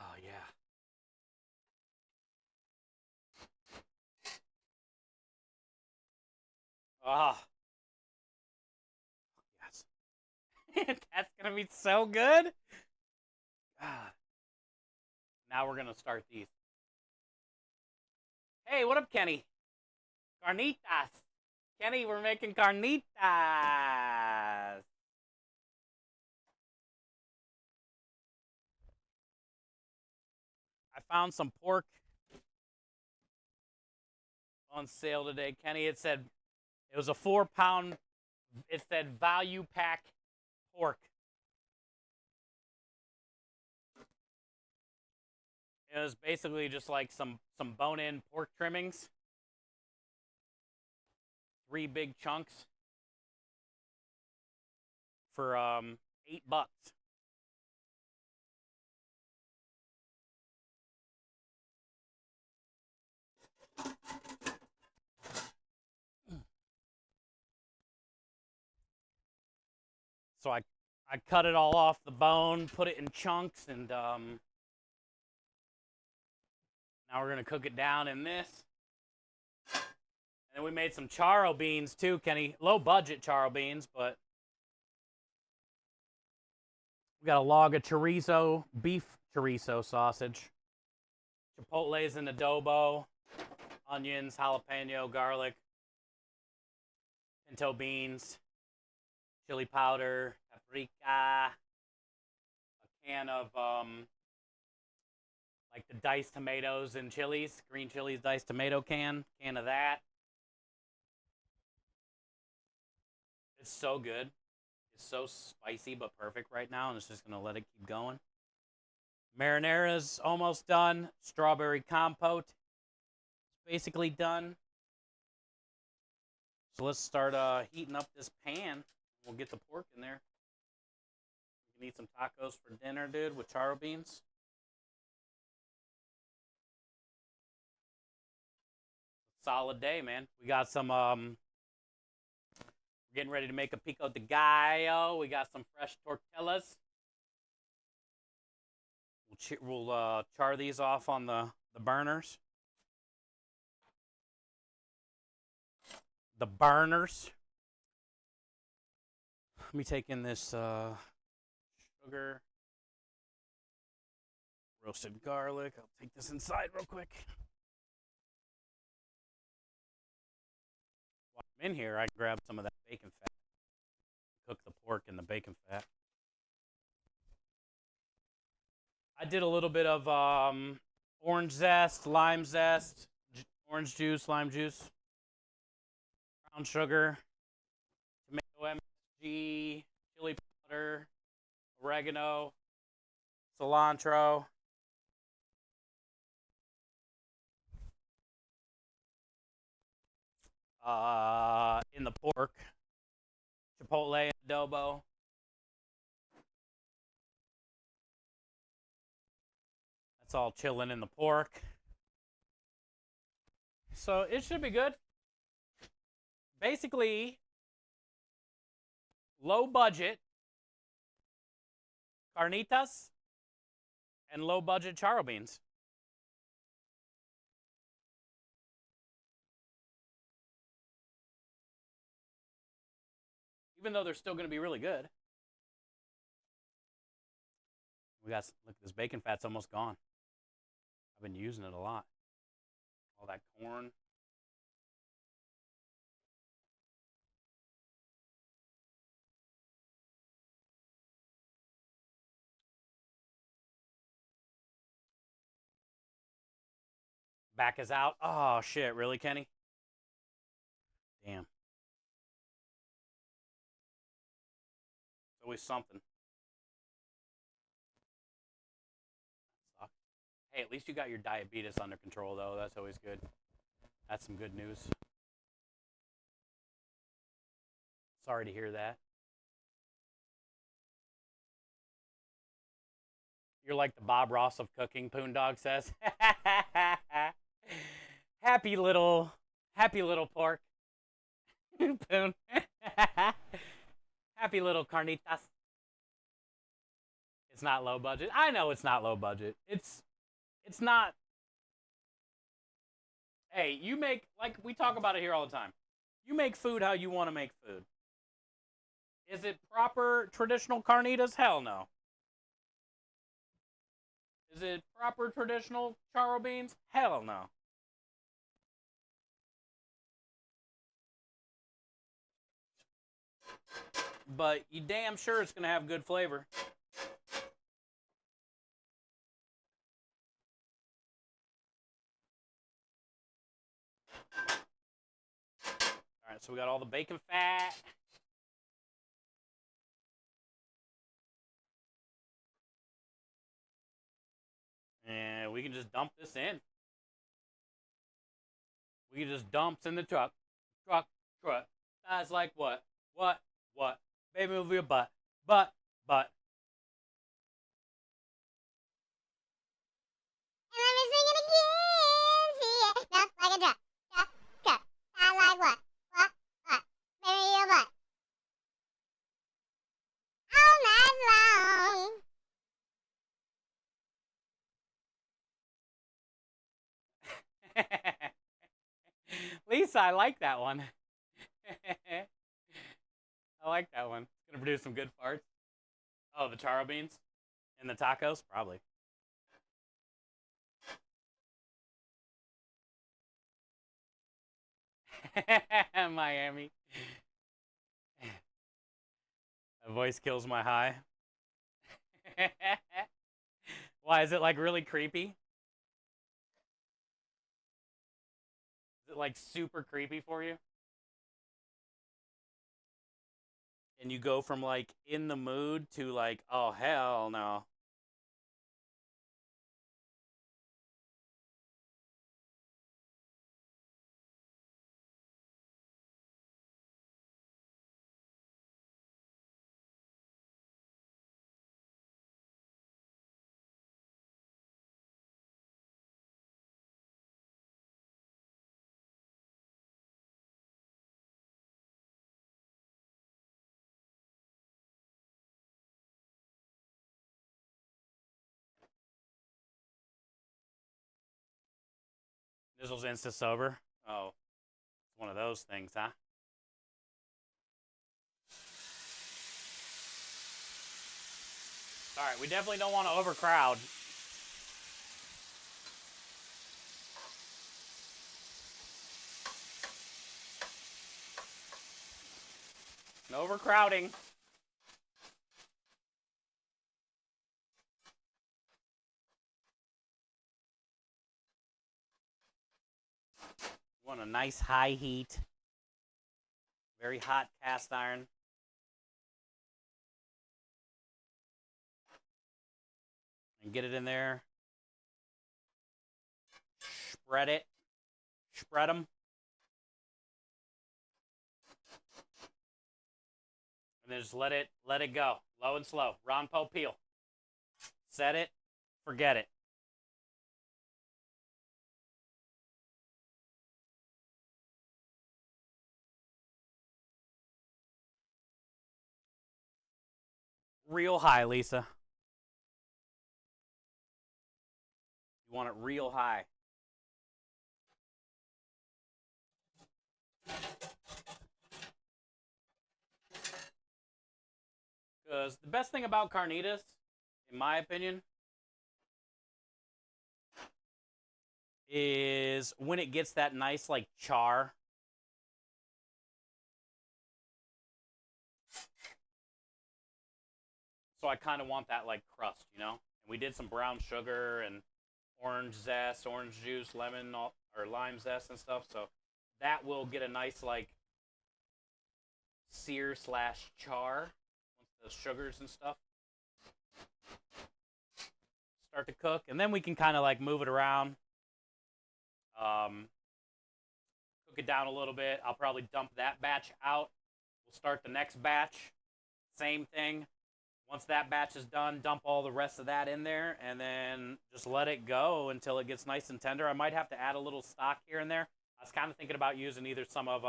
Oh, yeah. Ah. Oh, yes. That's going to be so good. Ah. Now we're going to start these. Hey, what up, Kenny? Carnitas. Kenny, we're making carnitas. I found some pork on sale today, Kenny. It was a 4-pound. It said value pack pork. It was basically just like some bone-in pork trimmings. 3 big chunks for $8. So I cut it all off the bone, put it in chunks, and now we're gonna cook it down in this. And then we made some charo beans too, Kenny. Low budget charo beans, but we got a log of chorizo, beef chorizo sausage, chipotles and adobo, onions, jalapeno, garlic, pinto beans, chili powder, paprika, a can of like the diced tomatoes and chilies, green chilies diced tomato can of that. It's so good. It's so spicy but perfect right now, and it's just gonna let it keep going. Marinara's almost done. Strawberry compote is basically done. So let's start heating up this pan. We'll get the pork in there. We can eat some tacos for dinner, dude, with charo beans. Solid day, man. We got some we're getting ready to make a pico de gallo. We got some fresh tortillas. We'll char these off on the burners. The burners. Let me take in this sugar, roasted garlic. I'll take this inside real quick. While I'm in here, I can grab some of that bacon fat. Cook the pork in the bacon fat. I did a little bit of orange zest, lime zest, orange juice, lime juice, brown sugar, tomato MSG, chili powder, oregano, cilantro. In the pork, chipotle adobo. That's all chilling in the pork. So it should be good. basically low budget carnitas and low budget charro beans. Even though they're still going to be really good. Look at this bacon fat's almost gone. I've been using it a lot. All that corn. Back is out. Oh shit, really, Kenny? Damn. It's always something. Hey, at least you got your diabetes under control, though. That's always good. That's some good news. Sorry to hear that. You're like the Bob Ross of cooking, Poondog says. happy little pork. Poon. Happy little carnitas. It's not low budget. I know it's not low budget. It's not. Hey, you make, like we talk about it here all the time. You make food how you want to make food. Is it proper traditional carnitas? Hell no. Is it proper traditional charro beans? Hell no. But you damn sure it's going to have good flavor. All right, so we got all the bacon fat. And we can just dump this in. We can just dump in the truck. Truck. That's like what? What? Baby, move your butt. Butt. And let me sing it again. See it. Just like a truck. Sound like what? What? Baby, your butt. All night long. Lisa, I like that one. I like that one. It's gonna produce some good farts. Oh, the charro beans and the tacos, probably. Miami. A voice kills my high. Why is it like really creepy? Is it like super creepy for you? And you go from like in the mood to like, oh hell no. This was insta sober. Oh, it's one of those things, huh? All right, we definitely don't want to overcrowd. No overcrowding. We want a nice high heat. Very hot cast iron. And get it in there. Spread it. Spread them. And then just let it go. Low and slow. Ron Poe peel. Set it. Forget it. Real high, Lisa. You want it real high. Because the best thing about carnitas, in my opinion, is when it gets that nice, like, char. So I kind of want that, like, crust, you know? And we did some brown sugar and orange zest, orange juice, lemon, or lime zest and stuff. So that will get a nice, like, sear slash char once the sugars and stuff start to cook. And then we can kind of, like, move it around. Cook it down a little bit. I'll probably dump that batch out. We'll start the next batch. Same thing. Once that batch is done, dump all the rest of that in there, and then just let it go until it gets nice and tender. I might have to add a little stock here and there. I was kind of thinking about using either some of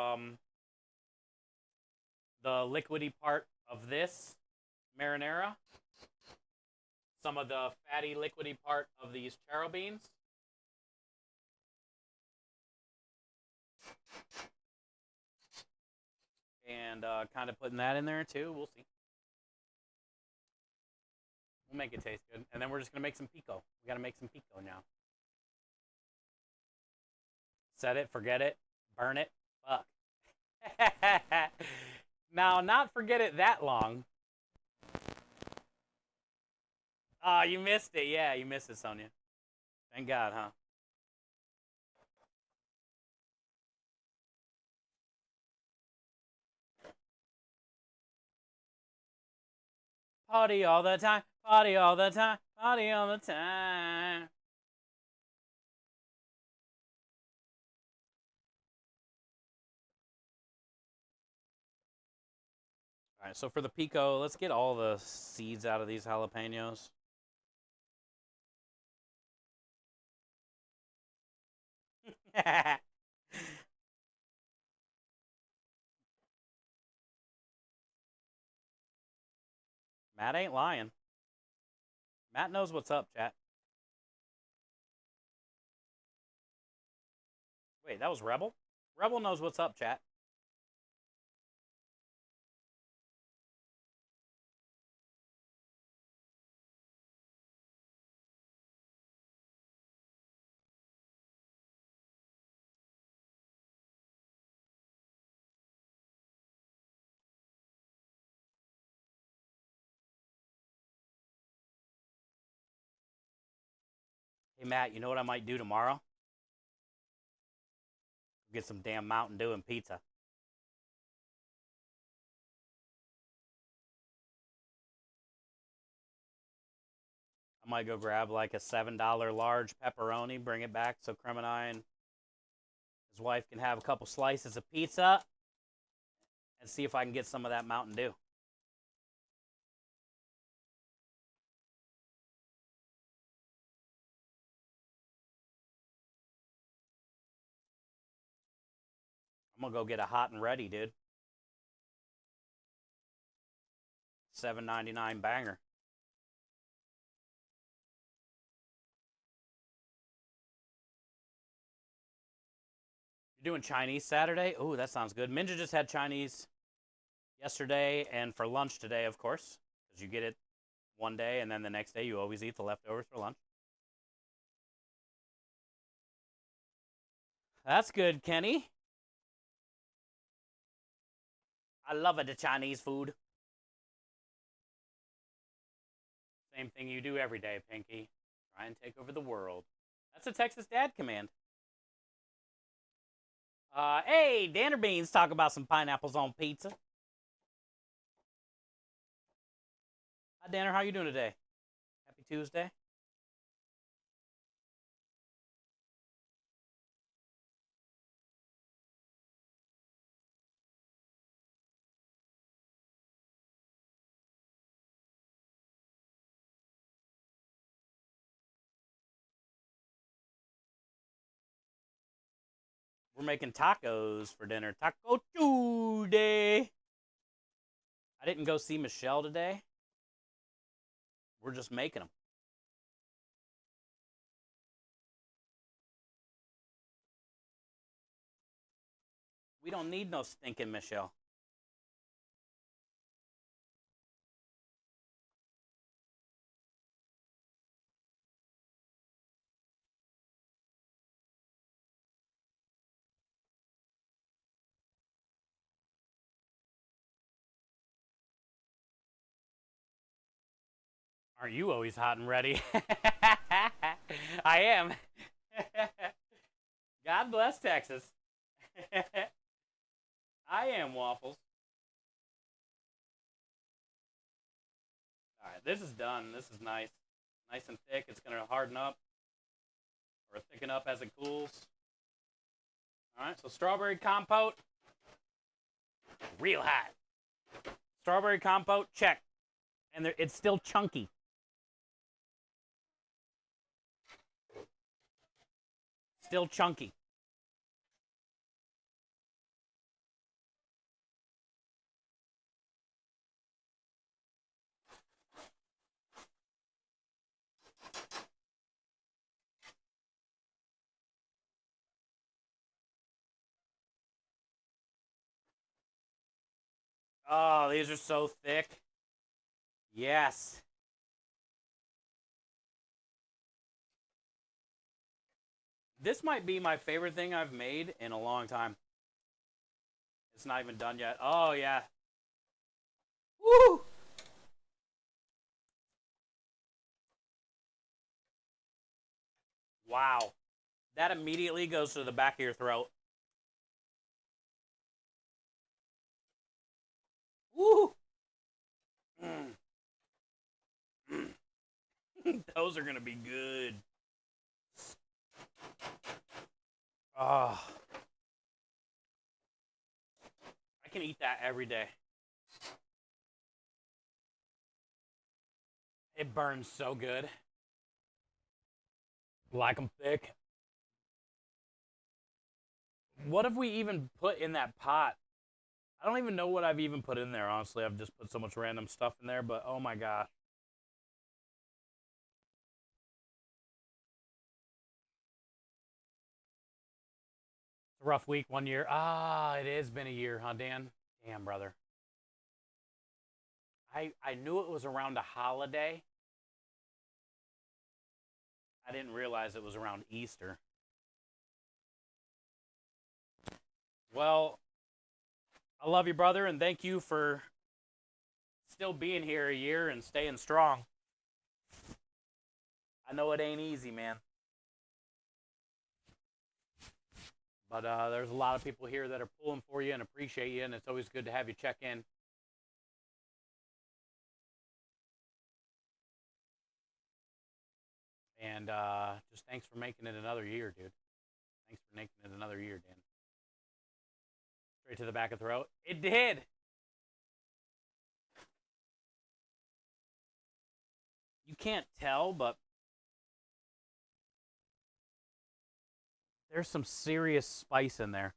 the liquidy part of this marinara, some of the fatty liquidy part of these charro beans, and kind of putting that in there too. We'll see. We'll make it taste good. And then we're just going to make some pico. We got to make some pico now. Set it, forget it, burn it. Fuck. Now, not forget it that long. Oh, you missed it. Yeah, you missed it, Sonia. Thank God, huh? Party all the time. Party all the time. Party all the time. All right, so for the pico, let's get all the seeds out of these jalapenos. Matt ain't lying. Matt knows what's up, chat. Wait, that was Rebel? Rebel knows what's up, chat. Hey, Matt, you know what I might do tomorrow? Get some damn Mountain Dew and pizza. I might go grab like a $7 large pepperoni, bring it back so Krem and I and his wife can have a couple slices of pizza and see if I can get some of that Mountain Dew. I'm gonna go get a hot and ready, dude. $7.99 banger. You're doing Chinese Saturday? Ooh, that sounds good. Minja just had Chinese yesterday and for lunch today, of course, because you get it one day and then the next day you always eat the leftovers for lunch. That's good, Kenny. I love it, the Chinese food. Same thing you do every day, Pinky. Try and take over the world. That's a Texas Dad command. Hey, Danner Beans, talk about some pineapples on pizza. Hi, Danner, how you doing today? Happy Tuesday. We're making tacos for dinner. Taco Tuesday. I didn't go see Michelle today We're just making them. We don't need no stinking Michelle. Aren't you always hot and ready? I am. God bless Texas. I am Waffles. All right, this is done. This is nice. Nice and thick. It's going to harden up or thicken up as it cools. All right, so strawberry compote, real hot. Strawberry compote, check. And it's still chunky. Still chunky. Oh, these are so thick. Yes. This might be my favorite thing I've made in a long time. It's not even done yet. Oh, yeah. Woo! Wow. That immediately goes to the back of your throat. Woo! Mm. Those are going to be good. Oh. I can eat that every day. It burns so good. Like them thick. What have we even put in that pot? I don't even know what I've even put in there, honestly. I've just put so much random stuff in there, but oh my gosh. It's a rough week, 1 year. Ah, it has been a year, huh, Dan? Damn, brother. I knew it was around a holiday. I didn't realize it was around Easter. Well, I love you, brother, and thank you for still being here a year and staying strong. I know it ain't easy, man. But there's a lot of people here that are pulling for you and appreciate you, and it's always good to have you check in. And just thanks for making it another year, dude. Thanks for making it another year, Dan. Straight to the back of the throat. It did. You can't tell, but there's some serious spice in there.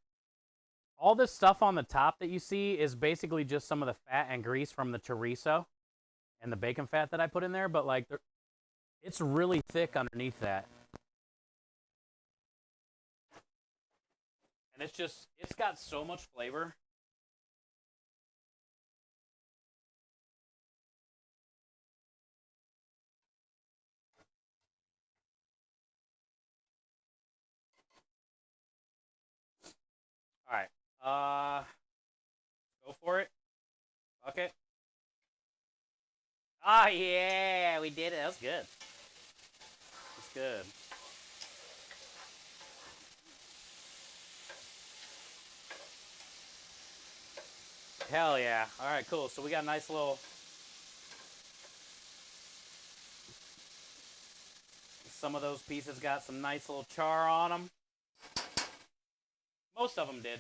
All this stuff on the top that you see is basically just some of the fat and grease from the chorizo and the bacon fat that I put in there, but like it's really thick underneath that. And it's got so much flavor. All right. Go for it. Okay. Oh, yeah, we did it. That was good. That's good. Hell yeah. All right, cool. So we got a nice little... Some of those pieces got some nice little char on them. Most of them did.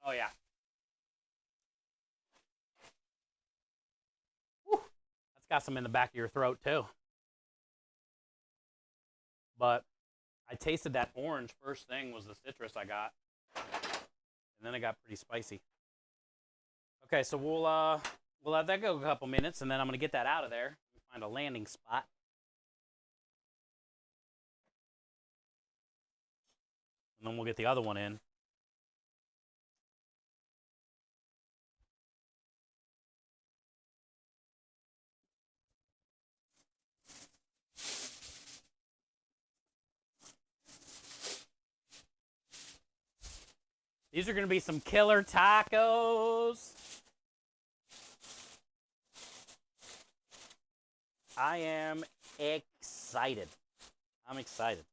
Oh, yeah. Whew. That's got some in the back of your throat, too. But I tasted that orange. First thing was the citrus I got. And then it got pretty spicy. Okay, so we'll let that go a couple minutes, and then I'm gonna get that out of there. Find a landing spot. And then we'll get the other one in. These are going to be some killer tacos. I am excited. I'm excited.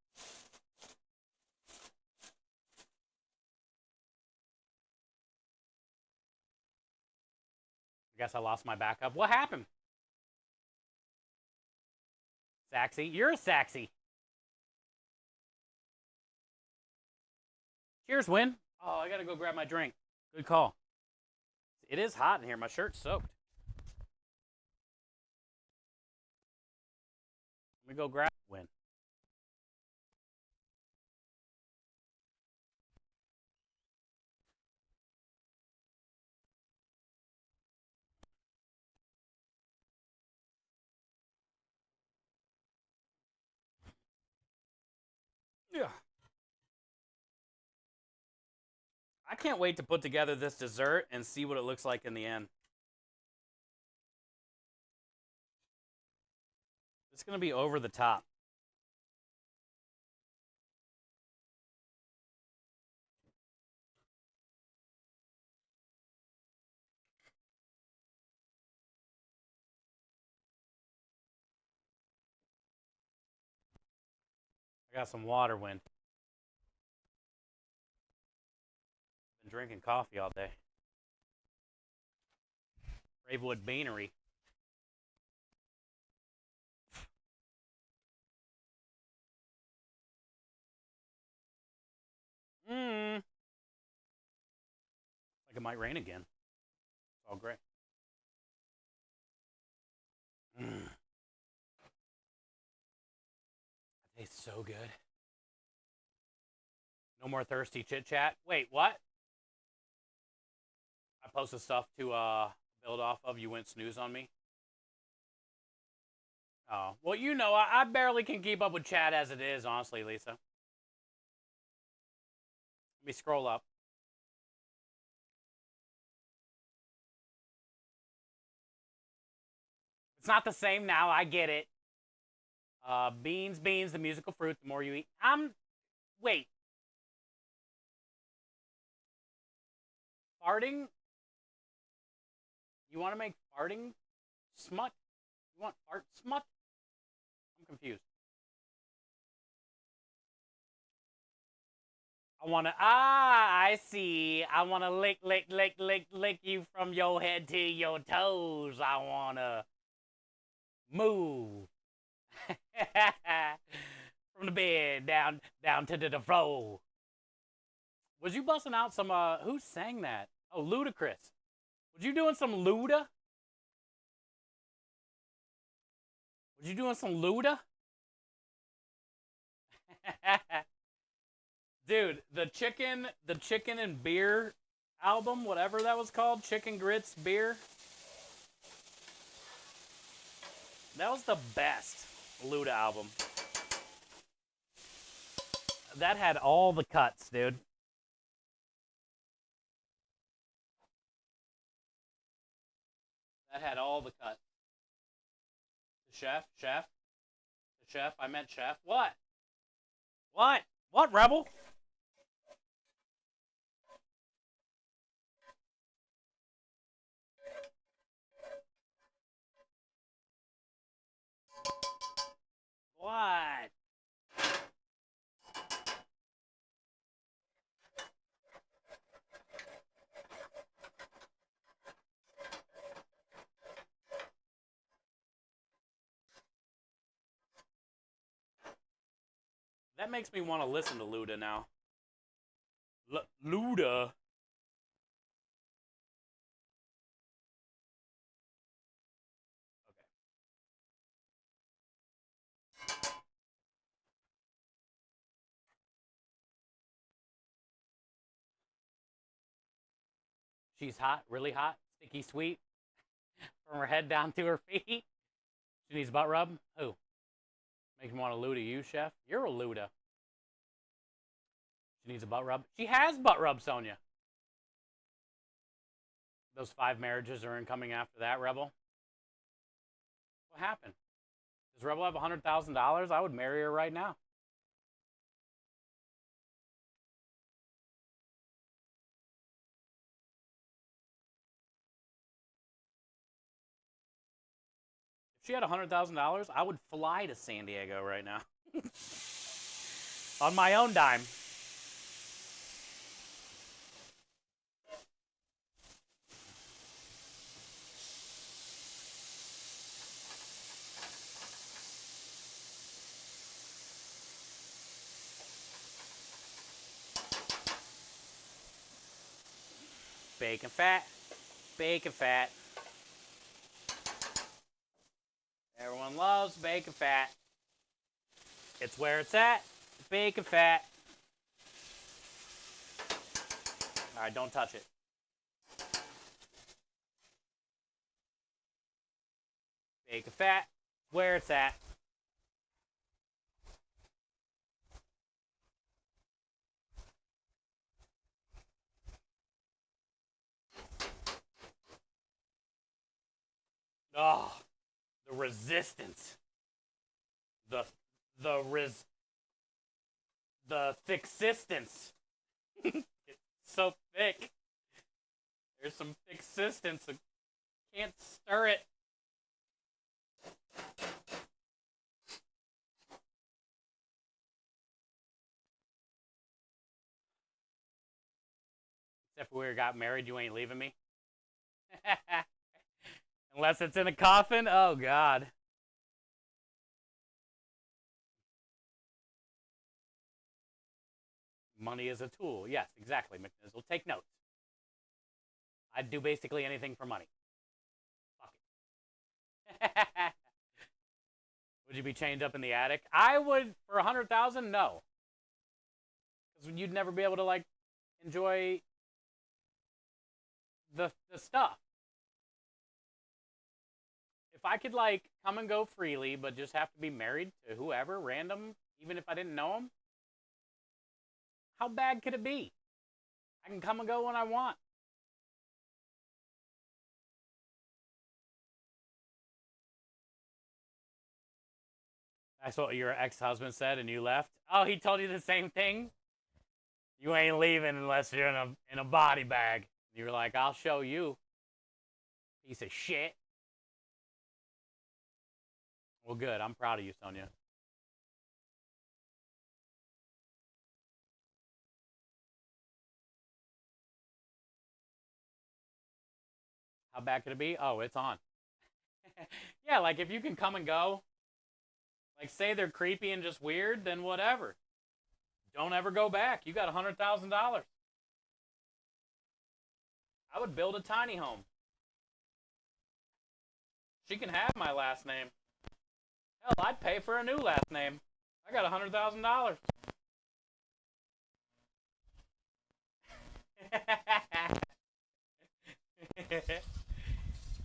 I guess I lost my backup. What happened? Saxy. You're a Saxy. Cheers, Win. Oh, I got to go grab my drink. Good call. It is hot in here. My shirt's soaked. Let me go grab Win. Yeah. I can't wait to put together this dessert and see what it looks like in the end. It's going to be over the top. I got some water, Win. Been drinking coffee all day. Ravewood Beanery. Like it might rain again. It's all great. It tastes so good. No more thirsty chit chat. Wait, what? I posted stuff to build off of. You went snooze on me. Oh, well, you know, I barely can keep up with chat as it is, honestly, Lisa. Let me scroll up. It's not the same now. I get it. Beans, the musical fruit. The more you eat. Wait. Farting? You want to make farting smut? You want fart smut? I'm confused. I see. I want to lick you from your head to your toes. I want to move. From the bed down to the floor. Was you busting out some, who sang that? Oh, Ludacris. Was you doing some Luda? Was you doing some Luda? Dude, the chicken and beer album, whatever that was called, Chicken Grits Beer. That was the best Luda album. That had all the cuts, dude. That had all the cuts. Chef. I meant chef. What? What, Rebel? What? That makes me want to listen to Luda now. Luda? She's hot, really hot. Sticky sweet from her head down to her feet. She needs a butt rub. Who? Make me want to Luda you, chef. You're a Luda. She needs a butt rub. She has butt rub, Sonia. Those 5 marriages are incoming after that, Rebel. What happened? Does Rebel have $100,000? I would marry her right now. If she had $100,000, I would fly to San Diego right now. On my own dime. Bacon fat. Bacon fat. Everyone loves bacon fat. It's where it's at. Bacon fat. All right, don't touch it. Bacon fat. Where it's at. Oh, the resistance. The thicksistence. It's so thick. There's some thicksistence. I can't stir it. Except if we got married, you ain't leaving me. Unless it's in a coffin. Oh, God. Money is a tool. Yes, exactly, McNizzle. Take notes. I'd do basically anything for money. Fuck it. Would you be chained up in the attic? I would, for $100,000, no. Because you'd never be able to, like, enjoy the stuff. If I could, like, come and go freely, but just have to be married to whoever, random, even if I didn't know them, how bad could it be? I can come and go when I want. That's what your ex-husband said and you left? Oh, he told you the same thing? You ain't leaving unless you're in a body bag. You were like, I'll show you. Piece of shit. Well, good. I'm proud of you, Sonia. How bad could it be? Oh, it's on. Yeah, like if you can come and go, like say they're creepy and just weird, then whatever. Don't ever go back. You got $100,000. I would build a tiny home. She can have my last name. Hell, I'd pay for a new last name. I got $100,000.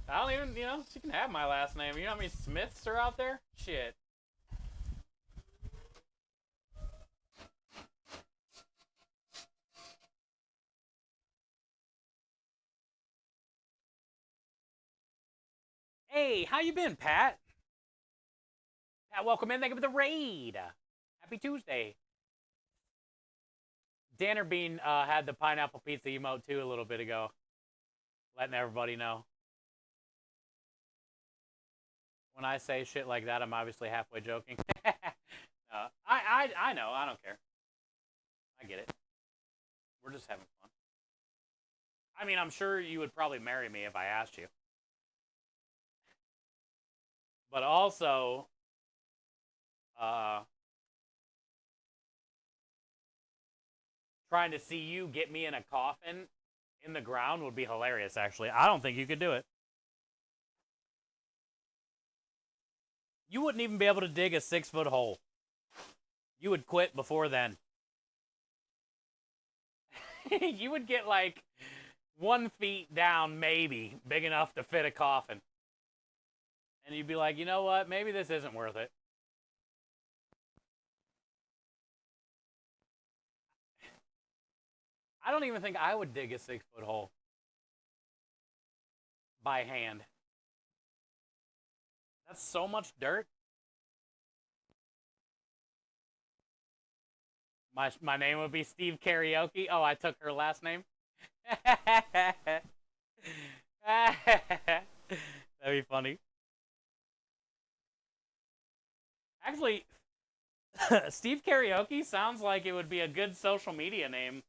I don't even, she can have my last name. You know how many Smiths are out there? Shit. Hey, how you been, Pat? Pat, welcome in. Thank you for the raid. Happy Tuesday. Danner Bean had the pineapple pizza emote too a little bit ago. Letting everybody know. When I say shit like that, I'm obviously halfway joking. I know. I don't care. I get it. We're just having fun. I mean, I'm sure you would probably marry me if I asked you. But also, trying to see you get me in a coffin in the ground would be hilarious, actually. I don't think you could do it. You wouldn't even be able to dig a 6-foot hole. You would quit before then. You would get, like, 1 feet down, maybe big enough to fit a coffin. And you'd be like, you know what? Maybe this isn't worth it. I don't even think I would dig a 6-foot hole by hand. That's so much dirt. My name would be Steve Karaoke. Oh, I took her last name. That'd be funny. Actually, Steve Karaoke sounds like it would be a good social media name.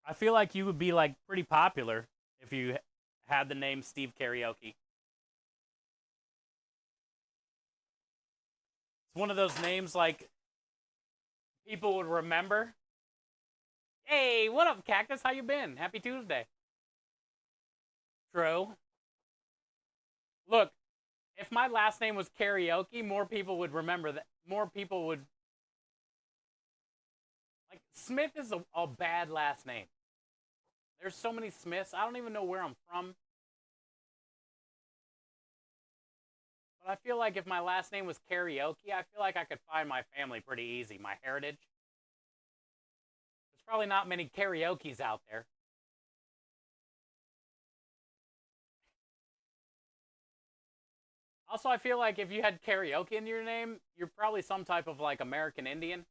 I feel like you would be like pretty popular if you had the name Steve Karaoke. It's one of those names like people would remember. Hey, what up, Cactus? How you been? Happy Tuesday. True. Look, if my last name was Karaoke, more people would remember that. More people would like Smith is a bad last name. There's so many Smiths. I don't even know where I'm from. But I feel like if my last name was Karaoke, I feel like I could find my family pretty easy, my heritage. There's probably not many karaokes out there. Also, I feel like if you had karaoke in your name, you're probably some type of like American Indian.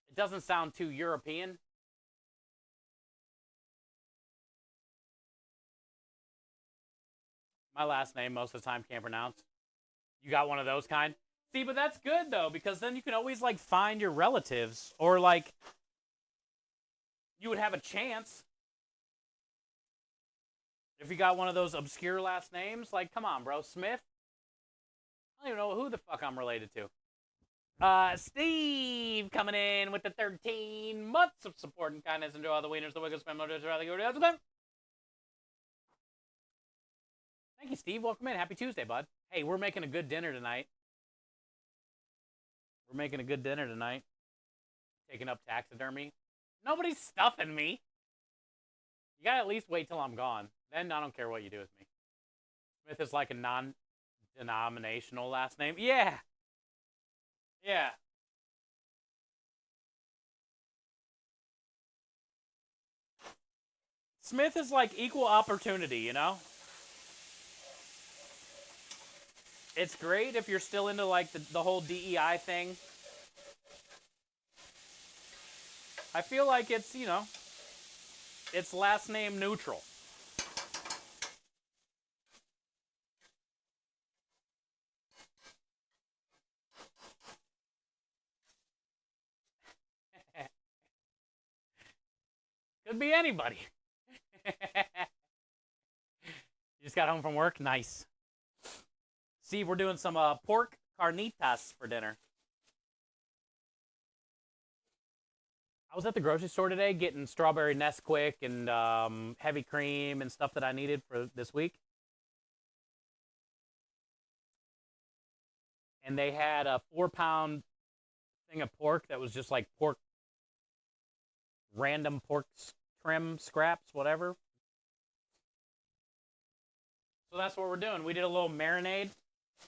It doesn't sound too European. My last name, most of the time, can't pronounce. You got one of those kind? See, but that's good though, because then you can always like find your relatives, or like you would have a chance if you got one of those obscure last names. Like, come on, bro, Smith. I don't even know who the fuck I'm related to. Steve coming in with the 13 months of support and kindness. Enjoy all the wieners, the wiggles, spam, Thank you, Steve. Welcome in. Happy Tuesday, bud. Hey, we're making a good dinner tonight. We're making a good dinner tonight. Taking up taxidermy. Nobody's stuffing me. You gotta at least wait till I'm gone. Then I don't care what you do with me. Smith is like a non-denominational last name. Yeah. Yeah. Smith is like equal opportunity, you know? It's great if you're still into like the whole DEI thing. I feel like it's, you know, it's last name neutral. Could be anybody. You just got home from work? Nice. Steve, we're doing some pork carnitas for dinner. I was at the grocery store today getting strawberry Nesquik and heavy cream and stuff that I needed for this week. And they had a 4-pound thing of pork that was just like pork, random pork trim scraps, whatever. So that's what we're doing. We did a little marinade.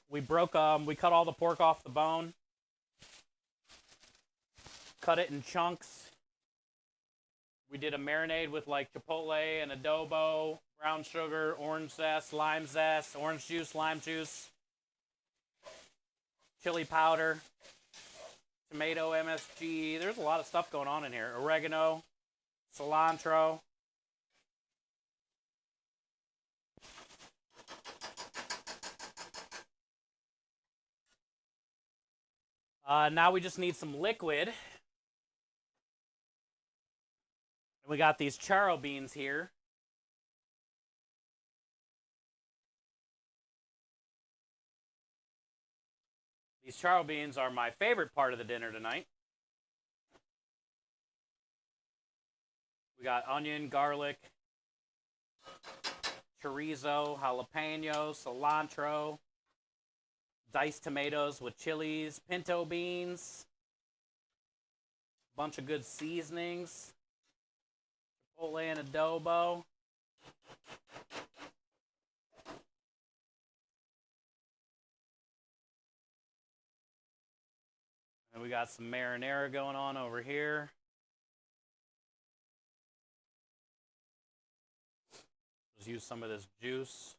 We cut all the pork off the bone, cut it in chunks. We did a marinade with like chipotle and adobo, brown sugar, orange zest, lime zest, orange juice, lime juice, chili powder, tomato MSG. There's a lot of stuff going on in here. Oregano, cilantro. Now we just need some liquid. And we got these charro beans here. These charro beans are my favorite part of the dinner tonight. We got onion, garlic, chorizo, jalapeno, cilantro, diced tomatoes with chilies, pinto beans, bunch of good seasonings. Chipotle and adobo. And we got some marinara going on over here. Just use some of this juice.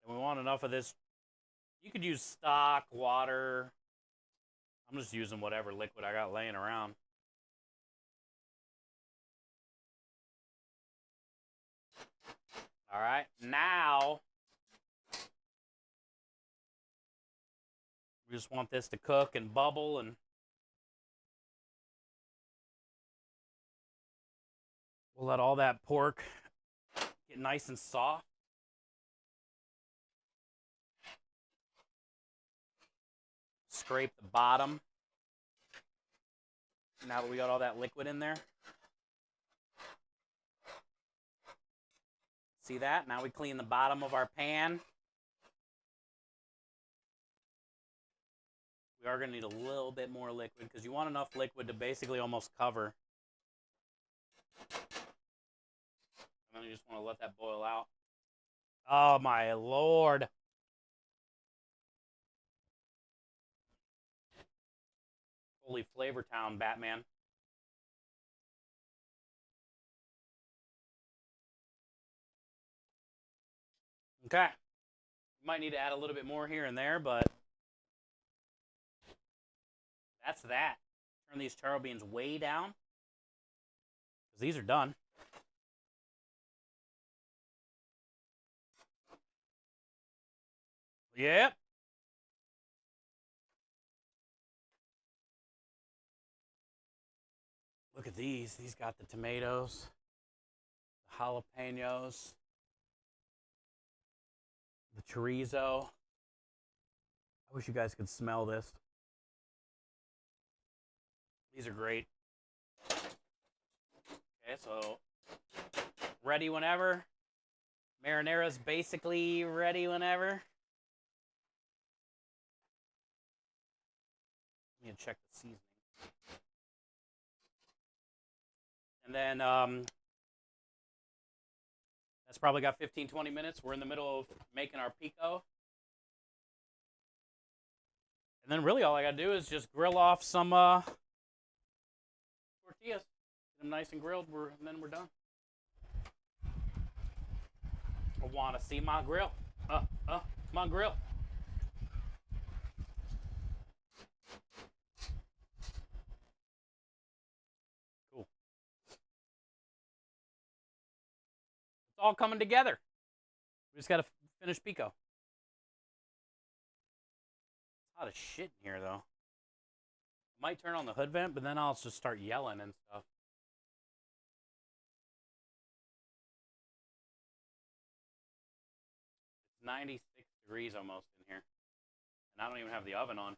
And we want enough of this. You could use stock, water. I'm just using whatever liquid I got laying around. All right, now we just want this to cook and bubble and we'll let all that pork get nice and soft. Scrape the bottom. Now that we got all that liquid in there. See that? Now we clean the bottom of our pan. We are going to need a little bit more liquid because you want enough liquid to basically almost cover. And then you just want to let that boil out. Oh my Lord. Holy Flavor Town, Batman. Okay. You might need to add a little bit more here and there, but that's that. Turn these charro beans way down because these are done. Yep. Look at these. These got the tomatoes, the jalapenos, the chorizo. I wish you guys could smell this. These are great. Okay, so ready whenever. Marinara's basically ready whenever. Let me check the seasoning. And then that's probably got 15-20 minutes. We're in the middle of making our pico. And then really all I got to do is just grill off some tortillas. Get them nice and grilled, and then we're done. I want to see my grill. My grill. Cool. It's all coming together. We just got to finish pico. It's hot as shit in here, though. Might turn on the hood vent, but then I'll just start yelling and stuff. It's 96 degrees almost in here. And I don't even have the oven on.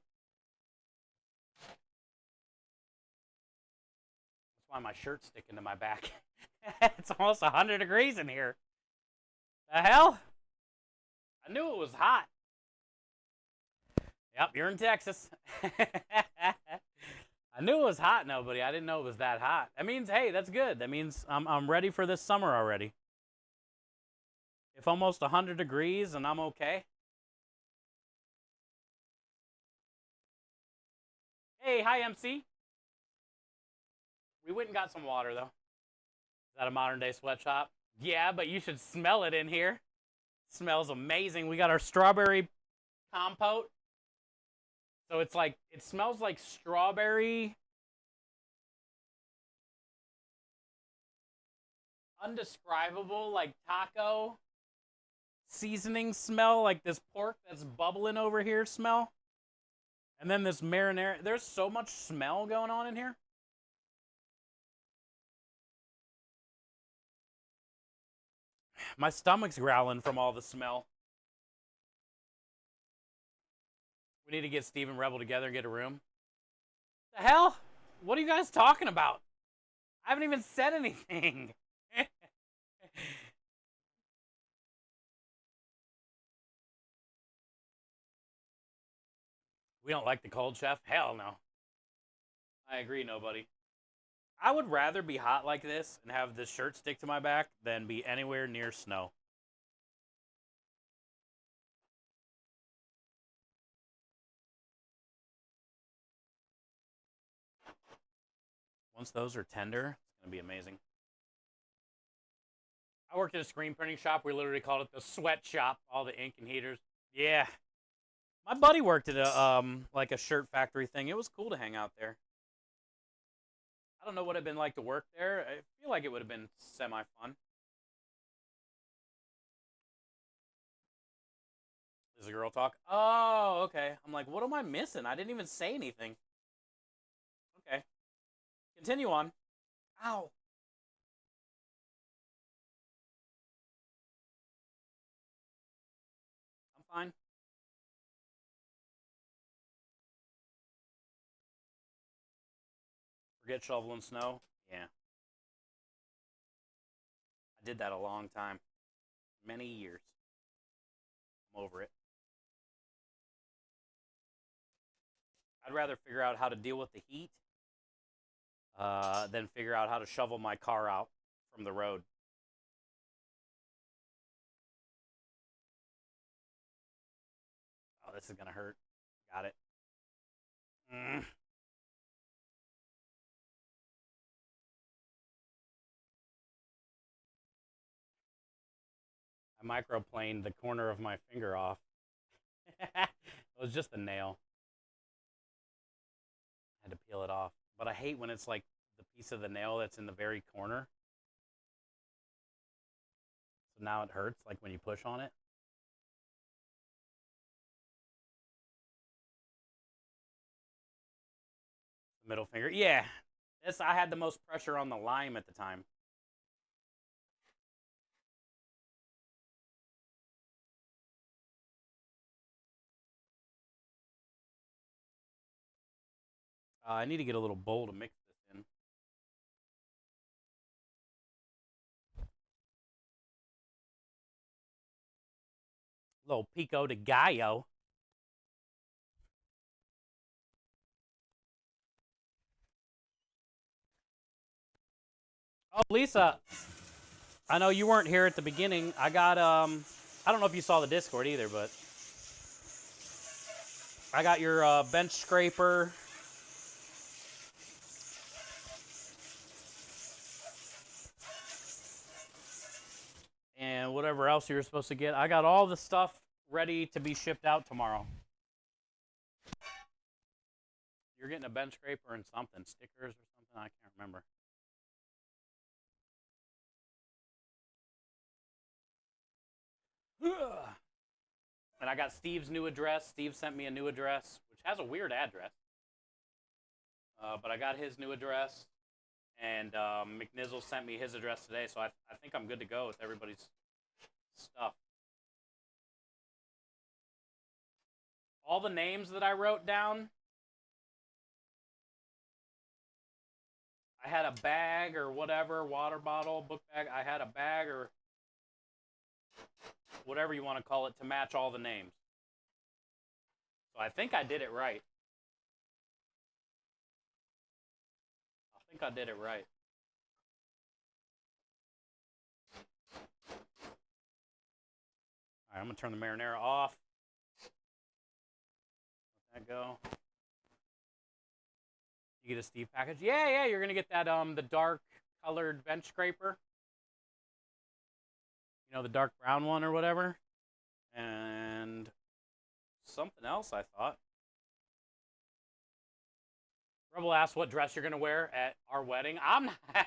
That's why my shirt's sticking to my back. It's almost 100 degrees in here. The hell? I knew it was hot. Yep, you're in Texas. I knew it was hot, nobody. I didn't know it was that hot. That means, hey, that's good. That means I'm ready for this summer already. If almost 100 degrees and I'm okay. Hey, hi, MC. We went and got some water, though. Is that a modern-day sweatshop? Yeah, but you should smell it in here. It smells amazing. We got our strawberry compote. So it's like, it smells like strawberry. Undescribable, like taco seasoning smell, like this pork that's bubbling over here smell. And then this marinara. There's so much smell going on in here. My stomach's growling from all the smell. We need to get Steve and Rebel together and get a room. The hell? What are you guys talking about? I haven't even said anything. We don't like the cold, chef? Hell no. I agree, nobody. I would rather be hot like this and have this shirt stick to my back than be anywhere near snow. Once those are tender, it's going to be amazing. I worked at a screen printing shop. We literally called it the sweat shop, all the ink and heaters. Yeah. My buddy worked at a like a shirt factory thing. It was cool to hang out there. I don't know what it'd been like to work there. I feel like it would have been semi fun. Does the girl talk? Oh, okay. I'm like, what am I missing? I didn't even say anything. Okay. Continue on. Ow. I'm fine. Forget shoveling snow. Yeah. I did that a long time. Many years. I'm over it. I'd rather figure out how to deal with the heat than figure out how to shovel my car out from the road. Oh, this is going to hurt. Got it. Mm. I microplaned the corner of my finger off. It was just a nail. I had to peel it off. But I hate when it's like the piece of the nail that's in the very corner. So now it hurts, like when you push on it. The middle finger. Yeah. I had the most pressure on the lime at the time. I need to get a little bowl to mix this in. Little pico de gallo. Oh, Lisa, I know you weren't here at the beginning. I got I don't know if you saw the Discord either, but I got your bench scraper. And whatever else you were supposed to get. I got all the stuff ready to be shipped out tomorrow. You're getting a bench scraper and something, stickers or something. I can't remember. And I got Steve's new address. Steve sent me a new address, which has a weird address. But I got his new address. And McNizzle sent me his address today, so I think I'm good to go with everybody's stuff. All the names that I wrote down, I had a bag or whatever, water bottle, book bag. I had a bag or whatever you want to call it to match all the names. So I think I did it right. I think I did it right. All right, I'm going to turn the marinara off. Let that go. You get a Steve package? Yeah, you're going to get that the dark colored bench scraper. You know, the dark brown one or whatever. And something else, I thought. Rebel asked what dress you're gonna wear at our wedding. I'm not.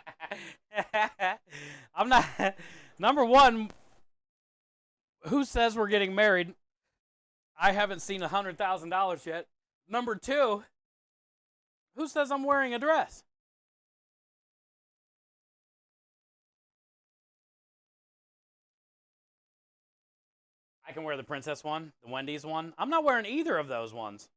I'm not. Number one, who says we're getting married? I haven't seen $100,000 yet. Number two, who says I'm wearing a dress? I can wear the princess one, the Wendy's one. I'm not wearing either of those ones.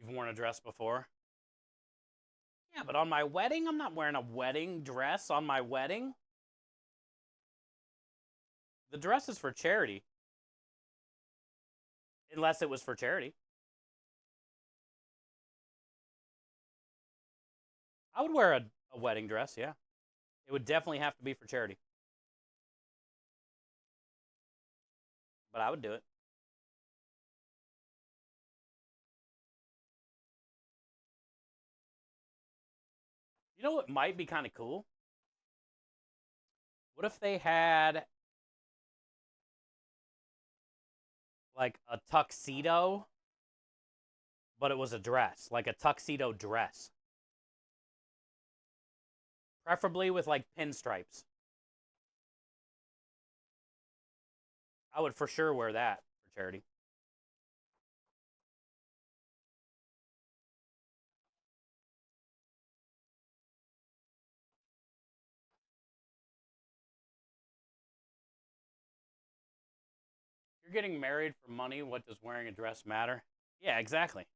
worn a dress before. Yeah, but on my wedding, I'm not wearing a wedding dress on my wedding. The dress is for charity. Unless it was for charity. I would wear a wedding dress, yeah. It would definitely have to be for charity. But I would do it. You know what might be kind of cool? What if they had like a tuxedo, but it was a dress, like a tuxedo dress? Preferably with like pinstripes. I would for sure wear that for charity. You're getting married for money. What does wearing a dress matter? Yeah, exactly.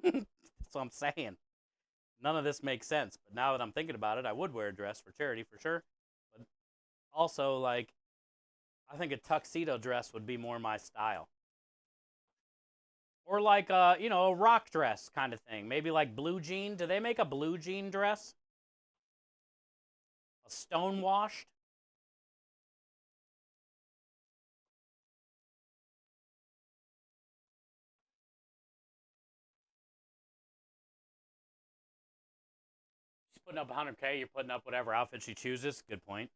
That's what I'm saying. None of this makes sense. But now that I'm thinking about it, I would wear a dress for charity for sure. But also, like, I think a tuxedo dress would be more my style. Or like a rock dress kind of thing. Maybe like blue jean. Do they make a blue jean dress? A stone washed? She's putting up 100K. You're putting up whatever outfit she chooses. Good point.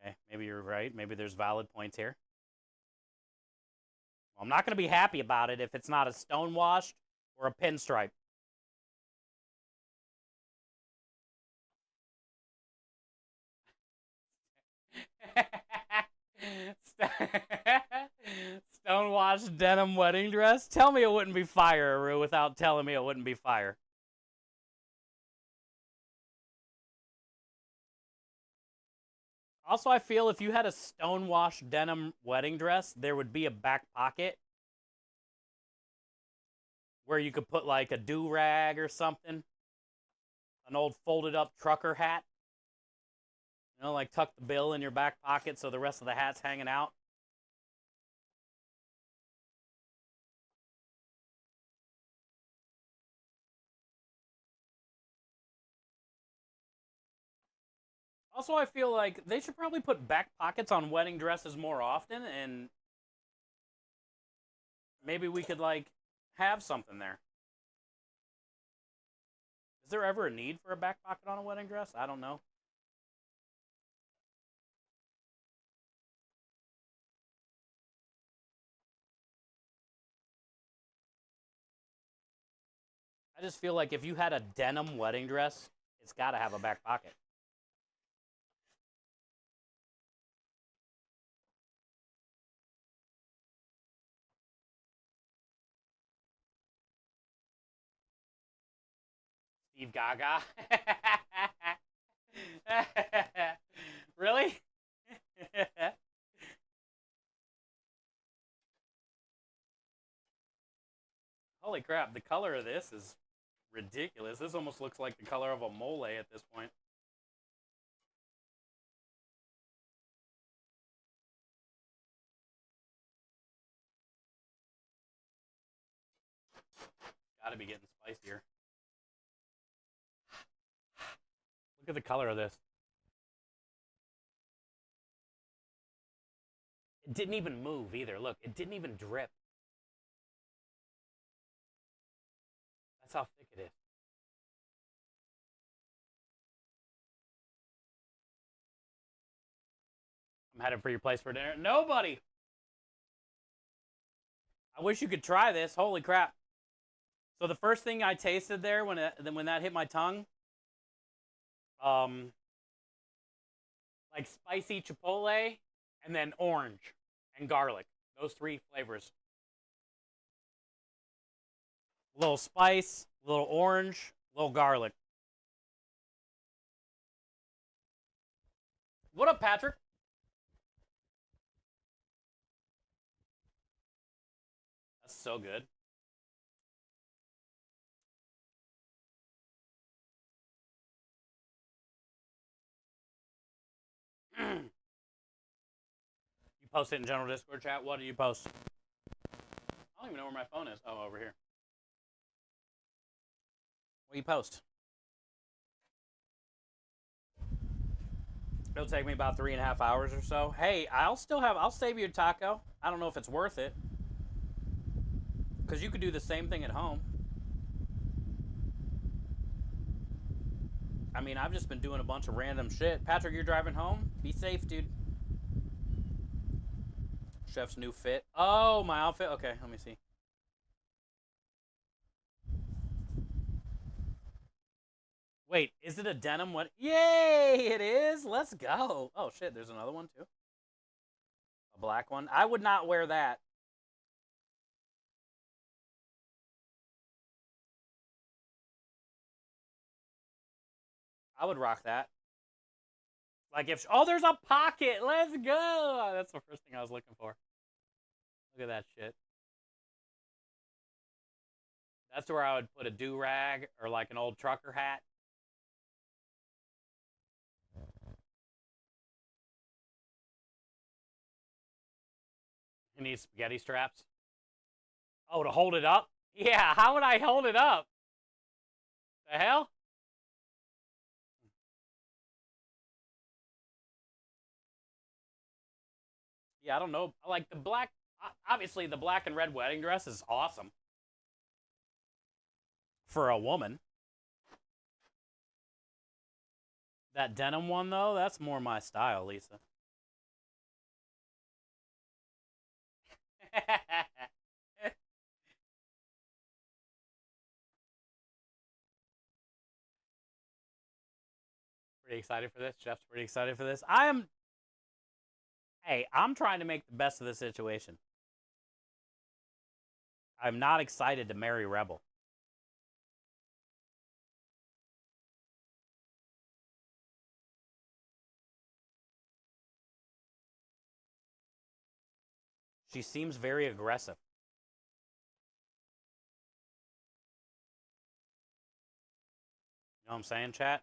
Okay, maybe you're right. Maybe there's valid points here. Well, I'm not going to be happy about it if it's not a stone washed or a pinstripe. Stonewashed denim wedding dress? Tell me it wouldn't be fire, Aru, without telling me it wouldn't be fire. Also, I feel if you had a stonewashed denim wedding dress, there would be a back pocket where you could put like a do-rag or something, an old folded up trucker hat. Like tuck the bill in your back pocket so the rest of the hat's hanging out. Also, I feel like they should probably put back pockets on wedding dresses more often, and maybe we could like have something there. Is there ever a need for a back pocket on a wedding dress? I don't know. I just feel like if you had a denim wedding dress, it's got to have a back pocket. Steve Gaga. Really? Holy crap, the color of this is ridiculous. This almost looks like the color of a mole at this point. Gotta be getting spicier. Look at the color of this. It didn't even move either. Look, it didn't even drip. That's how thick it is. I'm headed for your place for dinner. Nobody! I wish you could try this. Holy crap. So the first thing I tasted there when that hit my tongue, um, like spicy chipotle, and then orange and garlic. Those three flavors. A little spice, a little orange, a little garlic. What up, Patrick? That's so good. You post it in general Discord chat. What did you post? I don't even know where my phone is. Oh, over here. What do you post? It'll take me about 3.5 hours or so. Hey, I'll save you a taco. I don't know if it's worth it. Because you could do the same thing at home. I mean, I've just been doing a bunch of random shit. Patrick, you're driving home? Be safe, dude. Chef's new fit. Oh, my outfit? Okay, let me see. Wait, is it a denim one? Yay, it is. Let's go. Oh, shit, there's another one, too. A black one. I would not wear that. I would rock that. Like if... Oh, there's a pocket. Let's go. That's the first thing I was looking for. Look at that shit. That's where I would put a do-rag or like an old trucker hat. You need spaghetti straps. Oh, to hold it up? Yeah, how would I hold it up? The hell? Yeah, I don't know. Like the black, obviously the black and red wedding dress is awesome for a woman. That denim one though, that's more my style, Lisa. Pretty excited for this. Jeff's pretty excited for this. Hey, I'm trying to make the best of the situation. I'm not excited to marry Rebel. She seems very aggressive. You know what I'm saying, chat?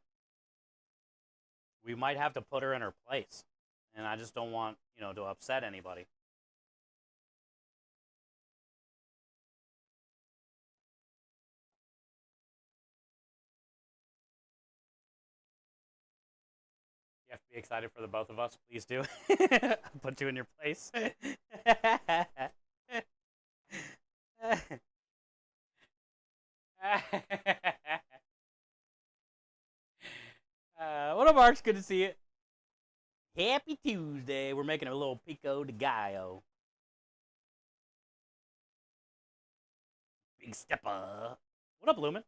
We might have to put her in her place. And I just don't want, to upset anybody. You have to be excited for the both of us. Please do. Put you in your place. What up, Marks? Good to see you. Happy Tuesday. We're making a little pico de gallo. Big stepper. What up, Lumen?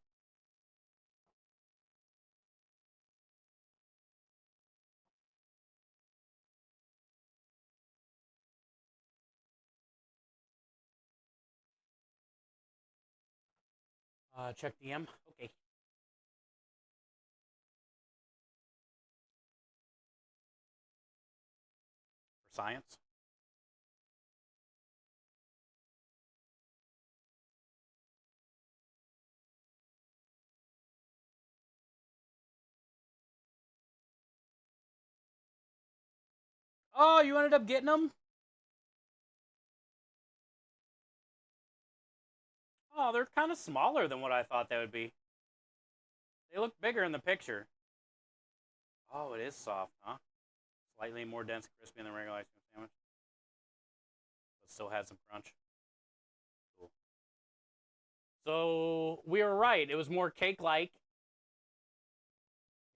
Check DM. Okay. For science. Oh, you ended up getting them? Oh, they're kind of smaller than what I thought they would be. They look bigger in the picture. Oh, it is soft, huh? Slightly more dense and crispy than regular ice cream sandwich. But still had some crunch. Cool. So, we were right. It was more cake-like.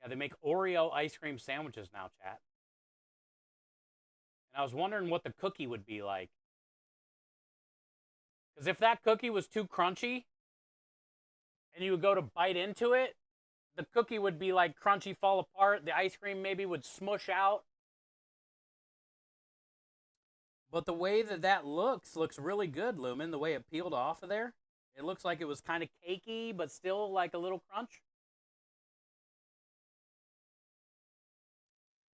Yeah, they make Oreo ice cream sandwiches now, chat. And I was wondering what the cookie would be like. Because if that cookie was too crunchy, and you would go to bite into it, the cookie would be like crunchy, fall apart. The ice cream maybe would smush out. But the way that looks really good, Lumen. The way it peeled off of there. It looks like it was kind of cakey, but still like a little crunch.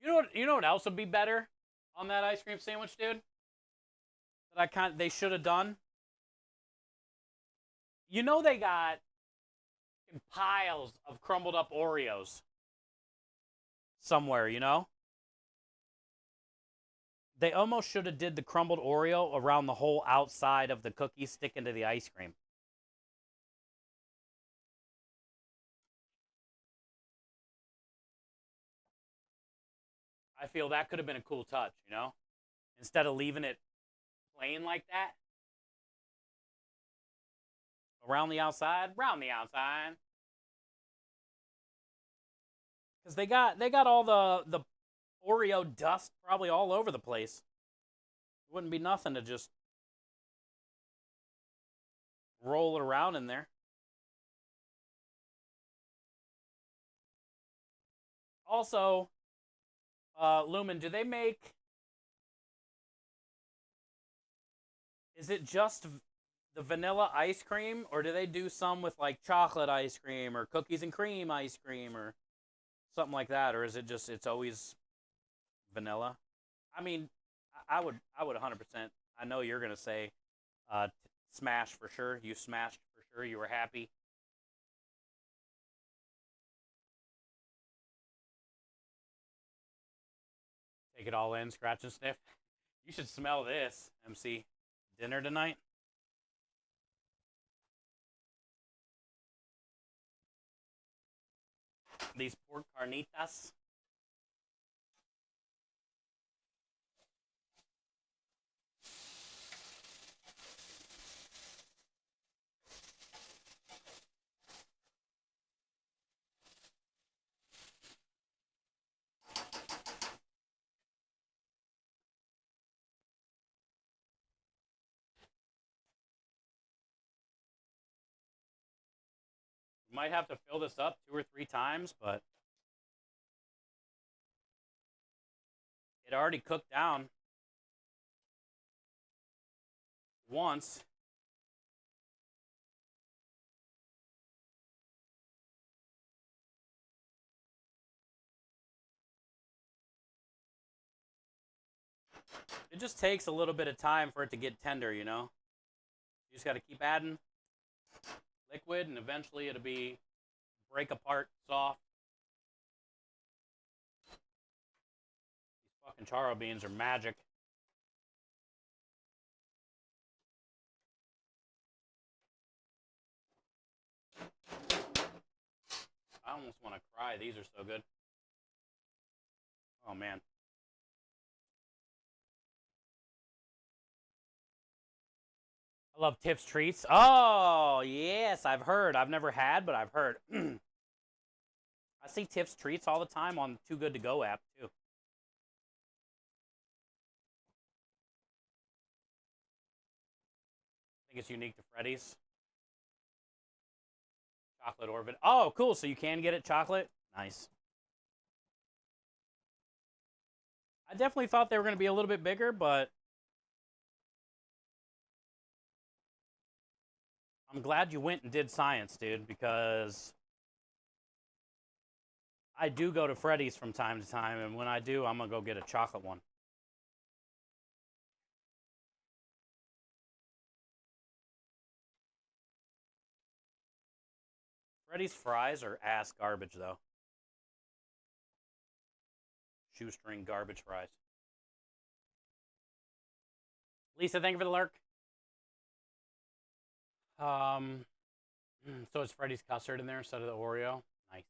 You know what else would be better on that ice cream sandwich, dude? That they should have done. They got piles of crumbled up Oreos somewhere, They almost should have did the crumbled Oreo around the whole outside of the cookie sticking to the ice cream. I feel that could have been a cool touch, you know? Instead of leaving it plain like that. Around the outside, round the outside. Because they got all the Oreo dust probably all over the place. It wouldn't be nothing to just roll it around in there. Also, Lumen, do they make? Is it just the vanilla ice cream, or do they do some with like chocolate ice cream or cookies and cream ice cream or something like that, or is it just it's always vanilla? I mean, I would 100%. I know you're gonna say smash for sure. You smashed for sure. You were happy. Take it all in, scratch and sniff. You should smell this, MC. Dinner tonight. These pork carnitas. We might have to fill this up 2 or 3 times, but it already cooked down once. It just takes a little bit of time for it to get tender, you know? You just got to keep adding liquid, and eventually it'll be break apart soft. These fucking charo beans are magic. I almost want to cry. These are so good. Oh, man. I love Tips Treats. Oh, yes, I've heard. I've never had, but I've heard. I see Tips Treats all the time on the Too Good To Go app, too. I think it's unique to Freddy's. Chocolate Orbit. Oh, cool. So you can get it chocolate? Nice. I definitely thought they were going to be a little bit bigger, but I'm glad you went and did science, dude, because I do go to Freddy's from time to time, and when I do, I'm going to go get a chocolate one. Freddy's fries are ass garbage, though. Shoestring garbage fries. Lisa, thank you for the lurk. Um, so it's Freddy's custard in there instead of the Oreo. Nice.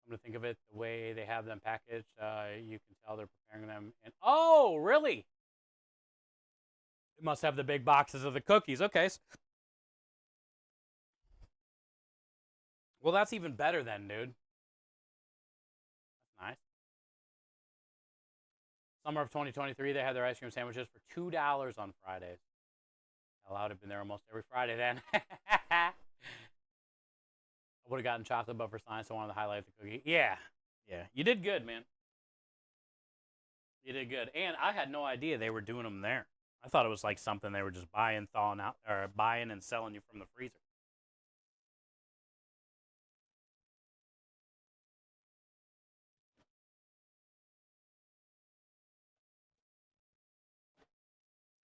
I'm gonna think of it the way they have them packaged. You can tell they're preparing them. And oh, really? It must have the big boxes of the cookies. Okay. Well, that's even better then, dude. That's nice. Summer of 2023, they had their ice cream sandwiches for $2 on Fridays. Hell, I would have been there almost every Friday then. I would have gotten chocolate, but for science, I wanted to highlight the cookie. Yeah, yeah, you did good, man. You did good, and I had no idea they were doing them there. I thought it was like something they were just buying, thawing out, or buying and selling you from the freezer.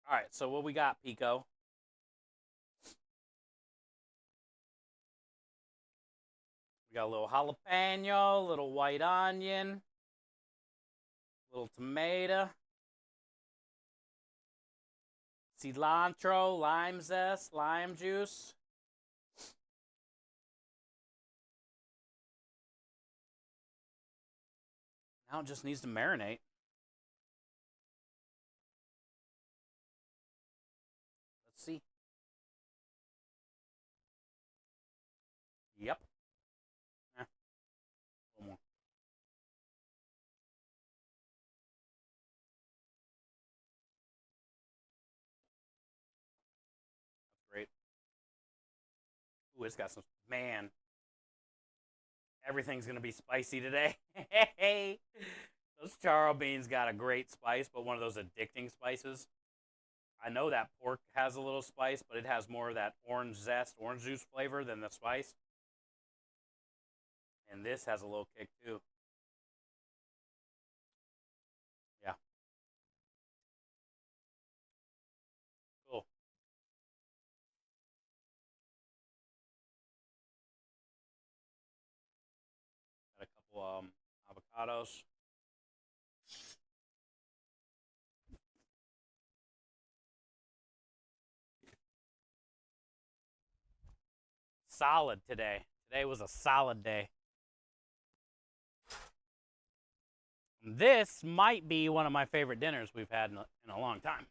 All right, so what we got, Pico? We got a little jalapeno, a little white onion, a little tomato. cilantro, lime zest, lime juice. Now it just needs to marinate. Let's see. Yep. A little more. That's great. Ooh, it's got some. Man, everything's gonna be spicy today. Hey, those charro beans got a great spice, but one of those addicting spices. I know that pork has a little spice, but it has more of that orange zest, orange juice flavor than the spice. And this has a little kick too. Yeah, cool. Got a couple avocados. Solid today. Today was a solid day. This might be one of my favorite dinners we've had in a long time.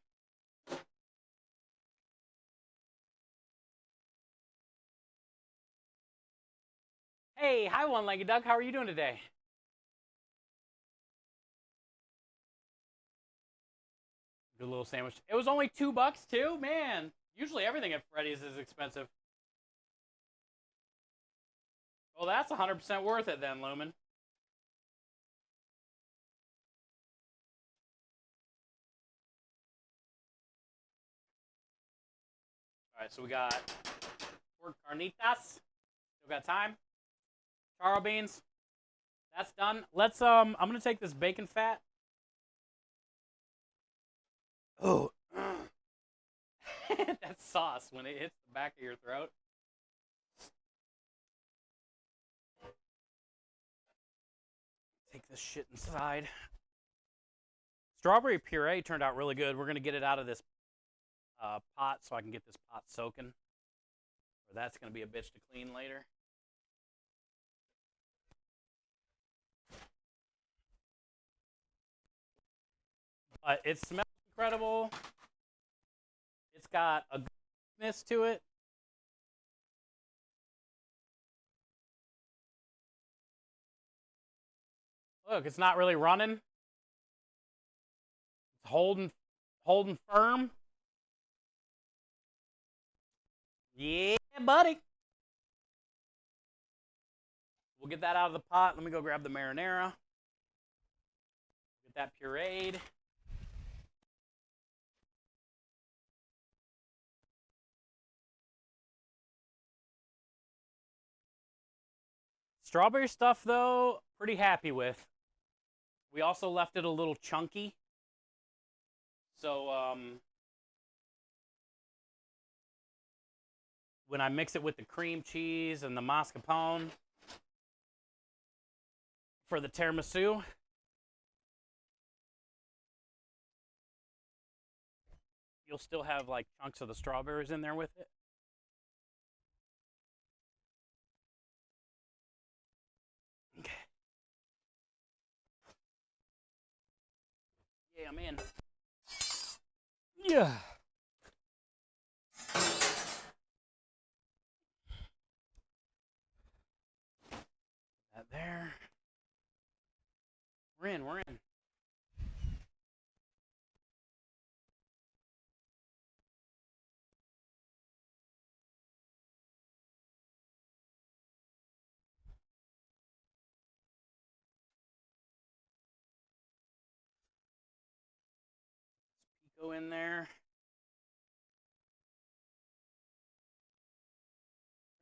Hey, hi, one-legged duck. How are you doing today? Good little sandwich. It was only $2 too, man. Usually everything at Freddy's is expensive. Well, that's 100% worth it then, Lumen. All right, so we got pork carnitas. Still got time. Charro beans. That's done. Let's I'm gonna take this bacon fat. Oh, that sauce when it hits the back of your throat. Take this shit inside. Strawberry puree turned out really good. We're gonna get it out of this pot so I can get this pot soaking. Or that's gonna be a bitch to clean later. But it smells incredible. It's got a goodness to it. Look, it's not really running. It's holding firm. Yeah, buddy. We'll get that out of the pot. Let me go grab the marinara. Get that pureed. Strawberry stuff, though, pretty happy with. We also left it a little chunky. So, when I mix it with the cream cheese and the mascarpone for the tiramisu, you'll still have like chunks of the strawberries in there with it. Okay. Yeah, I'm in. Yeah. That there. We're in. We're in. Pico in there.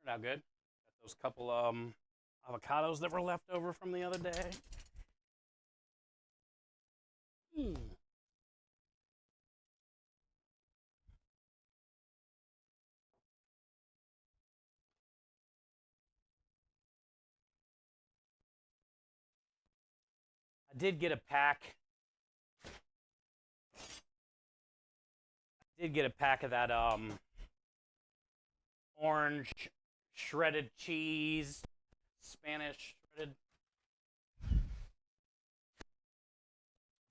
Turned out good. Got those couple avocados that were left over from the other day. Mm. I did get a pack. Did get a pack of that orange shredded cheese, Spanish shredded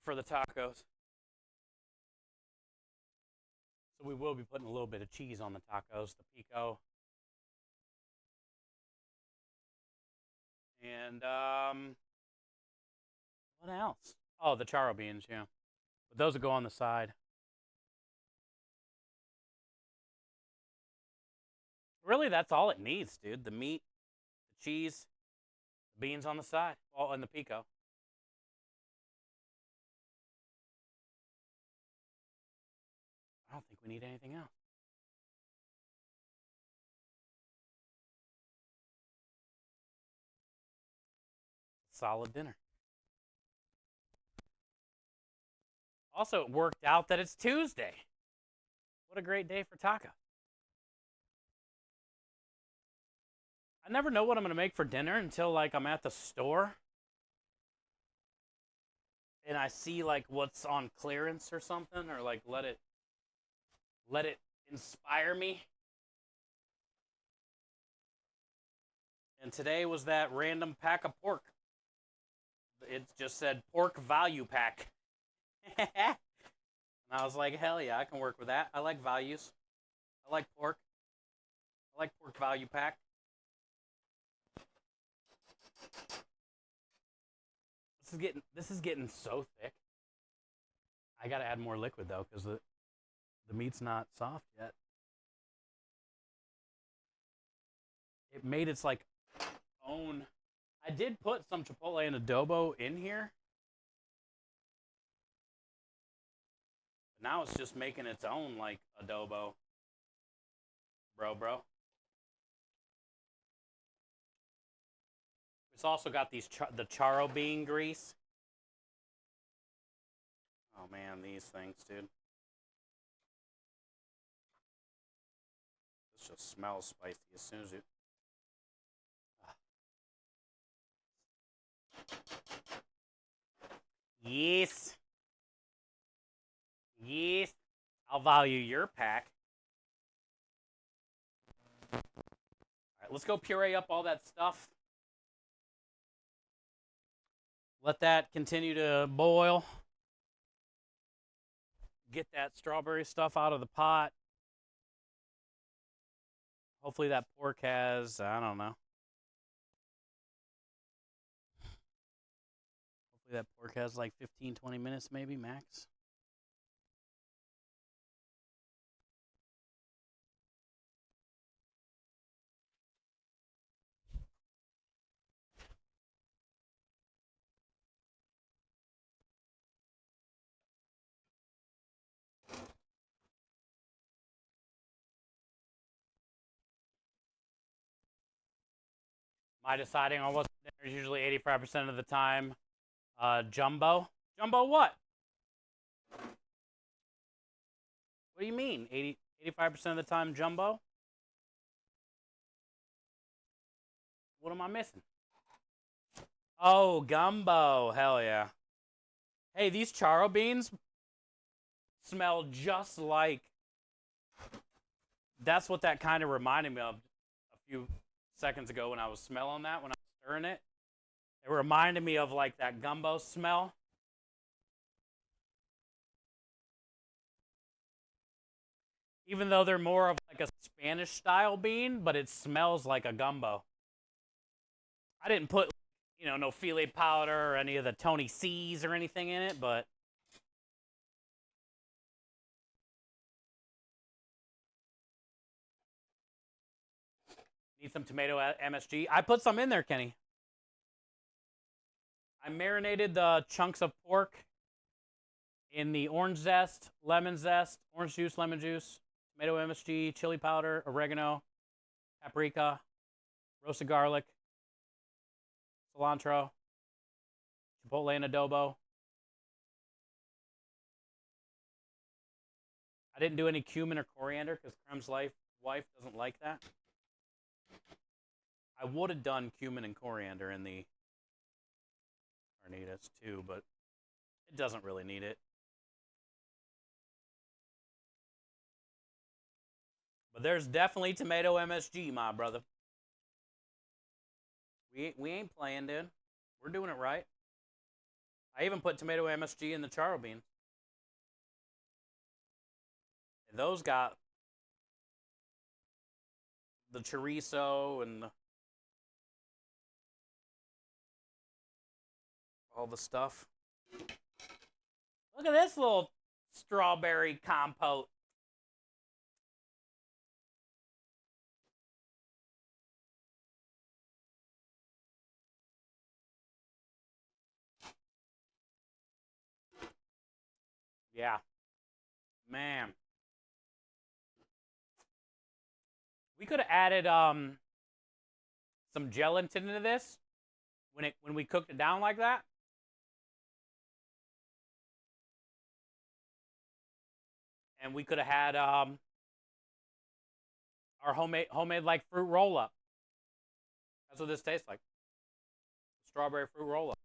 for the tacos. So we will be putting a little bit of cheese on the tacos, the pico. And what else? Oh, the charro beans, yeah. But those will go on the side. Really, that's all it needs, dude. The meat, the cheese, the beans on the side, all in the pico. I don't think we need anything else. Solid dinner. Also, it worked out that it's Tuesday. What a great day for taco. I never know what I'm going to make for dinner until like I'm at the store and I see like what's on clearance or something, or like let it inspire me. And today was that random pack of pork. It just said pork value pack. And I was like, hell yeah, I can work with that. I like values. I like pork. I like pork value pack. This is getting so thick. I gotta add more liquid though, because the meat's not soft yet. It made its like own. I did put some chipotle and adobo in here, but now it's just making its own like adobo. Bro. It's also got these the charro bean grease. Oh man, these things, dude. This just smells spicy as soon as you. Yes. Yes. I'll value your pack. All right, let's go puree up all that stuff. Let that continue to boil. Get that strawberry stuff out of the pot. Hopefully that pork has, I don't know. Hopefully that pork has like 15, 20 minutes maybe, max. My deciding on what's for dinner is usually 85% of the time jumbo. Jumbo what? What do you mean? 85% of the time jumbo? What am I missing? Oh, gumbo. Hell yeah. Hey, these charro beans smell just like. That's what that kind of reminded me of a few seconds ago when I was smelling that, when I was stirring it. It reminded me of like that gumbo smell. Even though they're more of like a Spanish style bean, but it smells like a gumbo. I didn't put, no filet powder or any of the Tony C's or anything in it, but need some tomato MSG. I put some in there, Kenny. I marinated the chunks of pork in the orange zest, orange juice, lemon juice, tomato MSG, chili powder, oregano, paprika, roasted garlic, cilantro, chipotle and adobo. I didn't do any cumin or coriander because Krem's wife doesn't like that. I would have done cumin and coriander in the carnitas too, but it doesn't really need it. But there's definitely tomato MSG, my brother. We ain't playing, dude. We're doing it right. I even put tomato MSG in the charro beans. And those got the chorizo and all the stuff. Look at this little strawberry compote. Yeah. Man. We could have added some gelatin into this when we cooked it down like that. And we could have had our homemade like fruit roll up. That's what this tastes like. Strawberry fruit roll up.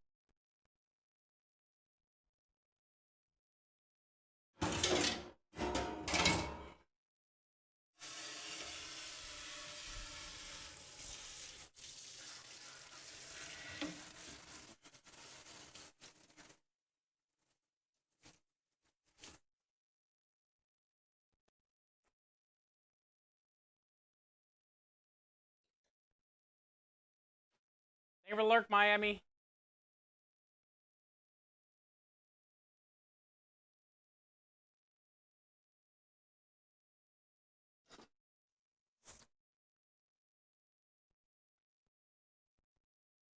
Thank you for lurk, Miami.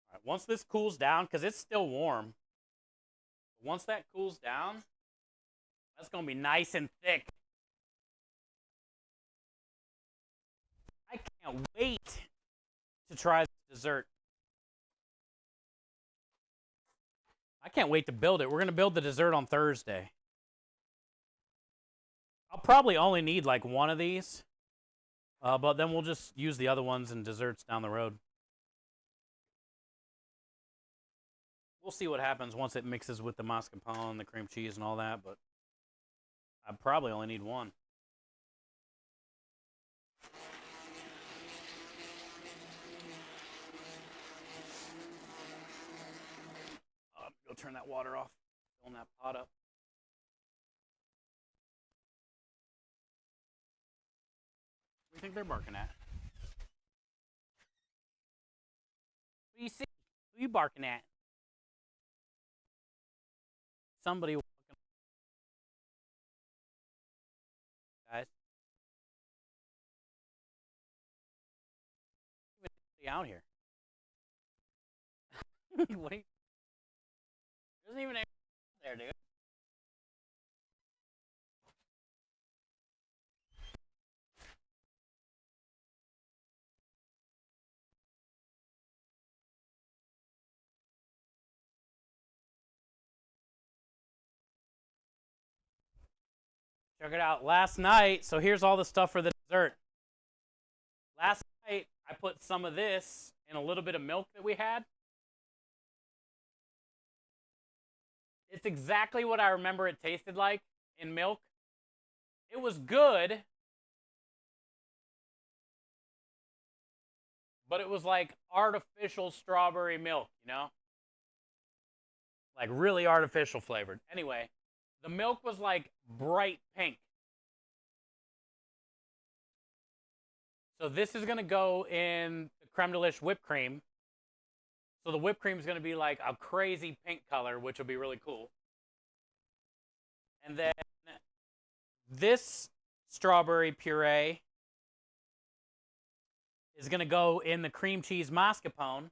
All right, once this cools down, because it's still warm. Once that cools down, that's gonna be nice and thick. I can't wait to try this dessert. I can't wait to build it. We're gonna build the dessert on Thursday. I'll probably only need like one of these, but then we'll just use the other ones in desserts down the road. We'll see what happens once it mixes with the mascarpone, the cream cheese, and all that, but I probably only need one. Go turn that water off, filling that pot up. What do you think they're barking at? What do you see? Who are you barking at? Somebody walking. Guys. Even out here. What are you? There's even a there, dude. Check it out. Last night, so here's all the stuff for the dessert. Last night, I put some of this in a little bit of milk that we had. It's exactly what I remember it tasted like in milk. It was good, but it was like artificial strawberry milk, you know? Like really artificial flavored. Anyway, the milk was like bright pink. So this is gonna go in the creme delish whipped cream. So the whipped cream is gonna be like a crazy pink color, which will be really cool. And then this strawberry puree is gonna go in the cream cheese mascarpone.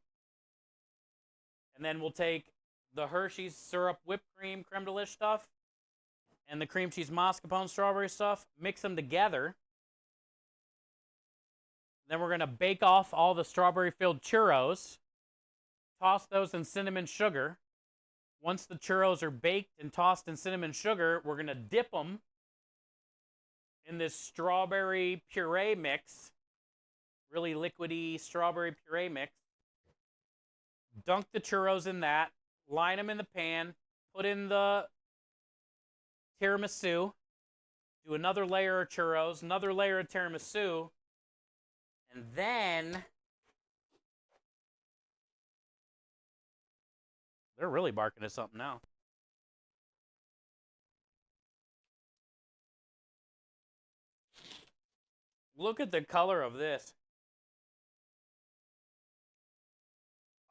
And then we'll take the Hershey's syrup whipped cream creme delish stuff and the cream cheese mascarpone strawberry stuff, mix them together. Then we're going to bake off all the strawberry-filled churros, toss those in cinnamon sugar. Once the churros are baked and tossed in cinnamon sugar, we're going to dip them in this strawberry puree mix, really liquidy strawberry puree mix. Dunk the churros in that, line them in the pan, put in the tiramisu, Do another layer of churros, another layer of tiramisu, and then they're really barking at something now. Look at the color of this.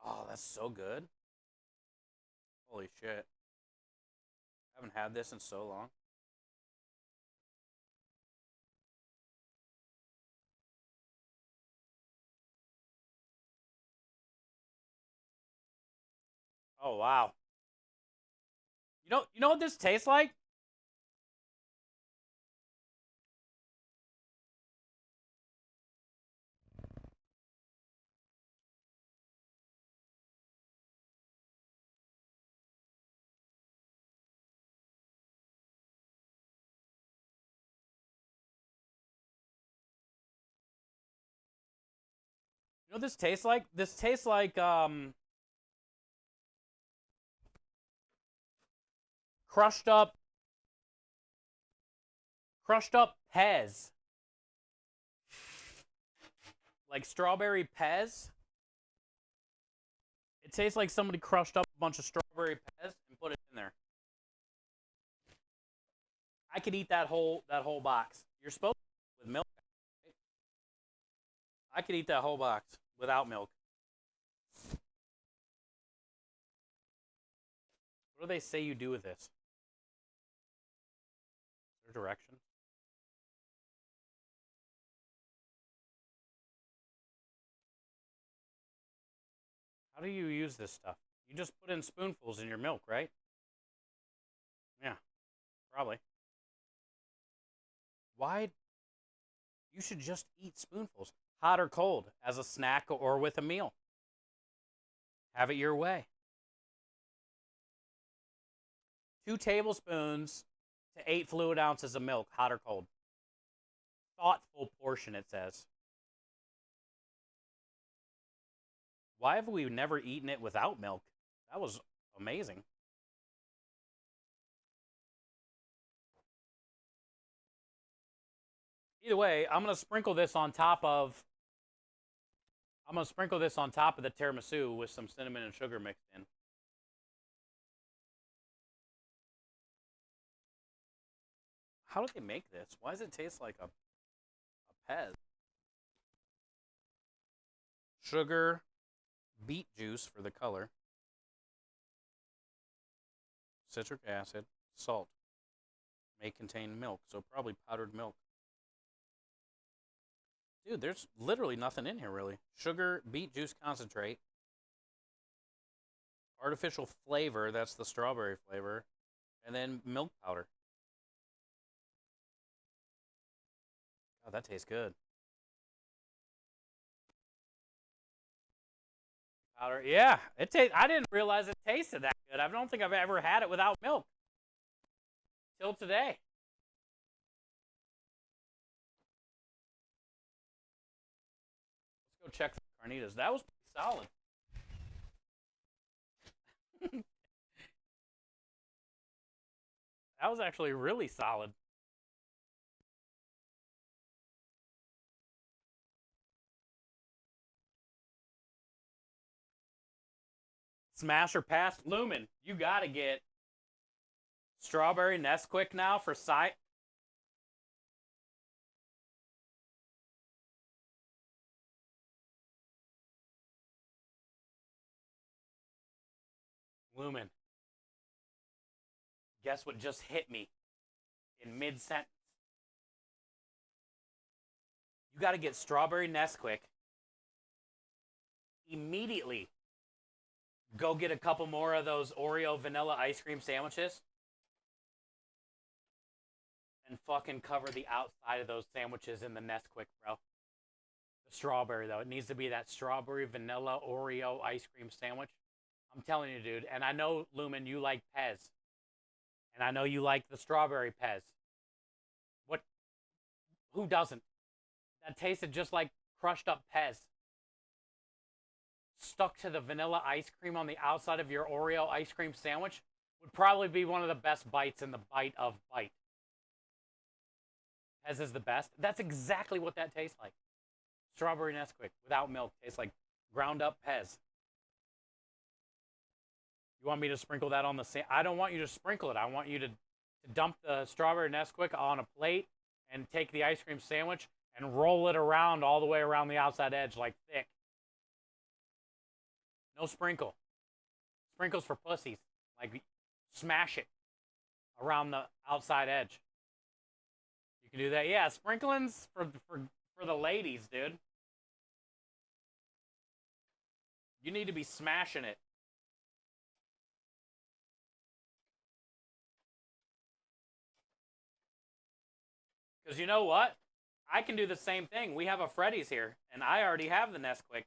Oh, that's so good. Holy shit. I haven't had this in so long. Oh, wow. You know what this tastes like? You know what this tastes like? This tastes like crushed up Pez. Like strawberry Pez. It tastes like somebody crushed up a bunch of strawberry Pez and put it in there. I could eat that whole box. You're supposed to with milk. I could eat that whole box without milk. What do they say you do with this? Is there direction? How do you use this stuff? You just put in spoonfuls in your milk, right? Yeah, probably. Why? You should just eat spoonfuls, hot or cold, as a snack or with a meal. Have it your way. 2 tablespoons to 8 fluid ounces of milk, hot or cold. Thoughtful portion, it says. Why have we never eaten it without milk? That was amazing. Either way, I'm gonna sprinkle this on top of the tiramisu with some cinnamon and sugar mixed in. How do they make this? Why does it taste like a Pez? Sugar, beet juice for the color, citric acid, salt. May contain milk, so probably powdered milk. Dude, there's literally nothing in here, really. Sugar, beet juice concentrate, artificial flavor, that's the strawberry flavor, and then milk powder. God, that tastes good. Powder, yeah, it tastes. I didn't realize it tasted that good. I don't think I've ever had it without milk till today. Let's go check for carnitas. That was pretty solid. That was actually really solid. Smash or pass, Lumen. You gotta get strawberry Nesquik now for side. Lumen. Guess what just hit me in mid sentence? You got to get strawberry Nesquik immediately. Go get a couple more of those Oreo vanilla ice cream sandwiches and fucking cover the outside of those sandwiches in the Nesquik, bro. The strawberry, though. It needs to be that strawberry vanilla Oreo ice cream sandwich. I'm telling you, dude. And I know, Lumen, you like Pez. And I know you like the strawberry Pez. What? Who doesn't? That tasted just like crushed up Pez. Stuck to the vanilla ice cream on the outside of your Oreo ice cream sandwich would probably be one of the best bites in the bite of bite. Pez is the best. That's exactly what that tastes like. Strawberry Nesquik without milk tastes like ground up Pez. You want me to sprinkle that on the sand? I don't want you to sprinkle it. I want you to dump the strawberry Nesquik on a plate and take the ice cream sandwich and roll it around all the way around the outside edge like thick. No sprinkle. Sprinkles for pussies. Like, smash it around the outside edge. You can do that. Yeah, sprinkling's for the ladies, dude. You need to be smashing it. Because you know what? I can do the same thing. We have a Freddy's here, and I already have the Nesquik.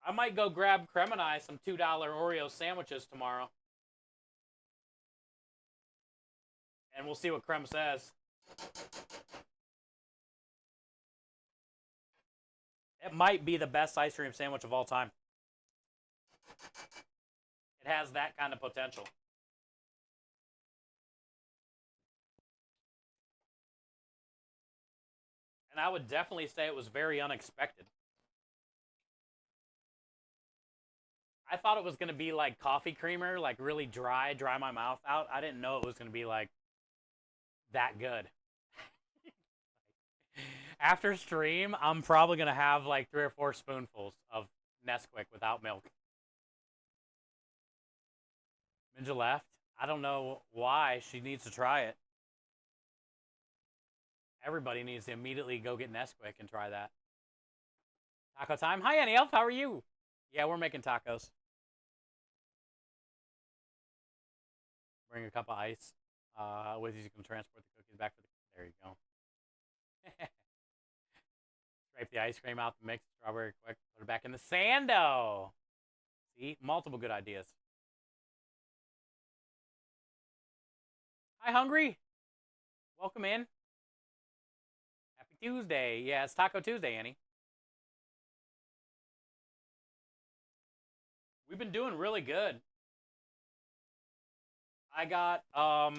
I might go grab Creme and I some $2 Oreo sandwiches tomorrow. And we'll see what Creme says. It might be the best ice cream sandwich of all time. It has that kind of potential. And I would definitely say it was very unexpected. I thought it was going to be like coffee creamer, like really dry my mouth out. I didn't know it was going to be like that good. After stream, I'm probably going to have like 3 or 4 spoonfuls of Nesquik without milk. Minja left. I don't know why. She needs to try it. Everybody needs to immediately go get Nesquik and try that. Taco time. Hi, Annie Elf. How are you? Yeah, we're making tacos. Bring a cup of ice. With you can transport the cookies back for the. There you go. Scrape the ice cream out the mix. Strawberry quick. Put it back in the sando. See, multiple good ideas. Hi, hungry. Welcome in. Happy Tuesday. Yeah, it's Taco Tuesday, Annie. We've been doing really good. I got I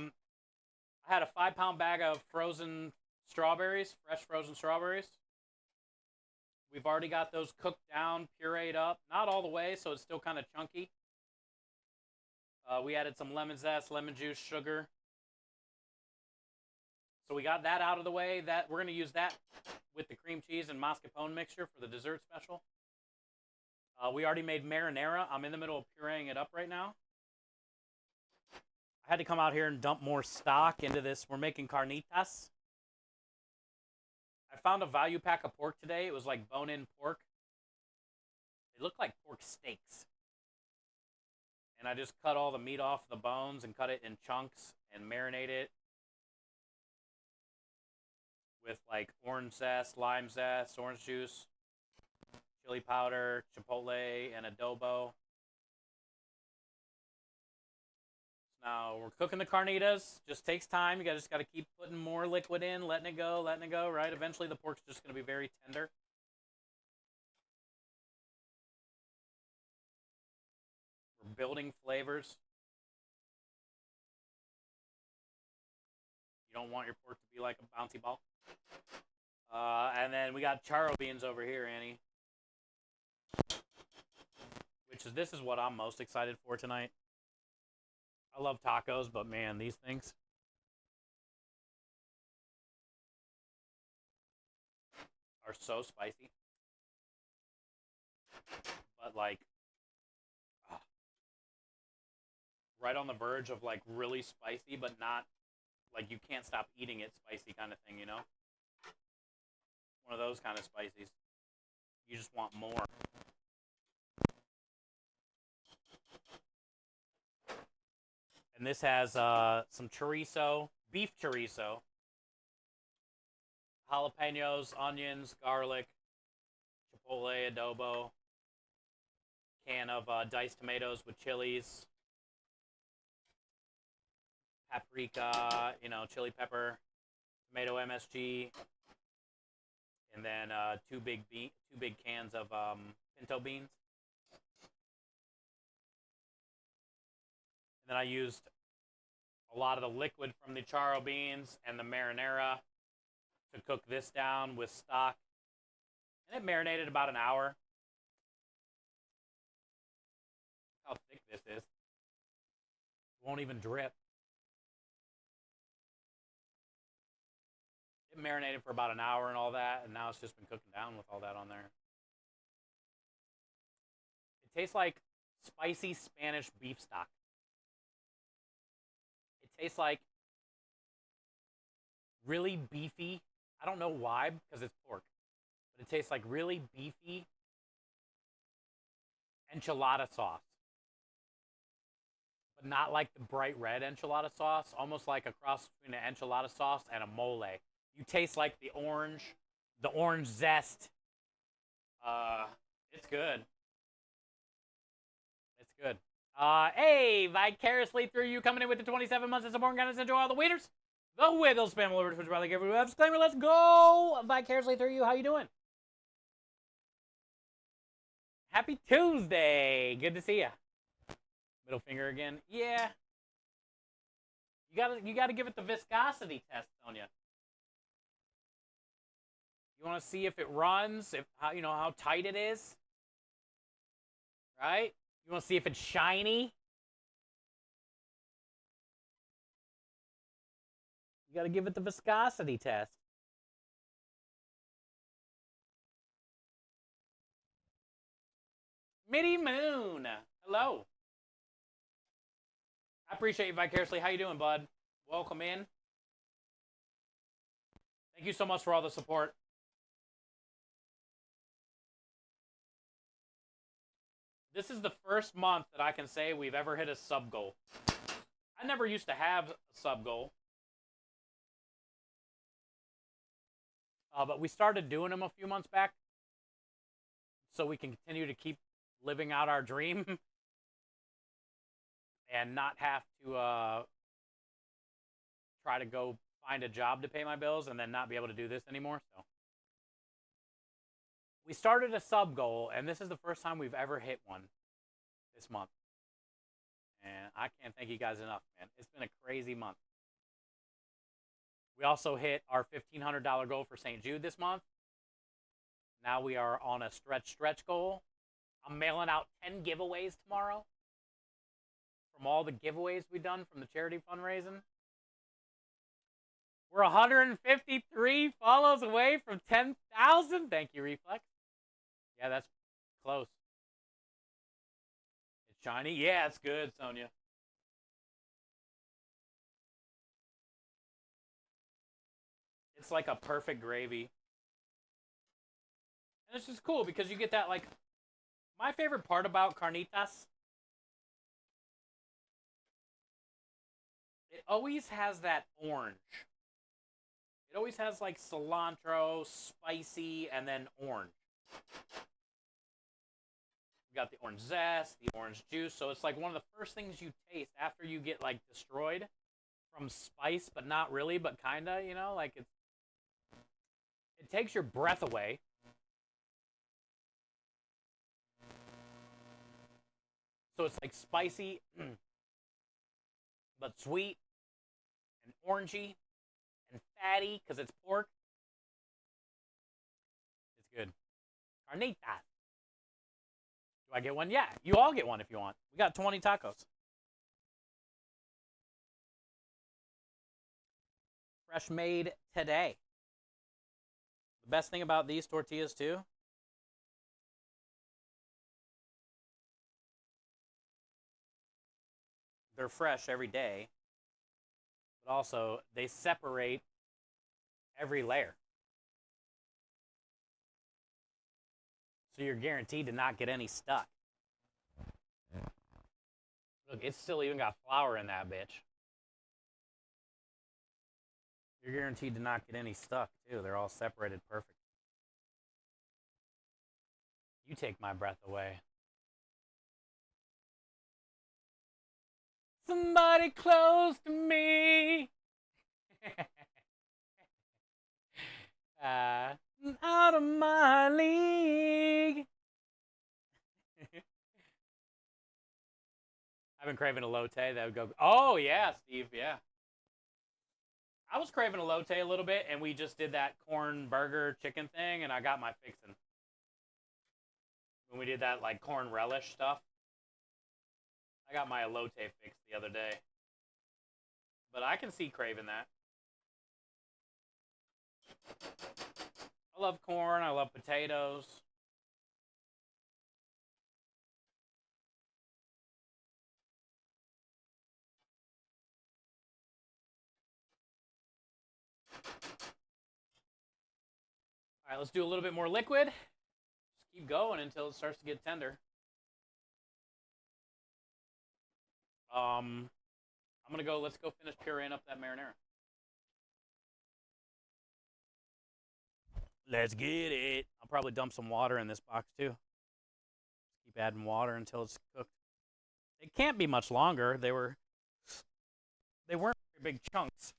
had a 5-pound bag of frozen strawberries, fresh frozen strawberries. We've already got those cooked down, pureed up. Not all the way, so it's still kind of chunky. We added some lemon zest, lemon juice, sugar. So we got that out of the way. That we're going to use that with the cream cheese and mascarpone mixture for the dessert special. We already made marinara. I'm in the middle of pureeing it up right now. I had to come out here and dump more stock into this. We're making carnitas. I found a value pack of pork today. It was like bone-in pork. They look like pork steaks. And I just cut all the meat off the bones and cut it in chunks and marinate it with like orange zest, lime zest, orange juice, chili powder, chipotle, and adobo. Now we're cooking the carnitas. Just takes time. You just got to keep putting more liquid in, letting it go, right? Eventually the pork's just going to be very tender. We're building flavors. You don't want your pork to be like a bouncy ball. And then we got charro beans over here, Annie. This is what I'm most excited for tonight. I love tacos, but man, these things. Are so spicy. But like, right on the verge of like really spicy, but not like you can't stop eating it spicy kind of thing, you know? One of those kind of spices. You just want more. And this has some chorizo, beef chorizo, jalapenos, onions, garlic, chipotle, adobo, can of diced tomatoes with chilies, paprika, chili pepper, tomato MSG, and then two big cans of pinto beans. And then I used a lot of the liquid from the charro beans and the marinara to cook this down with stock. And it marinated about an hour. How thick this is. It won't even drip. It marinated for about an hour and all that, and now it's just been cooking down with all that on there. It tastes like spicy Spanish beef stock. It tastes like really beefy. I don't know why, because it's pork. But it tastes like really beefy enchilada sauce. But not like the bright red enchilada sauce, almost like a cross between an enchilada sauce and a mole. You taste like the orange zest. It's good. It's good. Hey, vicariously through you coming in with the 27 months of support, guys, enjoy all the waiters. The Wiggle spam over Twitch brother, give a disclaimer. Let's go. Vicariously through you. How you doing? Happy Tuesday. Good to see you. Middle finger again. Yeah. You gotta give it the viscosity test, don't you? You want to see if it runs, if how tight it is, right? You want to see if it's shiny. You got to give it the viscosity test. Mitty Moon, hello. I appreciate you vicariously. How you doing, bud? Welcome in. Thank you so much for all the support. This is the first month that I can say we've ever hit a sub goal. I never used to have a sub goal. But we started doing them a few months back so we can continue to keep living out our dream and not have to try to go find a job to pay my bills and then not be able to do this anymore. So we started a sub goal, and this is the first time we've ever hit one this month. And I can't thank you guys enough, man. It's been a crazy month. We also hit our $1,500 goal for St. Jude this month. Now we are on a stretch goal. I'm mailing out 10 giveaways tomorrow from all the giveaways we've done from the charity fundraising. We're 153 follows away from 10,000. Thank you, Reflex. Yeah, that's close. It's shiny? Yeah, it's good, Sonia. It's like a perfect gravy. And it's just cool because you get that, like, my favorite part about carnitas, it always has that orange. It always has, like, cilantro, spicy, and then orange. You got the orange zest, the orange juice, so it's like one of the first things you taste after you get, like, destroyed from spice, but not really, but kinda, you know, like, it takes your breath away. So it's like spicy, but sweet and orangey and fatty because it's pork. It's good. Carnitas. Do I get one? Yeah, you all get one if you want. We got 20 tacos. Fresh made today. The best thing about these tortillas too, they're fresh every day, but also they separate every layer. So you're guaranteed to not get any stuck. Look, it's still even got flour in that bitch. You're guaranteed to not get any stuck, too. They're all separated perfect. You take my breath away. Somebody close to me. Out of my league. I've been craving elote. That would go. Oh yeah, Steve. Yeah. I was craving elote a little bit, and we just did that corn burger chicken thing, and I got my fixin'. When we did that like corn relish stuff, I got my elote fix the other day. But I can see craving that. I love corn. I love potatoes. All right, let's do a little bit more liquid. Just keep going until it starts to get tender. I'm gonna go. Let's go finish pureeing up that marinara. Let's get it. I'll probably dump some water in this box too. Keep adding water until it's cooked. It can't be much longer. They weren't very big chunks.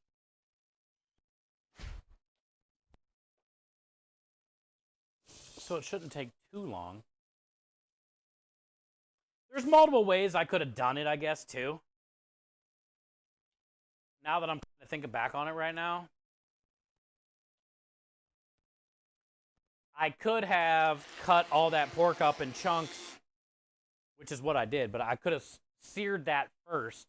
So it shouldn't take too long. There's multiple ways I could have done it, I guess, too. Now that I'm thinking back on it right now, I could have cut all that pork up in chunks, which is what I did, but I could have seared that first.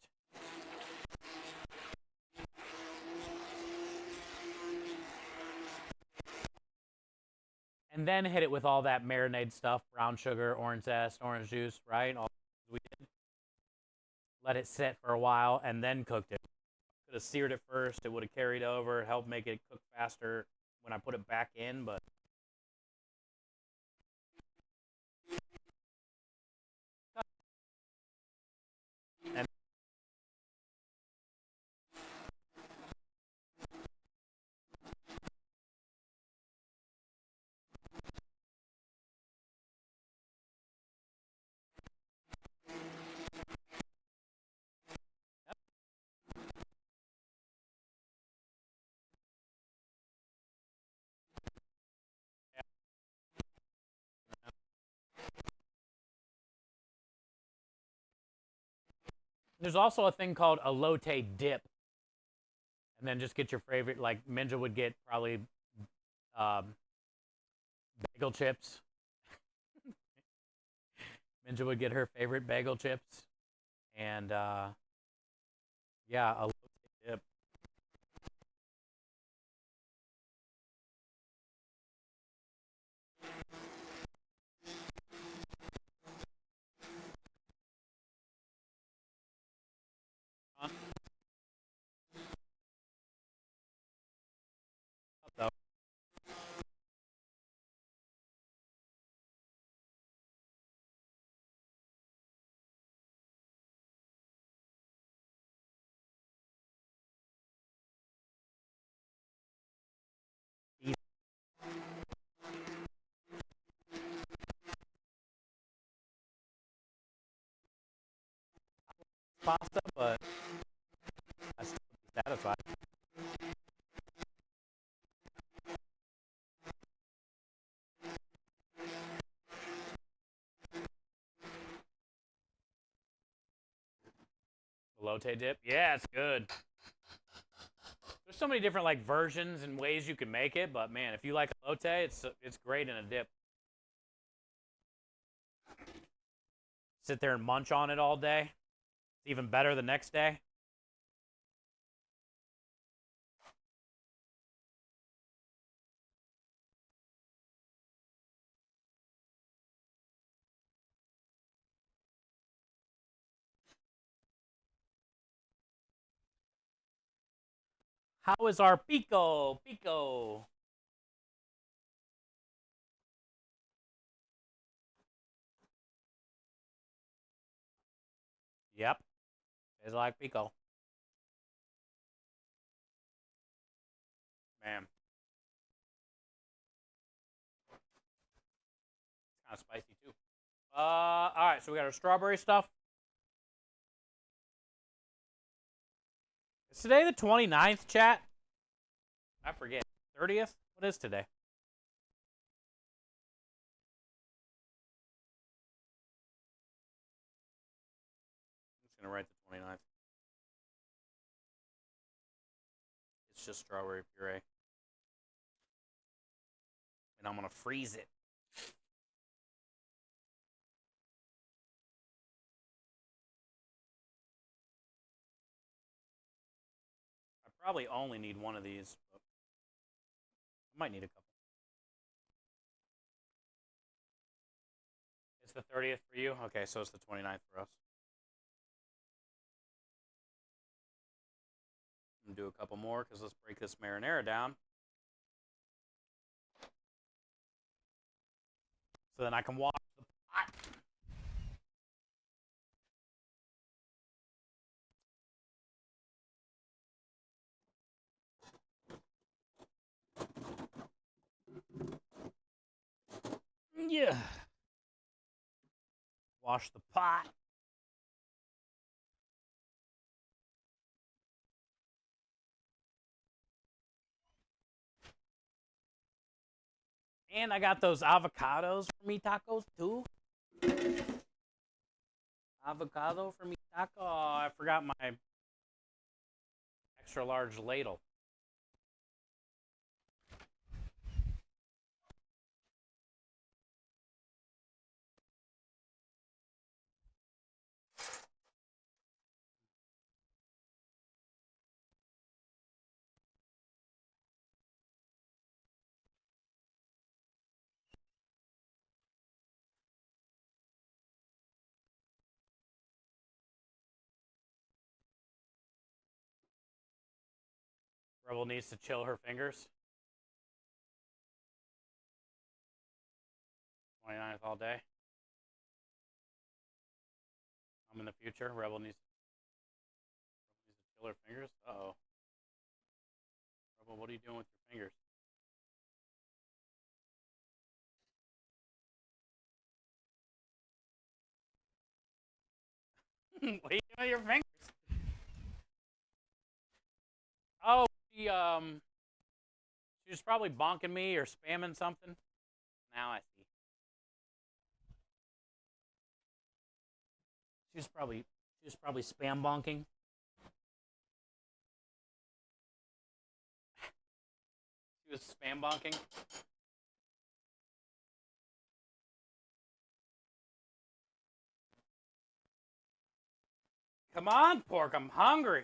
And then hit it with all that marinade stuff, brown sugar, orange zest, orange juice, right? All we did. Let it sit for a while and then cooked it. Could have seared it first. It would have carried over, helped make it cook faster when I put it back in, but and there's also a thing called a elote dip. And then just get your favorite, like Minja would get probably um, bagel chips. Minja would get her favorite bagel chips. And yeah, a elote dip. So, easy pasta, but I still be satisfied. Elote dip, yeah, it's good. There's so many different like versions and ways you can make it, but man, if you like elote, it's great in a dip. Sit there and munch on it all day. It's even better the next day. How is our pico? Pico. Yep, it's like pico. Man, it's kind of spicy too. All right, so we got our strawberry stuff. Is today the 29th, chat? I forget. 30th? What is today? I'm just going to write the 29th. It's just strawberry puree. And I'm going to freeze it. I probably only need one of these, but I might need a couple. It's the 30th for you? Okay, so it's the 29th for us. I'm going to do a couple more because let's break this marinara down. So then I can wash the pot. Yeah. Wash the pot. And I got those avocados for me tacos too. Avocado for me taco. Oh, I forgot my extra large ladle. Rebel needs to chill her fingers. 29th all day. I'm in the future. Rebel needs to chill her fingers. Uh-oh. Rebel, what are you doing with your fingers? What are you doing with your fingers? Oh, she was probably bonking me or spamming something. Now I see. She was probably spam bonking. She was spam bonking. Come on, pork, I'm hungry.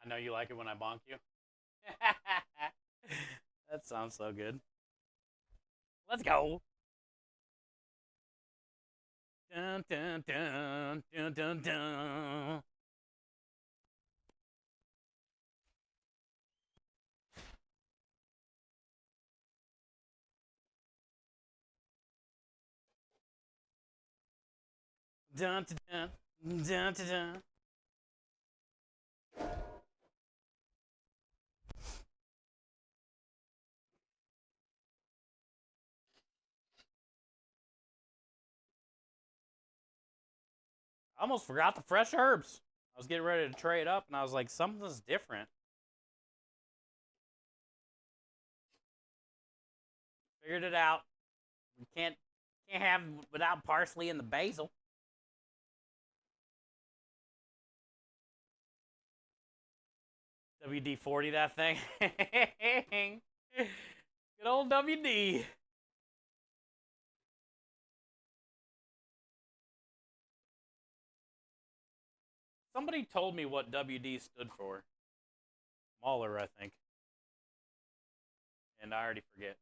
I know you like it when I bonk you. That sounds so good. Let's go. Dun, dun, dun, dun, dun, dun. Dun, dun, dun, dun, dun, dun. I almost forgot the fresh herbs. I was getting ready to trade up, and I was like, something's different. Figured it out. We can't have without parsley and the basil. WD-40 that thing. Good old WD. Somebody told me what WD stood for. Mahler, I think. And I already forget.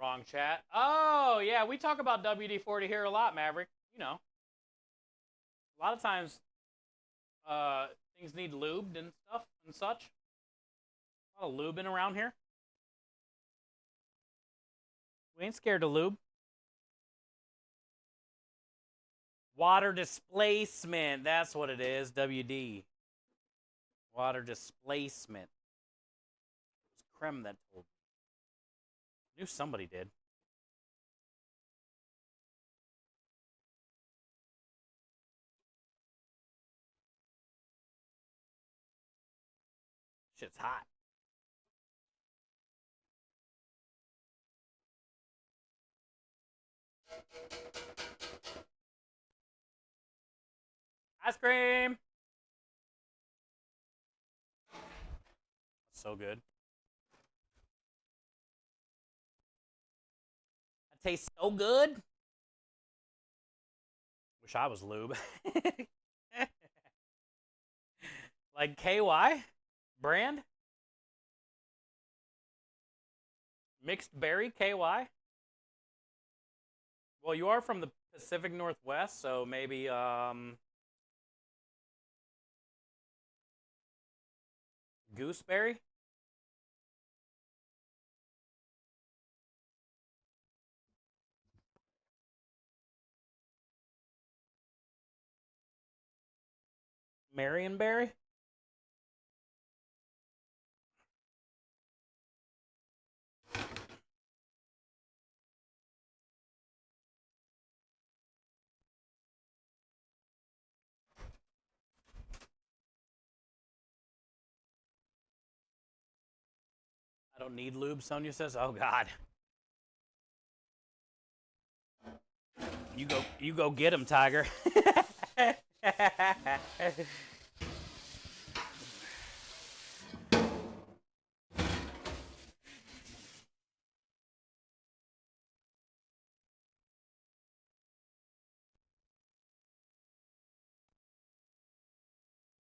Wrong chat. Oh, yeah, we talk about WD-40 here a lot, Maverick. You know, a lot of times things need lubed and stuff and such. A lot of lubing around here. We ain't scared to lube. Water displacement. That's what it is. WD. Water displacement. It was Krem that told me. I knew somebody did. Shit's hot. Ice cream. So good. That tastes so good. Wish I was lube. Like KY brand? Mixed berry KY? Well, you are from the Pacific Northwest, so maybe gooseberry? Marionberry? I don't need lube, Sonia says. Oh God. You go get him, Tiger.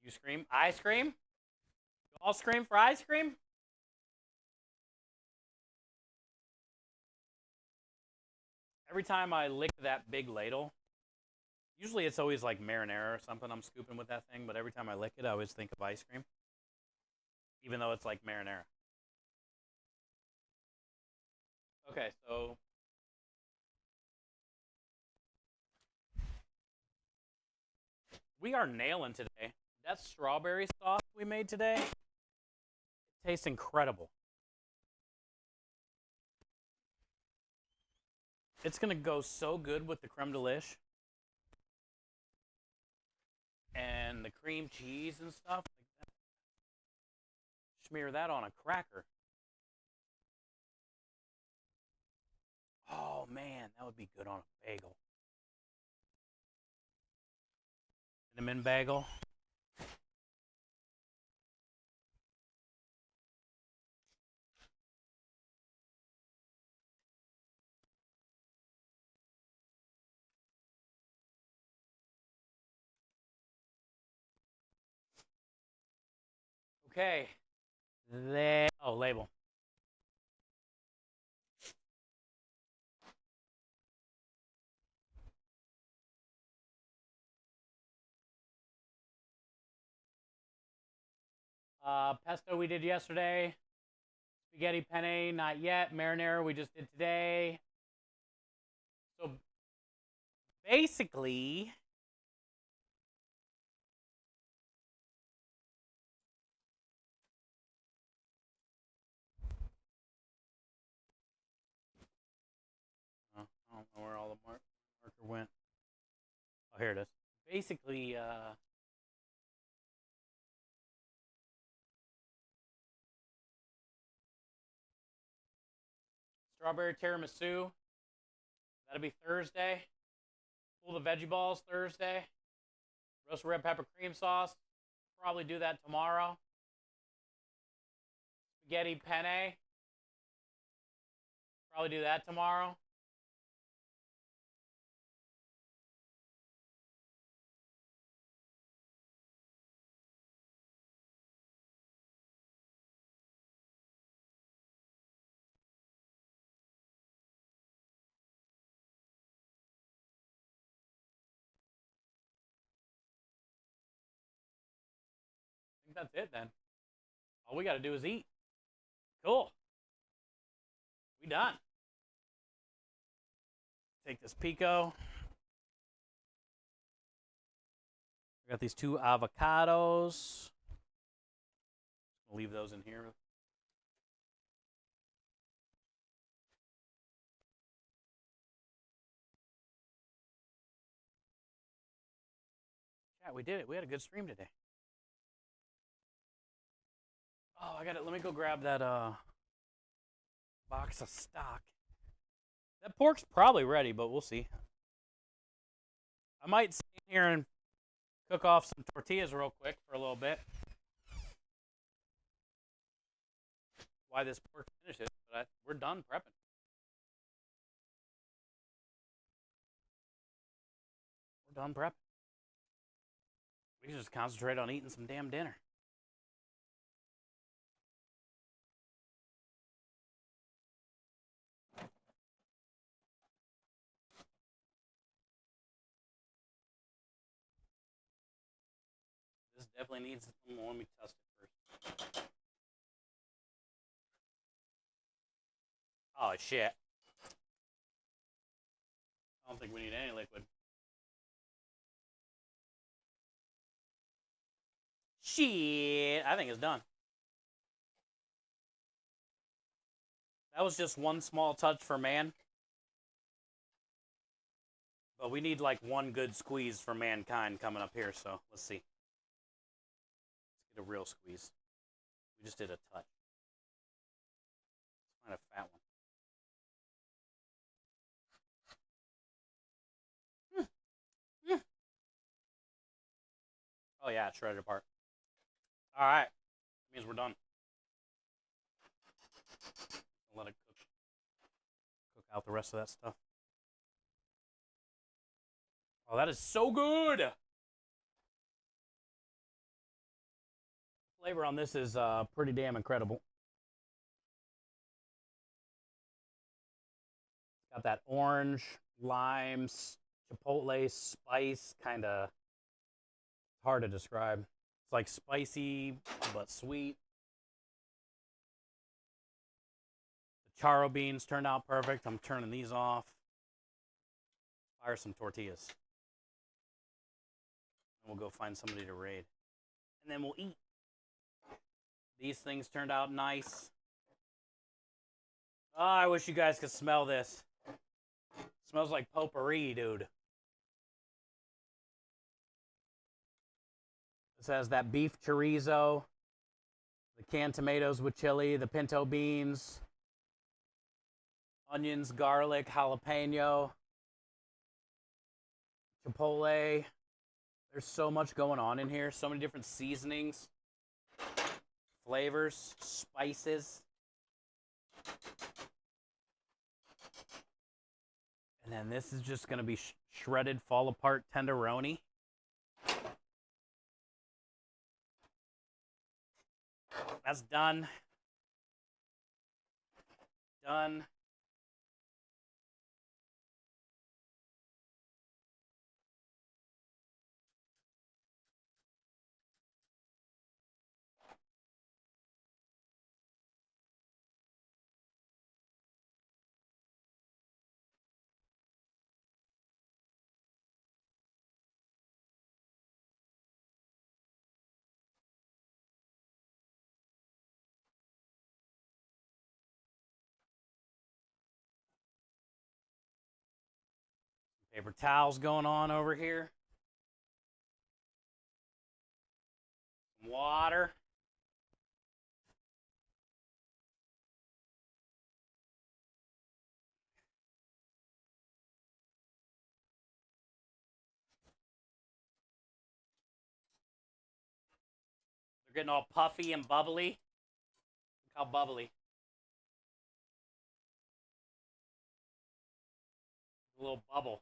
You scream? I scream? You all scream for ice cream? Every time I lick that big ladle, usually it's always like marinara or something I'm scooping with that thing, but every time I lick it, I always think of ice cream, even though it's like marinara. Okay, so we are nailing today. That strawberry sauce we made today tastes incredible. It's gonna go so good with the creme de lish and the cream cheese and stuff. Smear that on a cracker. Oh man, that would be good on a bagel. Cinnamon bagel. Okay. Oh, label. Pesto we did yesterday. Spaghetti penne, not yet. Marinara we just did today. So basically, I don't know where all the marker went. Oh, here it is. Basically, strawberry tiramisu. That'll be Thursday. Pull the veggie balls Thursday. Roast red pepper cream sauce. Probably do that tomorrow. Spaghetti penne. Probably do that tomorrow. I think that's it then. All we got to do is eat. Cool. We done. Take this pico. I got these 2 avocados. I'll leave those in here. Yeah, we did it. We had a good stream today. Oh, I got it. Let me go grab that box of stock. That pork's probably ready, but we'll see. I might sit here and cook off some tortillas real quick for a little bit. Why this pork finishes, but we're done prepping. We're done prepping. We can just concentrate on eating some damn dinner. This definitely needs some. Let me test it first. Oh, shit. I don't think we need any liquid. Shit. I think it's done. That was just one small touch for man. But we need like one good squeeze for mankind coming up here, so let's see. Let's get a real squeeze. We just did a touch. Let's find a fat one. Oh yeah, it's shredded apart. Alright. Means we're done. I'll let it cook. Cook out the rest of that stuff. Oh, that is so good! The flavor on this is pretty damn incredible. Got that orange, lime, chipotle spice, kind of hard to describe. It's like spicy but sweet. The charro beans turned out perfect. I'm turning these off. Fire some tortillas. And we'll go find somebody to raid. And then we'll eat. These things turned out nice. Oh, I wish you guys could smell this. It smells like potpourri, dude. This has that beef chorizo, the canned tomatoes with chili, the pinto beans, onions, garlic, jalapeno, chipotle. There's so much going on in here. So many different seasonings, flavors, spices. And then this is just going to be shredded, fall apart tenderoni. That's done. Done. Paper towels going on over here. Some water. They're getting all puffy and bubbly. Look how bubbly. A little bubble.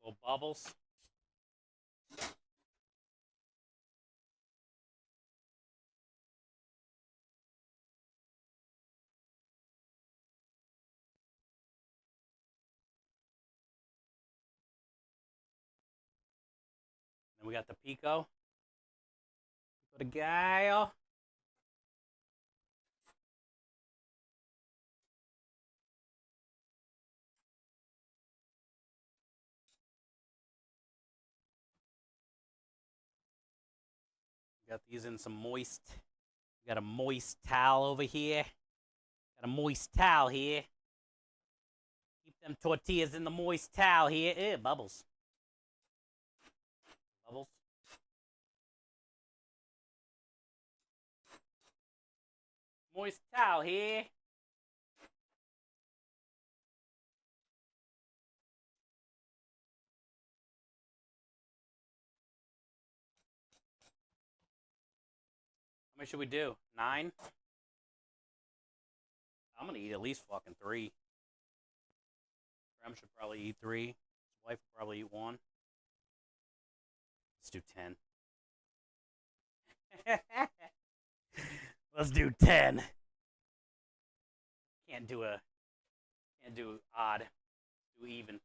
Little bubbles. Then we got the pico. For the guy. Got these in some moist. Got a moist towel over here. Got a moist towel here. Keep them tortillas in the moist towel here. Ew, bubbles. Bubbles. Moist towel here. How many should we do? 9? I'm gonna eat at least fucking 3. Graham should probably eat 3. His wife will probably eat 1. Let's do 10. Let's do 10. Can't do odd. Do even.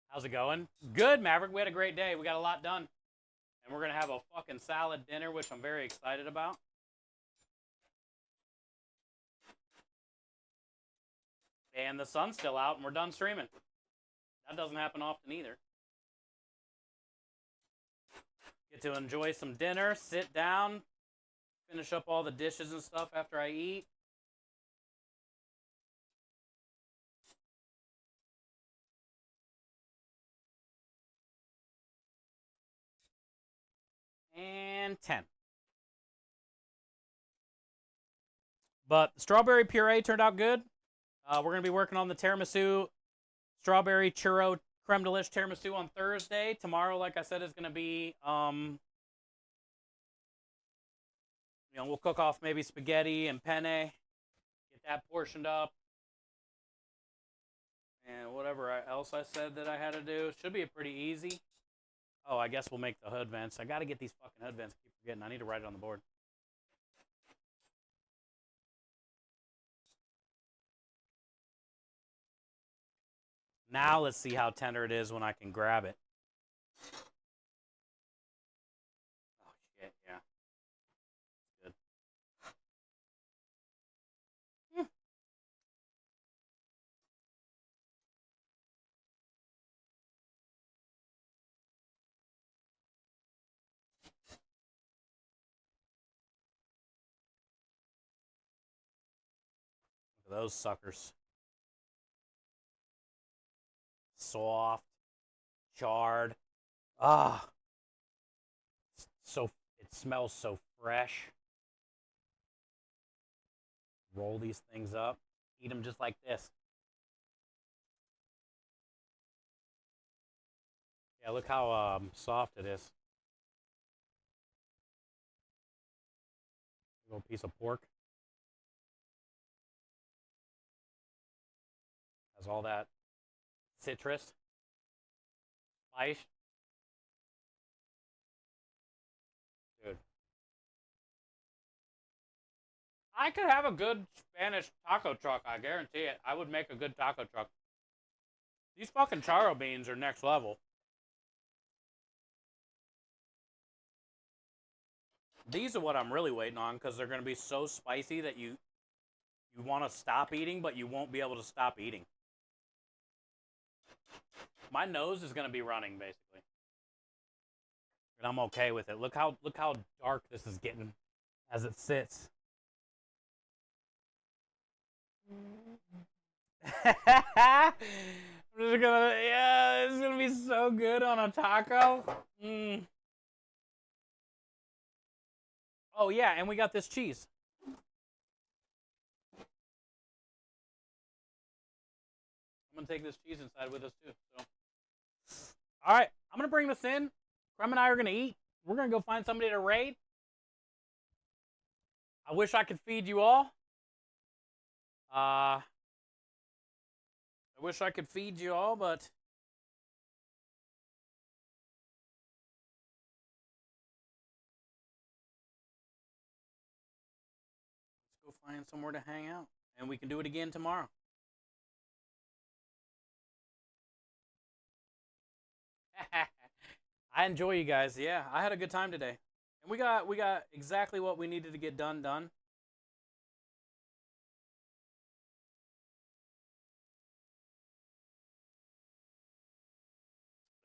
How's it going? Good, Maverick. We had a great day. We got a lot done. And we're going to have a fucking salad dinner, which I'm very excited about. And the sun's still out, and we're done streaming. That doesn't happen often either. Get to enjoy some dinner, sit down, finish up all the dishes and stuff after I eat. And 10. But the strawberry puree turned out good. We're going to be working on the tiramisu, strawberry churro creme de liche tiramisu on Thursday. Tomorrow, like I said, is going to be, we'll cook off maybe spaghetti and penne, get that portioned up, and whatever else I said that I had to do. Should be pretty easy. Oh, I guess we'll make the hood vents. I got to get these fucking hood vents. I keep forgetting. I need to write it on the board. Now let's see how tender it is when I can grab it. Oh, shit, yeah. Good. Look at those suckers. Soft, charred. Ah, so it smells so fresh. Roll these things up, eat them just like this. Yeah, look how soft it is. A little piece of pork has all that citrus, spice. Dude, I could have a good Spanish taco truck. I guarantee it. I would make a good taco truck. These fucking charro beans are next level. These are what I'm really waiting on because they're going to be so spicy that you want to stop eating, but you won't be able to stop eating. My nose is going to be running, basically. And I'm okay with it. Look how dark this is getting as it sits. I'm just gonna, yeah, it's gonna be so good on a taco. Oh yeah, and we got this cheese. I'm gonna take this cheese inside with us too. So, all right, I'm gonna bring this in. Creme and I are gonna eat. We're gonna go find somebody to raid. I wish I could feed you all. I wish I could feed you all, but let's go find somewhere to hang out, and we can do it again tomorrow. I enjoy you guys. Yeah, I had a good time today, and we got exactly what we needed to get done.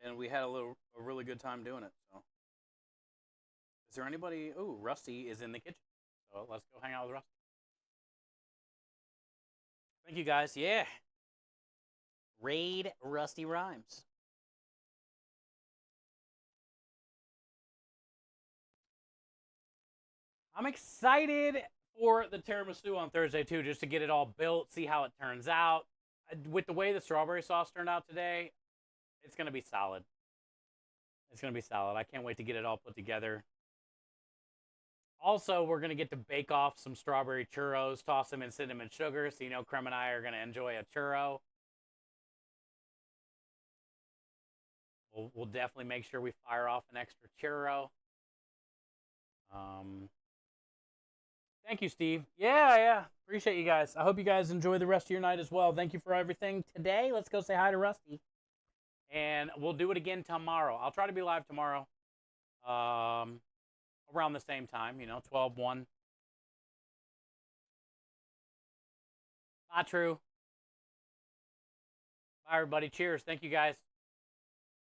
And we had a really good time doing it. So, is there anybody? Ooh, Rusty is in the kitchen. So let's go hang out with Rusty. Thank you guys. Yeah, raid Rusty Rhymes. I'm excited for the tiramisu on Thursday too, just to get it all built, see how it turns out. With the way the strawberry sauce turned out today, it's gonna be solid. It's gonna be solid. I can't wait to get it all put together. Also, we're gonna get to bake off some strawberry churros, toss them in cinnamon sugar, so you know Creme and I are gonna enjoy a churro. We'll definitely make sure we fire off an extra churro. Um, Thank you, Steve. Yeah, yeah. Appreciate you guys. I hope you guys enjoy the rest of your night as well. Thank you for everything today. Let's go say hi to Rusty. And we'll do it again tomorrow. I'll try to be live tomorrow. Around the same time, 12/1. Not true. Bye, everybody. Cheers. Thank you, guys.